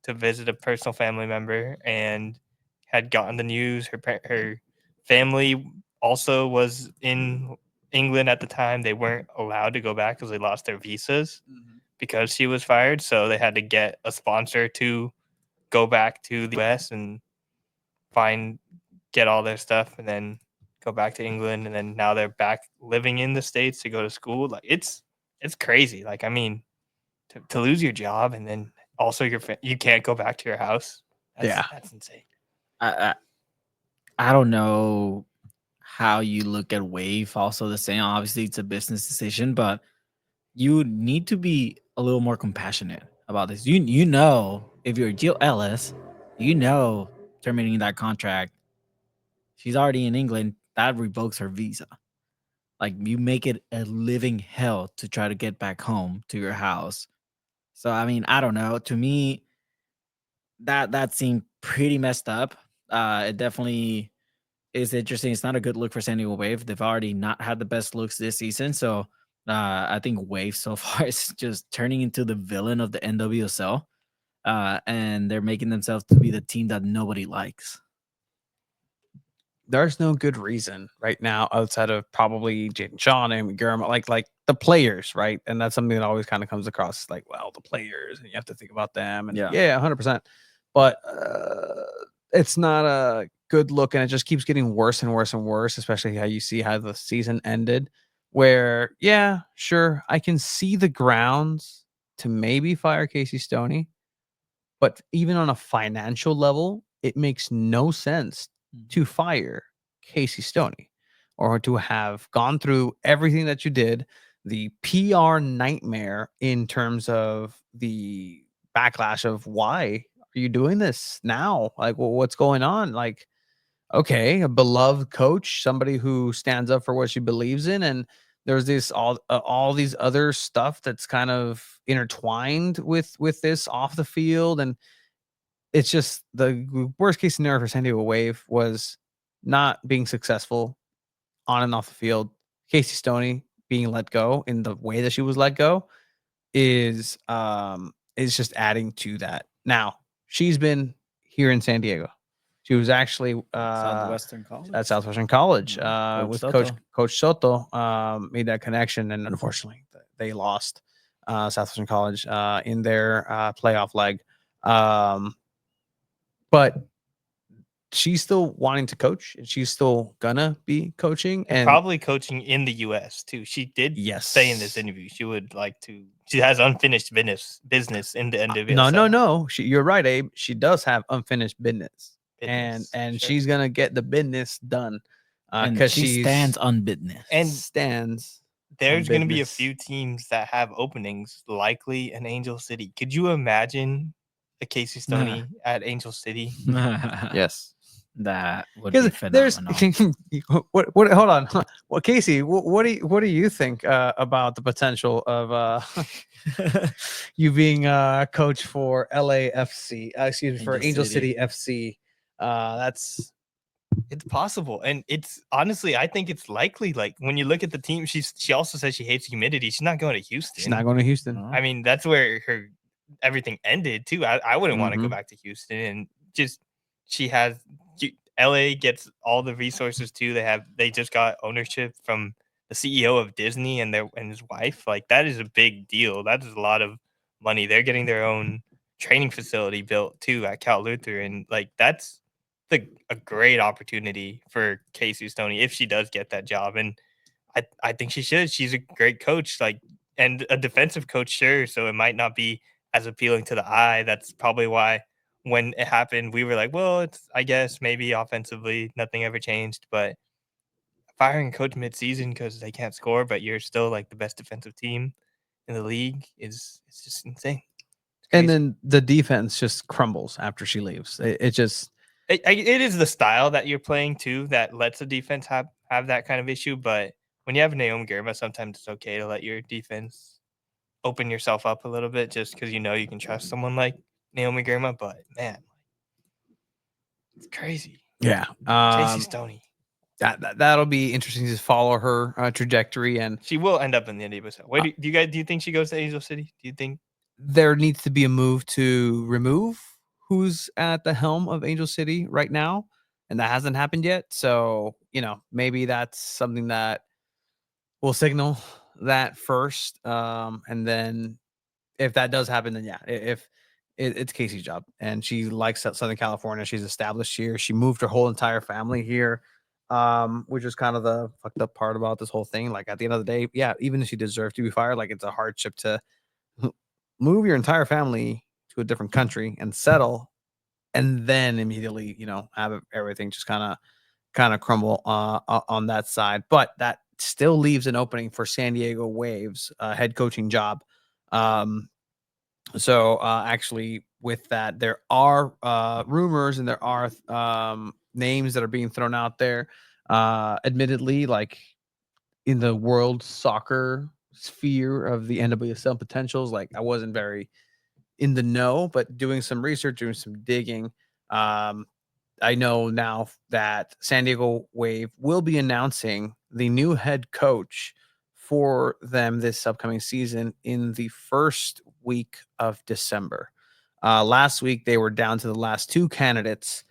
to visit a personal family member and had gotten the news. Her family also was in England at the time. They weren't allowed to go back because they lost their visas because she was fired. So they had to get a sponsor to go back to the US and get all their stuff and then go back to England. And then now they're back living in the States to go to school. Like it's crazy. Like, I mean, to lose your job and then also you can't go back to your house. That's insane. I don't know how you look at Wave. Also the same. Obviously, it's a business decision, but you need to be a little more compassionate about this. You know, if you're Jill Ellis, terminating that contract. She's already in England. That revokes her visa. Like, you make it a living hell to try to get back home to your house. So I mean, I don't know. To me, that seemed pretty messed up. It definitely is interesting. It's not a good look for San Diego Wave. They've already not had the best looks this season. So I think Wave so far is just turning into the villain of the NWSL. And they're making themselves to be the team that nobody likes. There's no good reason right now outside of probably Jaden Shaw and Guerma, like the players, right? And that's something that always kind of comes across like, well, the players, and you have to think about them. And yeah 100%. But it's not a good look, and it just keeps getting worse and worse and worse, especially how you see how the season ended, where, yeah, sure, I can see the grounds to maybe fire Casey Stoney, But even on a financial level, it makes no sense to fire Casey Stoney or to have gone through everything that you did, the PR nightmare in terms of the backlash of why are you doing this now? Like, what's going on? Like, okay, a beloved coach, somebody who stands up for what she believes in, and there's this all these other stuff that's kind of intertwined with this off the field, and it's just the worst case scenario for San Diego Wave was not being successful on and off the field. Casey Stoney being let go in the way that she was let go is just adding to that. Now, she's been here in San Diego. She was actually Southwestern College. at Southwestern College Coach with Soto. Coach Soto. Made that connection, and unfortunately, they lost Southwestern College in their playoff leg. But she's still wanting to coach, and she's still gonna be coaching, And probably coaching in the U.S. too. She did say in this interview she would like to. She has unfinished business in the NWSL. No. You're right, Abe. She does have unfinished business. And sure. she's gonna get the business done And because she stands on business. And stands. There's on going to be a business. few teams that have openings, likely an Angel City. Could you imagine a Casey Stoney at Angel City? Yes. That would be there's phenomenal. what hold on. Well, Casey, what do you think about the potential of you being coach for LAFC? Excuse me, for Angel City FC. It's possible, and it's honestly, I think it's likely. Like when you look at the team, she also says she hates humidity. She's not going to Houston. She's not going to Houston. I mean, that's where her everything ended too. I wouldn't want to go Mhm. back to Houston, and just LA gets all the resources too. They just got ownership from the CEO of Disney and his wife. Like that is a big deal. That is a lot of money. They're getting their own training facility built too at Cal Luther, and like that's a great opportunity for Casey Stoney if she does get that job. And I think she should. She's a great coach, like, and a defensive coach, sure. So it might not be as appealing to the eye. That's probably why when it happened, we were like, well, it's, I guess maybe offensively, nothing ever changed. But firing a coach midseason because they can't score, but you're still like the best defensive team in the league it's just insane. And then the defense just crumbles after she leaves. It just it is the style that you're playing too that lets the defense have that kind of issue. But when you have Naomi Girma, sometimes it's okay to let your defense open yourself up a little bit just because you know you can trust someone like Naomi Girma. But man, it's crazy. Yeah. Casey Stoney. That'll be interesting to follow her trajectory, and she will end up in the NWSL. Wait, do you think she goes to Angel City? Do you think there needs to be a move to remove who's at the helm of Angel City right now, and that hasn't happened yet? So, maybe that's something that will signal that first, and then if that does happen, then yeah, if it's Casey's job, and she likes Southern California, she's established here. She moved her whole entire family here, which is kind of the fucked up part about this whole thing. Like at the end of the day, yeah, even if she deserved to be fired, like it's a hardship to move your entire family to a different country and settle, and then immediately, have everything just kind of crumble on that side. But that still leaves an opening for San Diego Waves head coaching job. So actually, with that, there are rumors and there are names that are being thrown out there. Admittedly, like in the world soccer sphere of the NWSL potentials, like I wasn't very in the know, but doing some research, doing some digging, I know now that San Diego Wave will be announcing the new head coach for them this upcoming season in the first week of December. Last week, they were down to the last two candidates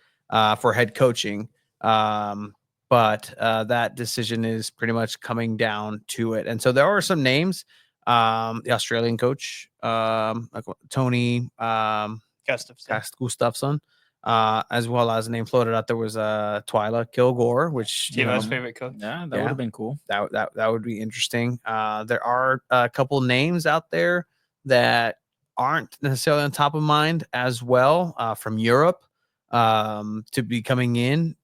for head coaching, but that decision is pretty much coming down to it. And so there are some names. The Australian coach, like Tony Gustafsson, as well as a name floated out there was Twyla Kilgore, which Tiva's favorite coach. Yeah, that would have been cool. That would be interesting. There are a couple names out there that aren't necessarily on top of mind as well from Europe to be coming in.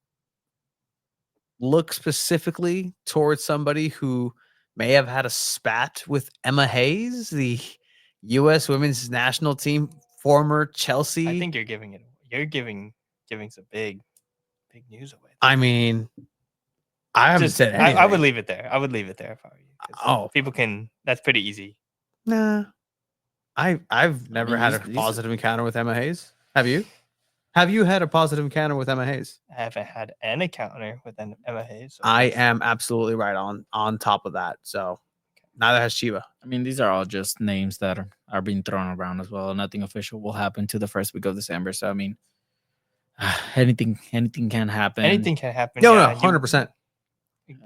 Look specifically towards somebody who may have had a spat with Emma Hayes, the U.S. women's national team, former Chelsea. I think you're giving some big news away. I mean, I haven't said anything. I would leave it there. I would leave it there if I were you. Oh, people can. That's pretty easy. Nah, I've never had a positive encounter with Emma Hayes. Have you? Have you had a positive encounter with Emma Hayes? I haven't had an encounter with Emma Hayes. So I am absolutely right on top of that. So neither has Chiba. I mean, these are all just names that are being thrown around as well. Nothing official will happen to the first week of December. So I mean, anything can happen. Anything can happen. No, 100%.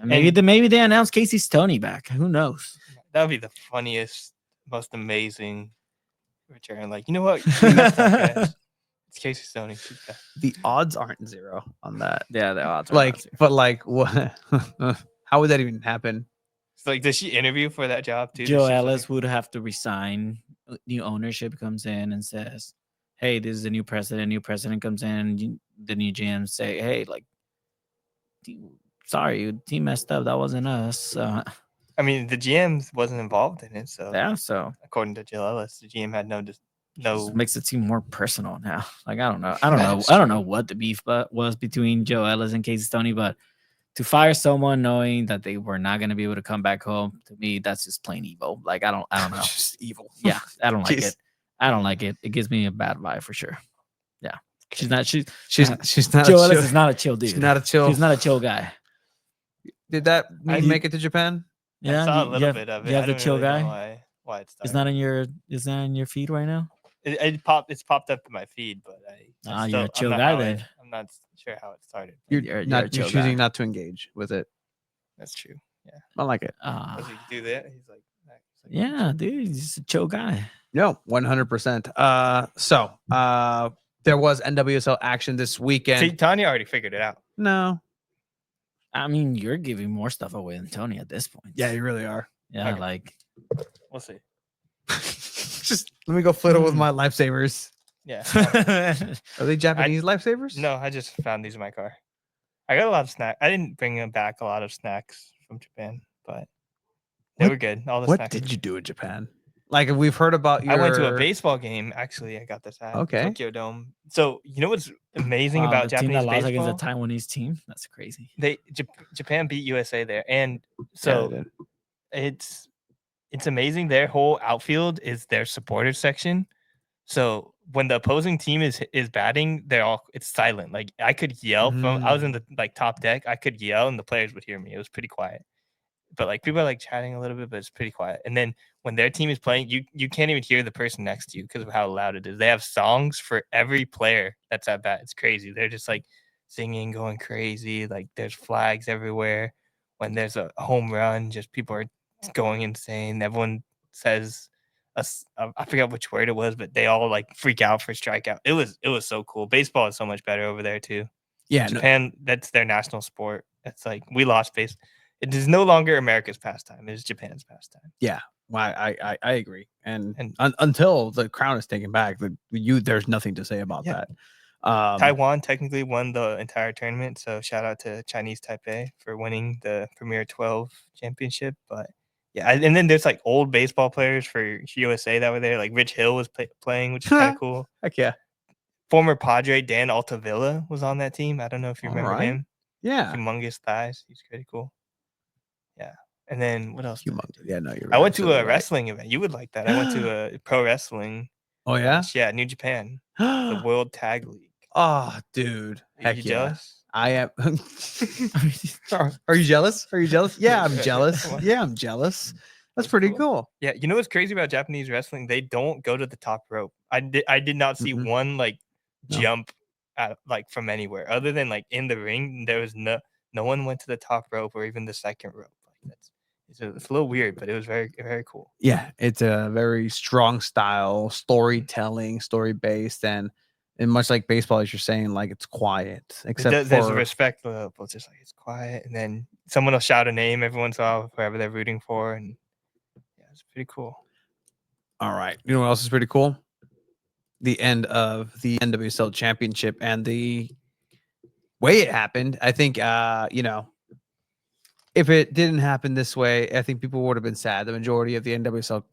Maybe they announced Casey Stoney back. Who knows? That would be the funniest, most amazing return. Like, you know what? We messed up, guys. It's Casey Stoney. The odds aren't zero on that. Yeah, the odds are like, but like, what? How would that even happen? It's like, does she interview for that job too? Joe Ellis would have to resign. New ownership comes in and says, "Hey, this is the new president." New president comes in. The new GM say, "Hey, like, sorry, your team messed up. That wasn't us." I mean, the GM wasn't involved in it, so yeah. So according to Jill Ellis, the GM had no. Just makes it seem more personal now. Like, I don't know what the beef was between Joe Ellis and Casey Stoney, but to fire someone knowing that they were not going to be able to come back home, to me, that's just plain evil. Like, I don't know. Just evil. Yeah, I don't like it. I don't like it. It gives me a bad vibe for sure. Yeah, she's not. She's not. Joe Ellis is not a chill dude. She's not a chill. She's not a chill guy. Did that make it to Japan? Yeah, I saw a little bit of it. You have the chill really guy. Why it's It's not in your. Is that in your feed right now? It's popped up in my feed, but you're a chill guy then. I'm not sure how it started. You're choosing not to engage with it. That's true. Yeah, I like it. Does he do that? He's like yeah, dude, he's just a chill guy. No, 100%. So there was NWSL action this weekend. See, Tanya already figured it out. No, I mean, you're giving more stuff away than Tony at this point. Yeah, you really are. Yeah, Okay. like we'll see. Just let me go flitter with my lifesavers. Yeah. Are they Japanese lifesavers? No, I just found these in my car. I got a lot of snacks. I didn't bring back a lot of snacks from Japan, but they were good. All the What snacks. did you do in Japan? Like, we've heard about your... I went to a baseball game. Actually, I got this at Tokyo Dome. So you know what's amazing about the Japanese team that lost baseball? against a Taiwanese team? That's crazy. Japan beat USA there, and so it's amazing. Their whole outfield is their supporter section. So when the opposing team is batting, it's silent. Like, I could yell from I was in the top deck. I could yell and the players would hear me. It was pretty quiet. But like, people are like chatting a little bit, but it's pretty quiet. And then when their team is playing, you can't even hear the person next to you because of how loud it is. They have songs for every player that's at bat. It's crazy. They're just like singing, going crazy. Like, there's flags everywhere. When there's a home run, just people are going insane. Everyone says, I forget which word it was, but they all like freak out for strikeout. It was so cool. Baseball is so much better over there too. Yeah, Japan, that's their national sport. It's like, we lost base. It is no longer America's pastime. It is Japan's pastime. Yeah, well, I agree. And until the crown is taken back, there's nothing to say about that. Taiwan technically won the entire tournament, so shout out to Chinese Taipei for winning the Premier 12 championship. But yeah, and then there's like old baseball players for USA that were there. Like Rich Hill was playing, which is kind of cool. Heck yeah. Former Padre Dan Altavilla was on that team. I don't know if you remember him. Yeah. Humongous thighs. He's pretty cool. Yeah. And then what else? Yeah, no, you're right. I went to a wrestling event. You would like that. I went to a pro wrestling. Oh, yeah? Yeah, New Japan. The World Tag League. Oh, dude. Are you jealous? I am. Are you jealous? Are you jealous? Yeah, I'm jealous. Yeah, I'm jealous. That's pretty cool. Yeah, you know what's crazy about Japanese wrestling? They don't go to the top rope. I did not see one jump from anywhere other than like in the ring. There was no one went to the top rope or even the second rope. Like, it's a little weird, but it was very, very cool. Yeah, it's a very strong style, storytelling, story based, and much like baseball, as you're saying, like, it's quiet. Except there's a respect level. It's just like, it's quiet, and then someone will shout a name every once in a while, whoever they're rooting for, and yeah, it's pretty cool. All right. You know what else is pretty cool? The end of the NWSL championship and the way it happened. I think, if it didn't happen this way, I think people would have been sad. The majority of the NWSL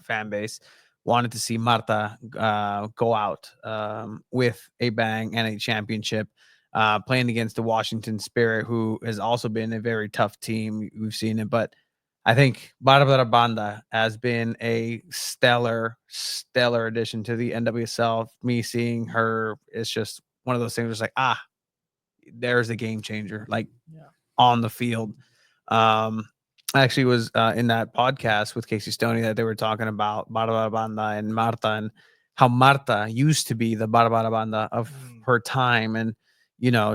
fan base wanted to see Marta go out with a bang and a championship, playing against the Washington Spirit, who has also been a very tough team. We've seen it, but I think Barbara Banda has been a stellar addition to the NWSL. Me seeing her is just one of those things. It's like, there's a game changer, like on the field. I actually was in that podcast with Casey Stoney that they were talking about Barbara Banda and Marta, and how Marta used to be the Barbara Banda of her time, and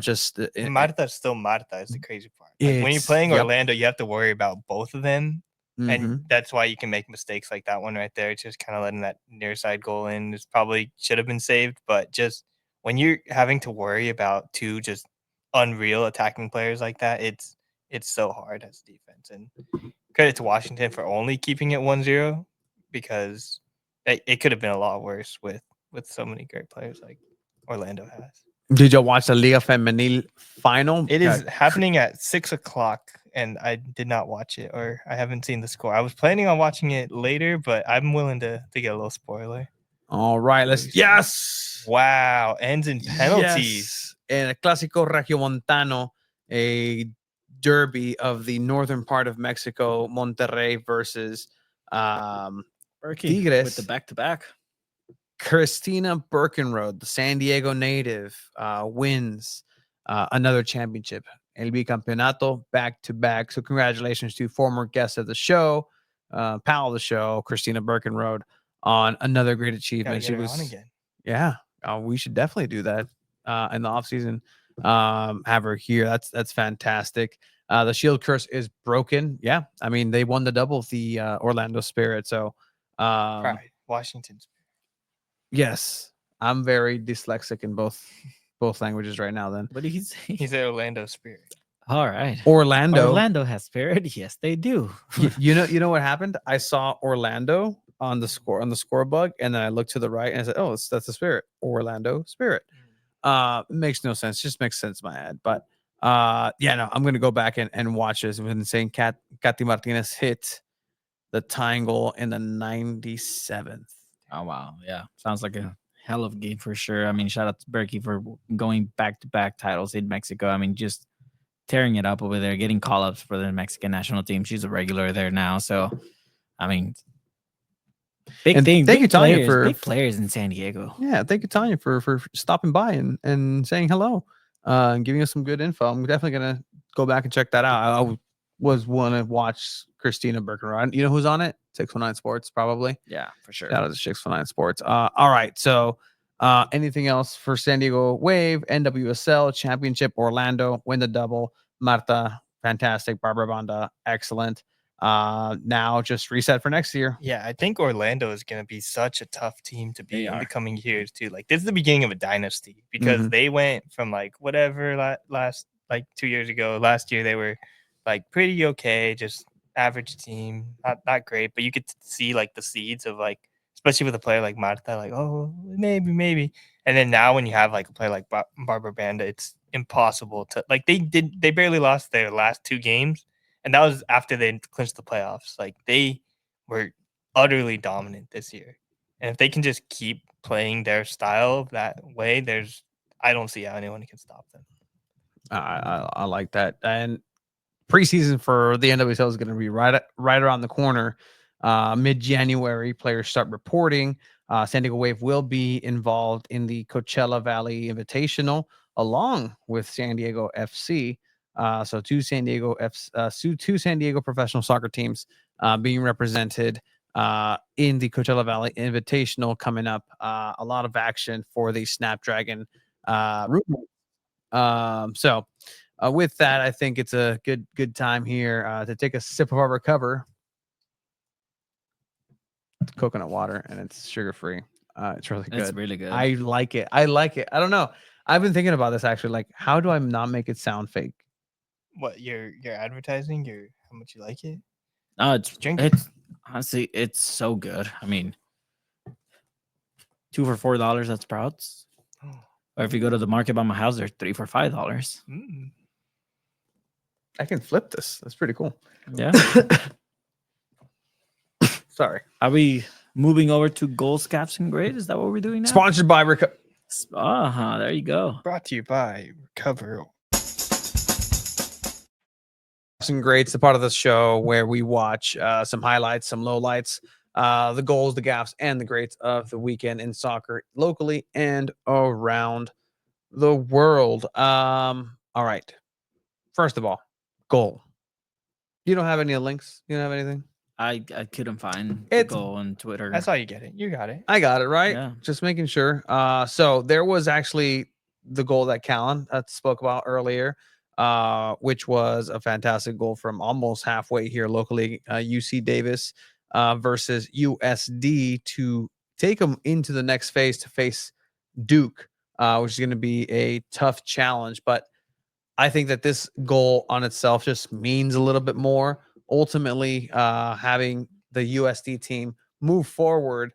just And Marta's still Marta is the crazy part. Like when you're playing Orlando, you have to worry about both of them. And that's why you can make mistakes like that one right there. Just kind of letting that near side goal in. This probably should have been saved, but just when you're having to worry about two just unreal attacking players like that, it's so hard as defense. And credit to Washington for only keeping it 1-0 because it could have been a lot worse with so many great players like Orlando has. Did you watch the Liga Femenil final? It is happening at 6:00, and I did not watch it, or I haven't seen the score. I was planning on watching it later, but I'm willing to get a little spoiler. All right, let's. Wow, ends in penalties. Yes. And a Clásico Regiomontano, a derby of the northern part of Mexico, Monterrey versus Tigres with the back-to-back. Christina Birkenrode, the San Diego native, wins another championship. El Bicampeonato back-to-back. So congratulations to former guest of the show, pal of the show, Christina Birkenrode, on another great achievement. She was on again. Yeah, we should definitely do that in the off season. Have her here. That's fantastic. The Shield curse is broken. Yeah, I mean they won the double, the Orlando Spirit. So Pride, Washington Spirit. Yes, I'm very dyslexic in both languages right now. Then what did he say? He said Orlando Spirit. All right, Orlando has spirit. Yes, they do. you know what happened? I saw Orlando on the score bug, and then I looked to the right and I said, "Oh, that's the Spirit, Orlando Spirit." It makes no sense. Just makes sense in my head. But no, I'm gonna go back and watch this. I've been saying Katy Martinez hit the tying goal in the 97th. Oh wow, yeah, sounds like a hell of a game for sure. I mean, shout out to Berkey for going back-to-back titles in Mexico. I mean, just tearing it up over there, getting call-ups for the Mexican national team. She's a regular there now, so I mean, big thing. Thank you, Tanya, for big players in San Diego. Yeah, thank you, Tanya, for stopping by and saying hello, and giving us some good info. I'm definitely gonna go back and check that out. I was want to watch Christina Birkenrod. You know who's on it? 619 Sports, probably. Yeah, for sure. Shout out to 619 Sports. All right. So, anything else for San Diego Wave, NWSL Championship, Orlando, win the double. Marta, fantastic. Barbara Banda, excellent. Now just reset for next year. Yeah, I think Orlando is going to be such a tough team to be in the coming years too. Like this is the beginning of a dynasty because they went from like whatever last like 2 years ago. Last year they were like pretty okay, just average team, not great, but you could see like the seeds of like, especially with a player like Marta, like maybe. And then now when you have like a player like Barbara Banda, it's impossible to like they barely lost their last 2 games. And that was after they clinched the playoffs. Like they were utterly dominant this year. And if they can just keep playing their style that way, I don't see how anyone can stop them. I like that. And preseason for the NWSL is going to be right around the corner. Mid-January, players start reporting. San Diego Wave will be involved in the Coachella Valley Invitational along with San Diego FC. So two San Diego professional soccer teams being represented in the Coachella Valley Invitational coming up. A lot of action for the Snapdragon. So with that, I think it's a good time here to take a sip of our recover. It's coconut water and it's sugar free. It's really good. It's really good. I like it. I don't know. I've been thinking about this actually. Like, how do I not make it sound fake? What you're advertising? How much you like it? No, it's honestly, it's so good. I mean, 2 for $4 at Sprouts. Or if you go to the market by my house, they're 3 for $5. I can flip this. That's pretty cool. Yeah. Sorry. Are we moving over to goals, caps, and grades? Is that what we're doing now? Sponsored by there you go. Brought to you by Recover. Some greats, the part of the show where we watch some highlights, some lowlights, the goals, the gaffes, and the greats of the weekend in soccer, locally and around the world. All right. First of all, goal. You don't have any links? You don't have anything? I couldn't find the goal on Twitter. That's how you get it. You got it. I got it, right? Yeah. Just making sure. So there was actually the goal that Callan spoke about earlier, which was a fantastic goal from almost halfway here locally, UC Davis versus USD to take them into the next phase to face Duke, which is going to be a tough challenge. But I think that this goal on itself just means a little bit more. Ultimately, having the USD team move forward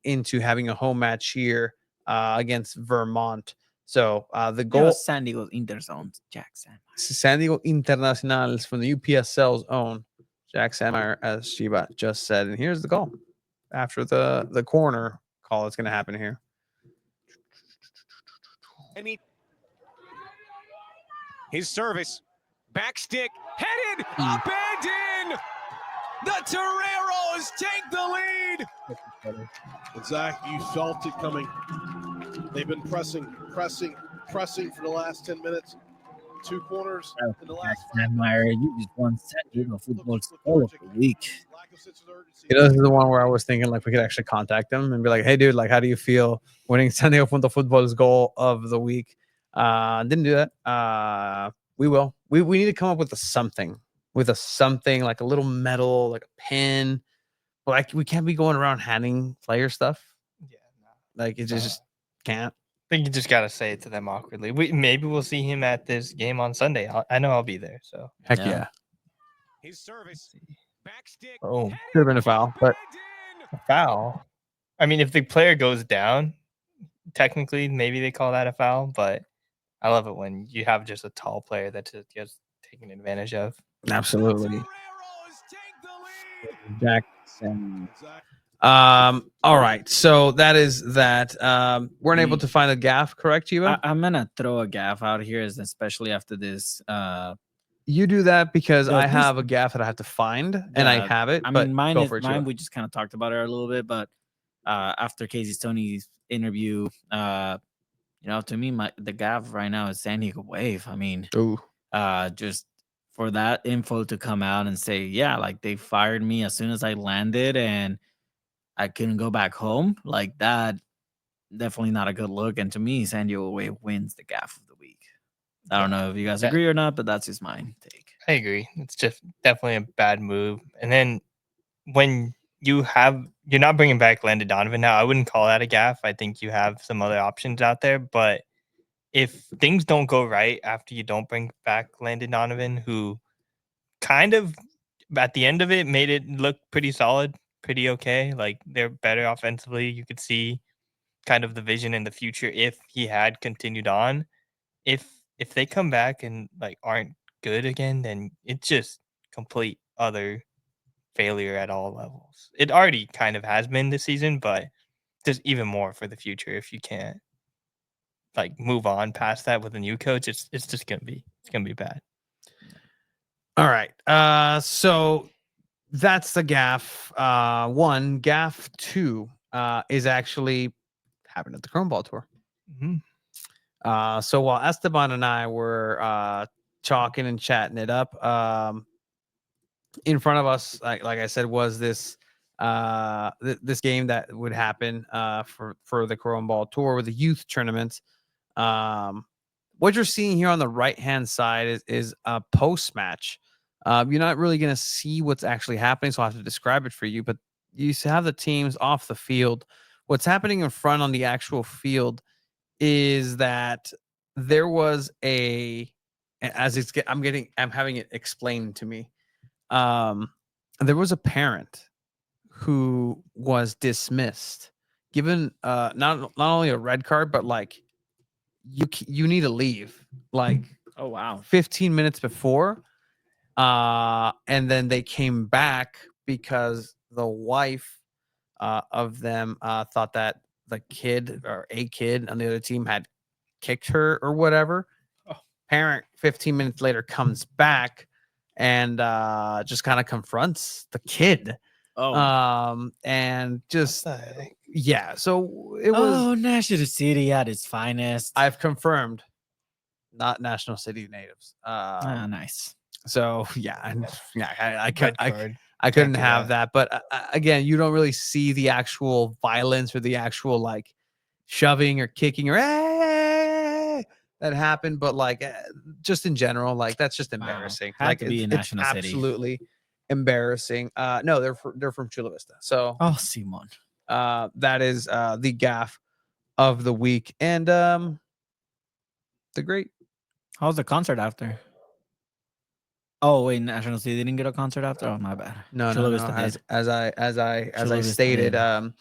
into having a home match here against Vermont. So the goal, San Diego Interzone's Jack Sandmeyer. San Diego Internacionals from the UPSL's own Jack Sandmeyer, as Shiba just said. And here's the goal after the corner call that's going to happen here. His service, back stick, headed up and in. The Toreros take the lead. And Zach, you felt it coming. They've been pressing for the last 10 minutes. 2 corners in the last. Sandmeyer, you just won San Diego Football's goal of the week. This is the one where I was thinking like we could actually contact them and be like, hey, dude, like, how do you feel winning San Diego Football's goal of the week? Didn't do that. We will. We need to come up with something like a little medal, like a pin. Like we can't be going around handing player stuff. Yeah, like it just can't. I think you just gotta say it to them awkwardly. Maybe we'll see him at this game on Sunday. I know I'll be there. So heck yeah. His service, back stick. Oh, could have been a foul, but a foul. I mean, if the player goes down, technically maybe they call that a foul. But I love it when you have just a tall player that just gets taken advantage of. Absolutely. Jackson. All right. So that is that. Weren't able to find a gaff, correct, Chiba? I'm gonna throw a gaff out here, especially after this. You do that because I have a gaff that I have to find, and I have it. I but mean, mine go is for it, mine. Chiba. We just kind of talked about it a little bit, but after Casey Stoney's interview, to me, the gaff right now is San Diego Wave. I mean, just for that info to come out and say, yeah, like they fired me as soon as I landed and I couldn't go back home, like that, definitely not a good look. And to me, San Diego Wave wins the gaff of the week. I don't know if you guys agree or not, but that's just my take. I agree. It's just definitely a bad move. And then when you're not bringing back Landon Donovan now, I wouldn't call that a gaff. I think you have some other options out there. But if things don't go right after you don't bring back Landon Donovan, who kind of at the end of it made it look pretty solid, pretty okay. Like they're better offensively. You could see kind of the vision in the future if he had continued on. If they come back and like aren't good again, then it's just complete other failure at all levels. It already kind of has been this season, but there's even more for the future if you can't like move on past that with a new coach. It's just gonna be bad. All right. So that's the gaff. One. Gaff 2 is actually happened at the Chrome Ball Tour. Mm-hmm. So while Esteban and I were talking and chatting it up, in front of us, like I said, was this this game that would happen for the Chrome Ball Tour with the youth tournaments. What you're seeing here on the right-hand side is a post-match. You're not really going to see what's actually happening, so I'll have to describe it for you. But you have the teams off the field. What's happening in front on the actual field is that there was I'm having it explained to me. There was a parent who was dismissed given not only a red card, but like you need to leave like Oh wow. 15 minutes before, and then they came back because the wife of them thought that the kid or a kid on the other team had kicked her or whatever. Parent 15 minutes later comes back and just kind of confronts the kid. And just yeah, so it was National City at its finest. I've confirmed, not National City natives. Nice. So yeah, I Can't couldn't do have that. But again, you don't really see the actual violence or the actual like shoving or kicking or that happened. But like just in general, like that's just embarrassing. Had Like to be a it's National City. absolutely embarrassing. No, they're from Chula Vista. So Simon. that is the gaff of the week. And the great. How's the concert after? Oh wait, National City didn't get a concert after. Oh my bad. No, Chula no, Vista no. did. As I Chula Vista stated, did.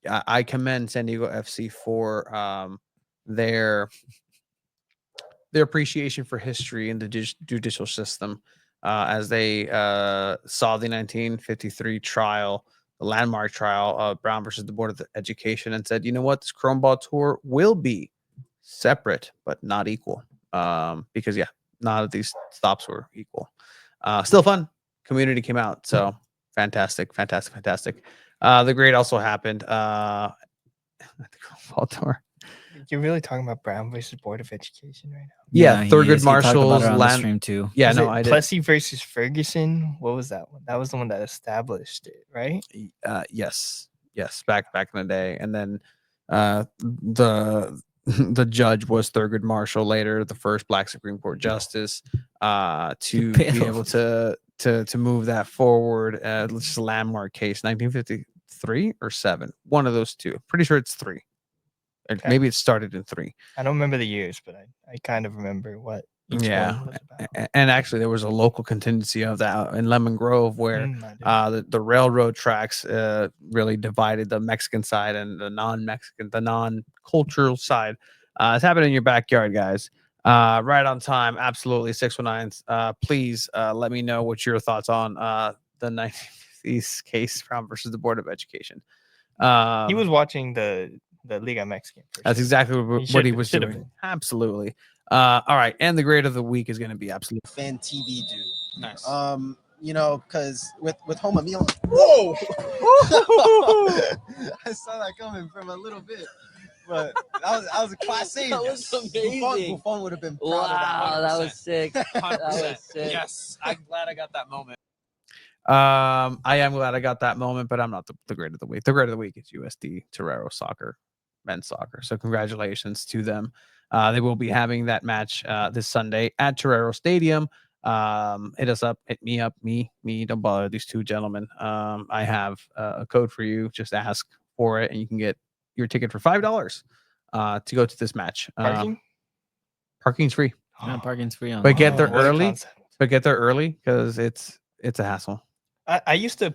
I commend San Diego FC for their appreciation for history and the judicial system, as they saw the 1953 trial, the landmark trial of Brown versus the Board of Education, and said, you know what, this Chrome Ball tour will be separate but not equal, because yeah, none of these stops were equal. Still fun. Community came out, so fantastic. The great also happened at the Chrome Ball tour. You're really talking about Brown versus Board of Education right now? Yeah, he Thurgood is. He talked about Marshall's it on the land stream too. Yeah, Was no, it I did. Plessy versus Ferguson? What was that one? That was the one that established it, right? Yes, back in the day, and then the the judge was Thurgood Marshall, later the first Black Supreme Court justice, to be able to move that forward. Just a landmark case, 1953 or 7, one of those two. Pretty sure it's 3. Okay. Maybe it started in 3. I don't remember the years, but I kind of remember what each one was about. And actually there was a local contingency of that in Lemon Grove where the railroad tracks really divided the Mexican side and the non-Mexican, the non-cultural side. It's happening in your backyard, guys. Right on time, absolutely. 619s. Please let me know what your thoughts on the 1950s case from versus the Board of Education. He was watching the Liga Mexican. That's exactly what he was should've doing. been. Absolutely. All right, and the grade of the week is going to be absolutely Fan TV do. Nice. You know, because with Home Alone. Whoa! I saw that coming from a little bit, but that was a class A. That was amazing. Buffon would have been proud Wow, of that. that was sick. That was sick. Yes, I'm glad I got that moment. I am glad I got that moment, but I'm not the grade of the week. The grade of the week is USD Torero Soccer, men's soccer. So congratulations to them. They will be having that match this Sunday at Torero Stadium. Hit us up, hit me up, me. Don't bother these two gentlemen. I have a code for you. Just ask for it, and you can get your ticket for $5 to go to this match. Parking? Parking's free. Yeah, parking's free on. But get there what a early. concept. But get there early because it's a hassle. I used to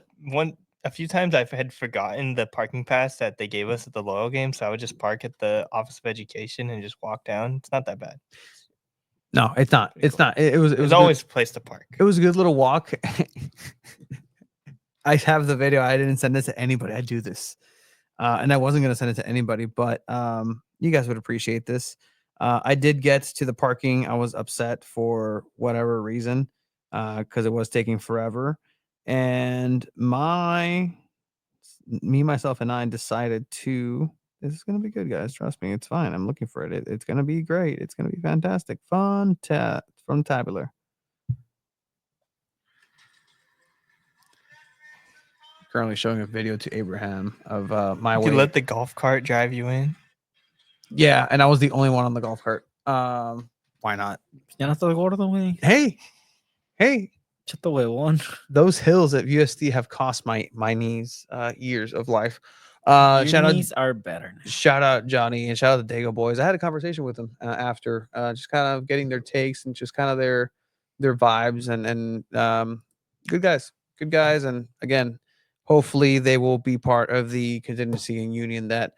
a few times I had forgotten the parking pass that they gave us at the Loyal game, so I would just park at the Office of Education and just walk down. It's not that bad. No, it's not. It's not. It was There's a always a place to park. It was a good little walk. I have the video. I didn't send it to anybody. I do this, and I wasn't going to send it to anybody, but you guys would appreciate this. I did get to the parking. I was upset for whatever reason because it was taking forever. And myself, and I decided to. This is gonna be good, guys. Trust me, it's fine. I'm looking for it. It's gonna be great. It's gonna be fantastic. From Tabular. Currently showing a video to Abraham of my You way. could let the golf cart drive you in. Yeah, and I was the only one on the golf cart. Why not? Ya no estás gordo, güey. Hey. Chato huevón. Those hills at USD have cost my knees years of life. Your knees are better now. Shout out Johnny and shout out the Dago boys. I had a conversation with them after, just kind of getting their takes and just kind of their vibes and good guys. And again, hopefully they will be part of the contingency and union that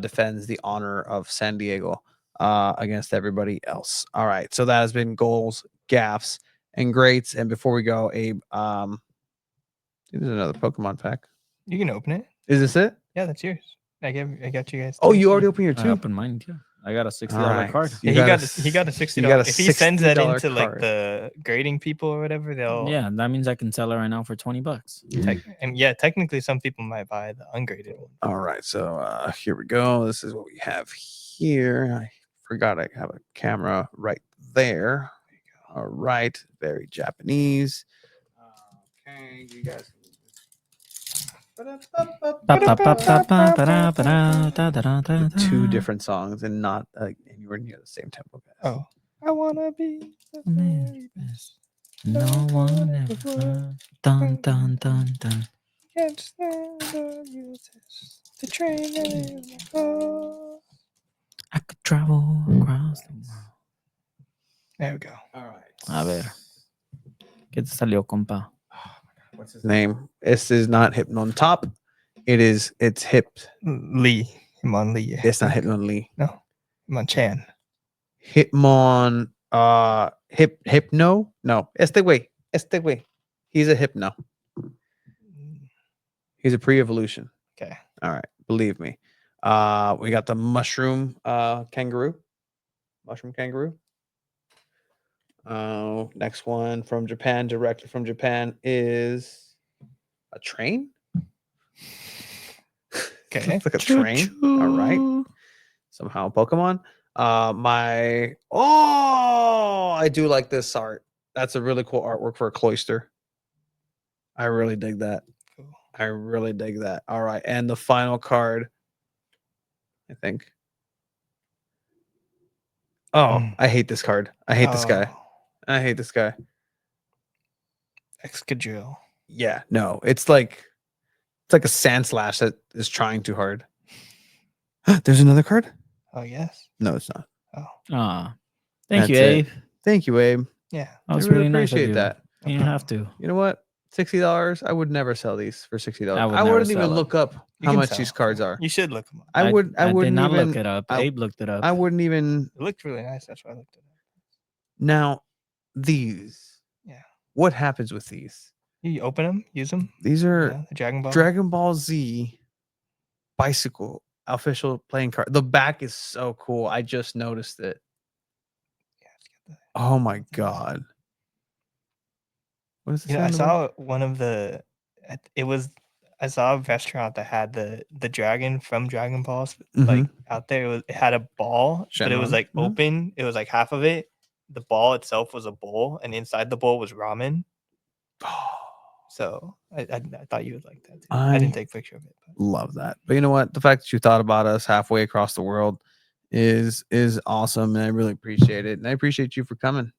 defends the honor of San Diego against everybody else. All right, so that has been goals, gaffes, and greats. And before we go, Abe, there's another Pokemon pack. You can open it. Is this it? Yeah, that's yours. I got you guys. Oh, too. you already opened your I two? opened mine too. I got a $60 Alright, card. Yeah, he got a $60. If he sends that into like the grading people or whatever, they'll Yeah, that means I can sell it right now for $20. and yeah, technically some people might buy the ungraded one. All right, so here we go. This is what we have here. I forgot I have a camera right there. All right, very Japanese. Okay, you guys. Two different songs and not anywhere near the same tempo, guys. Oh, I wanna be the very best. No one ever. Dun dun dun dun. Can't stand the uses the train in the car. I could travel across the world. There we go. All right. A ver. ¿Qué te salió, compa? What's his name? This is not Hypnon Top. It's Hip Lee. Hitmon Lee. It's not Hitmon Lee. No. Hitmon Chan. Hitmon Hypno? No. Este way. He's a Hypno. He's a pre-evolution. Okay. All right. Believe me. We got the mushroom kangaroo. Mushroom kangaroo. Next one from Japan, directly from Japan, is a train. Okay. It's like a train. All right. Somehow Pokemon. I do like this art. That's a really cool artwork for a cloister. I really dig that. Cool. I really dig that. All right. And the final card, I think. Oh, I hate this card. I hate this guy. I hate this guy. Excadrill. Yeah, no, it's like a sand slash that is trying too hard. There's another card? Oh yes. No, it's not. Ah, thank you, That's it. Abe. Thank you, Abe. Yeah, that was I really really nice of appreciate you. that. You didn't have to. You know what? $60. I would never sell these for $60. I would I never wouldn't even sell it. look up You how can much sell. these cards are. You should look them up. I did wouldn't not even look it up. Abe looked it up. I wouldn't even. It looked really nice. That's why I looked it up. Now, these. Yeah. What happens with these? You open them, use them. These are The Dragon Ball. Dragon Ball Z bicycle official playing card. The back is so cool. I just noticed it. Yeah, let's get that. Oh my god. What is this? You know, I saw one of the. I saw a restaurant that had the dragon from Dragon Balls like out there. It had a ball, but it was Shenron? like Mhm. open. It was like half of it. The ball itself was a bowl, and inside the bowl was ramen. So I thought you would like that too. I didn't take a picture of it. But. Love that. But you know what? The fact that you thought about us halfway across the world is awesome, and I really appreciate it. And I appreciate you for coming.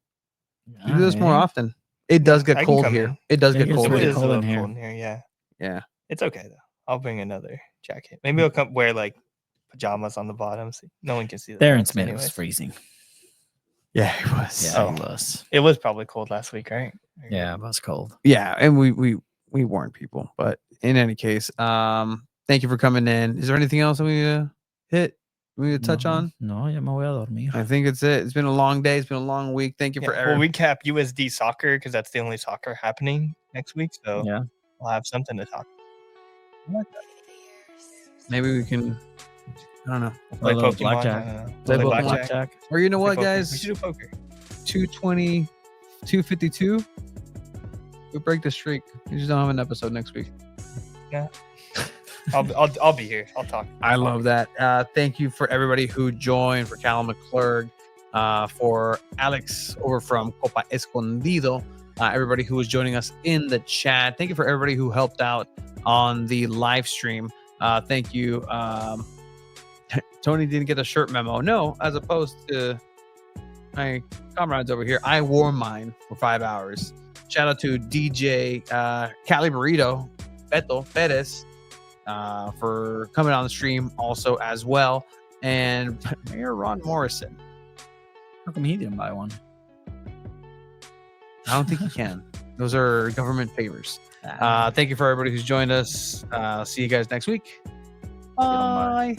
You do this more Alright. often. It does I get can cold come here. in. It does It get gets cold really It here. is a cold in little here. cold in here. Yeah, Yeah. it's okay though. I'll bring another jacket. Maybe I'll come wear like pajamas on the bottom. So no one can see that. Darren Smith was freezing. Yeah, it was. Yeah, Oh. it was. It was probably cold last week, right? Yeah, it was cold. Yeah, and we warned people. But in any case, thank you for coming in. Is there anything else that we hit? We need to touch on? No, ya me voy a dormir. I think it's it. It's been a long day. It's been a long week. Thank you for We'll recap USD soccer because that's the only soccer happening next week. So Yeah. we'll have something to talk. Maybe we can. I don't know. Play A little Pokemon. blackjack. I don't know. Play Play Pokemon. blackjack. Or you know Play what, poker. guys? We should do poker. 220, 252. We break the streak. We just don't have an episode next week. Yeah. I'll be here. I'll talk. I love that. Thank you for everybody who joined, for Callum McClurg, for Alex over from Copa Escondido, everybody who was joining us in the chat. Thank you for everybody who helped out on the live stream. Thank you. Tony didn't get a shirt memo. No, as opposed to my comrades over here, I wore mine for 5 hours. Shout out to DJ Cali Burrito, Beto Perez, for coming on the stream also as well. And Mayor Ron Morrison. How come he didn't buy one? I don't think he can. Those are government favors. Thank you for everybody who's joined us. See you guys next week. Bye.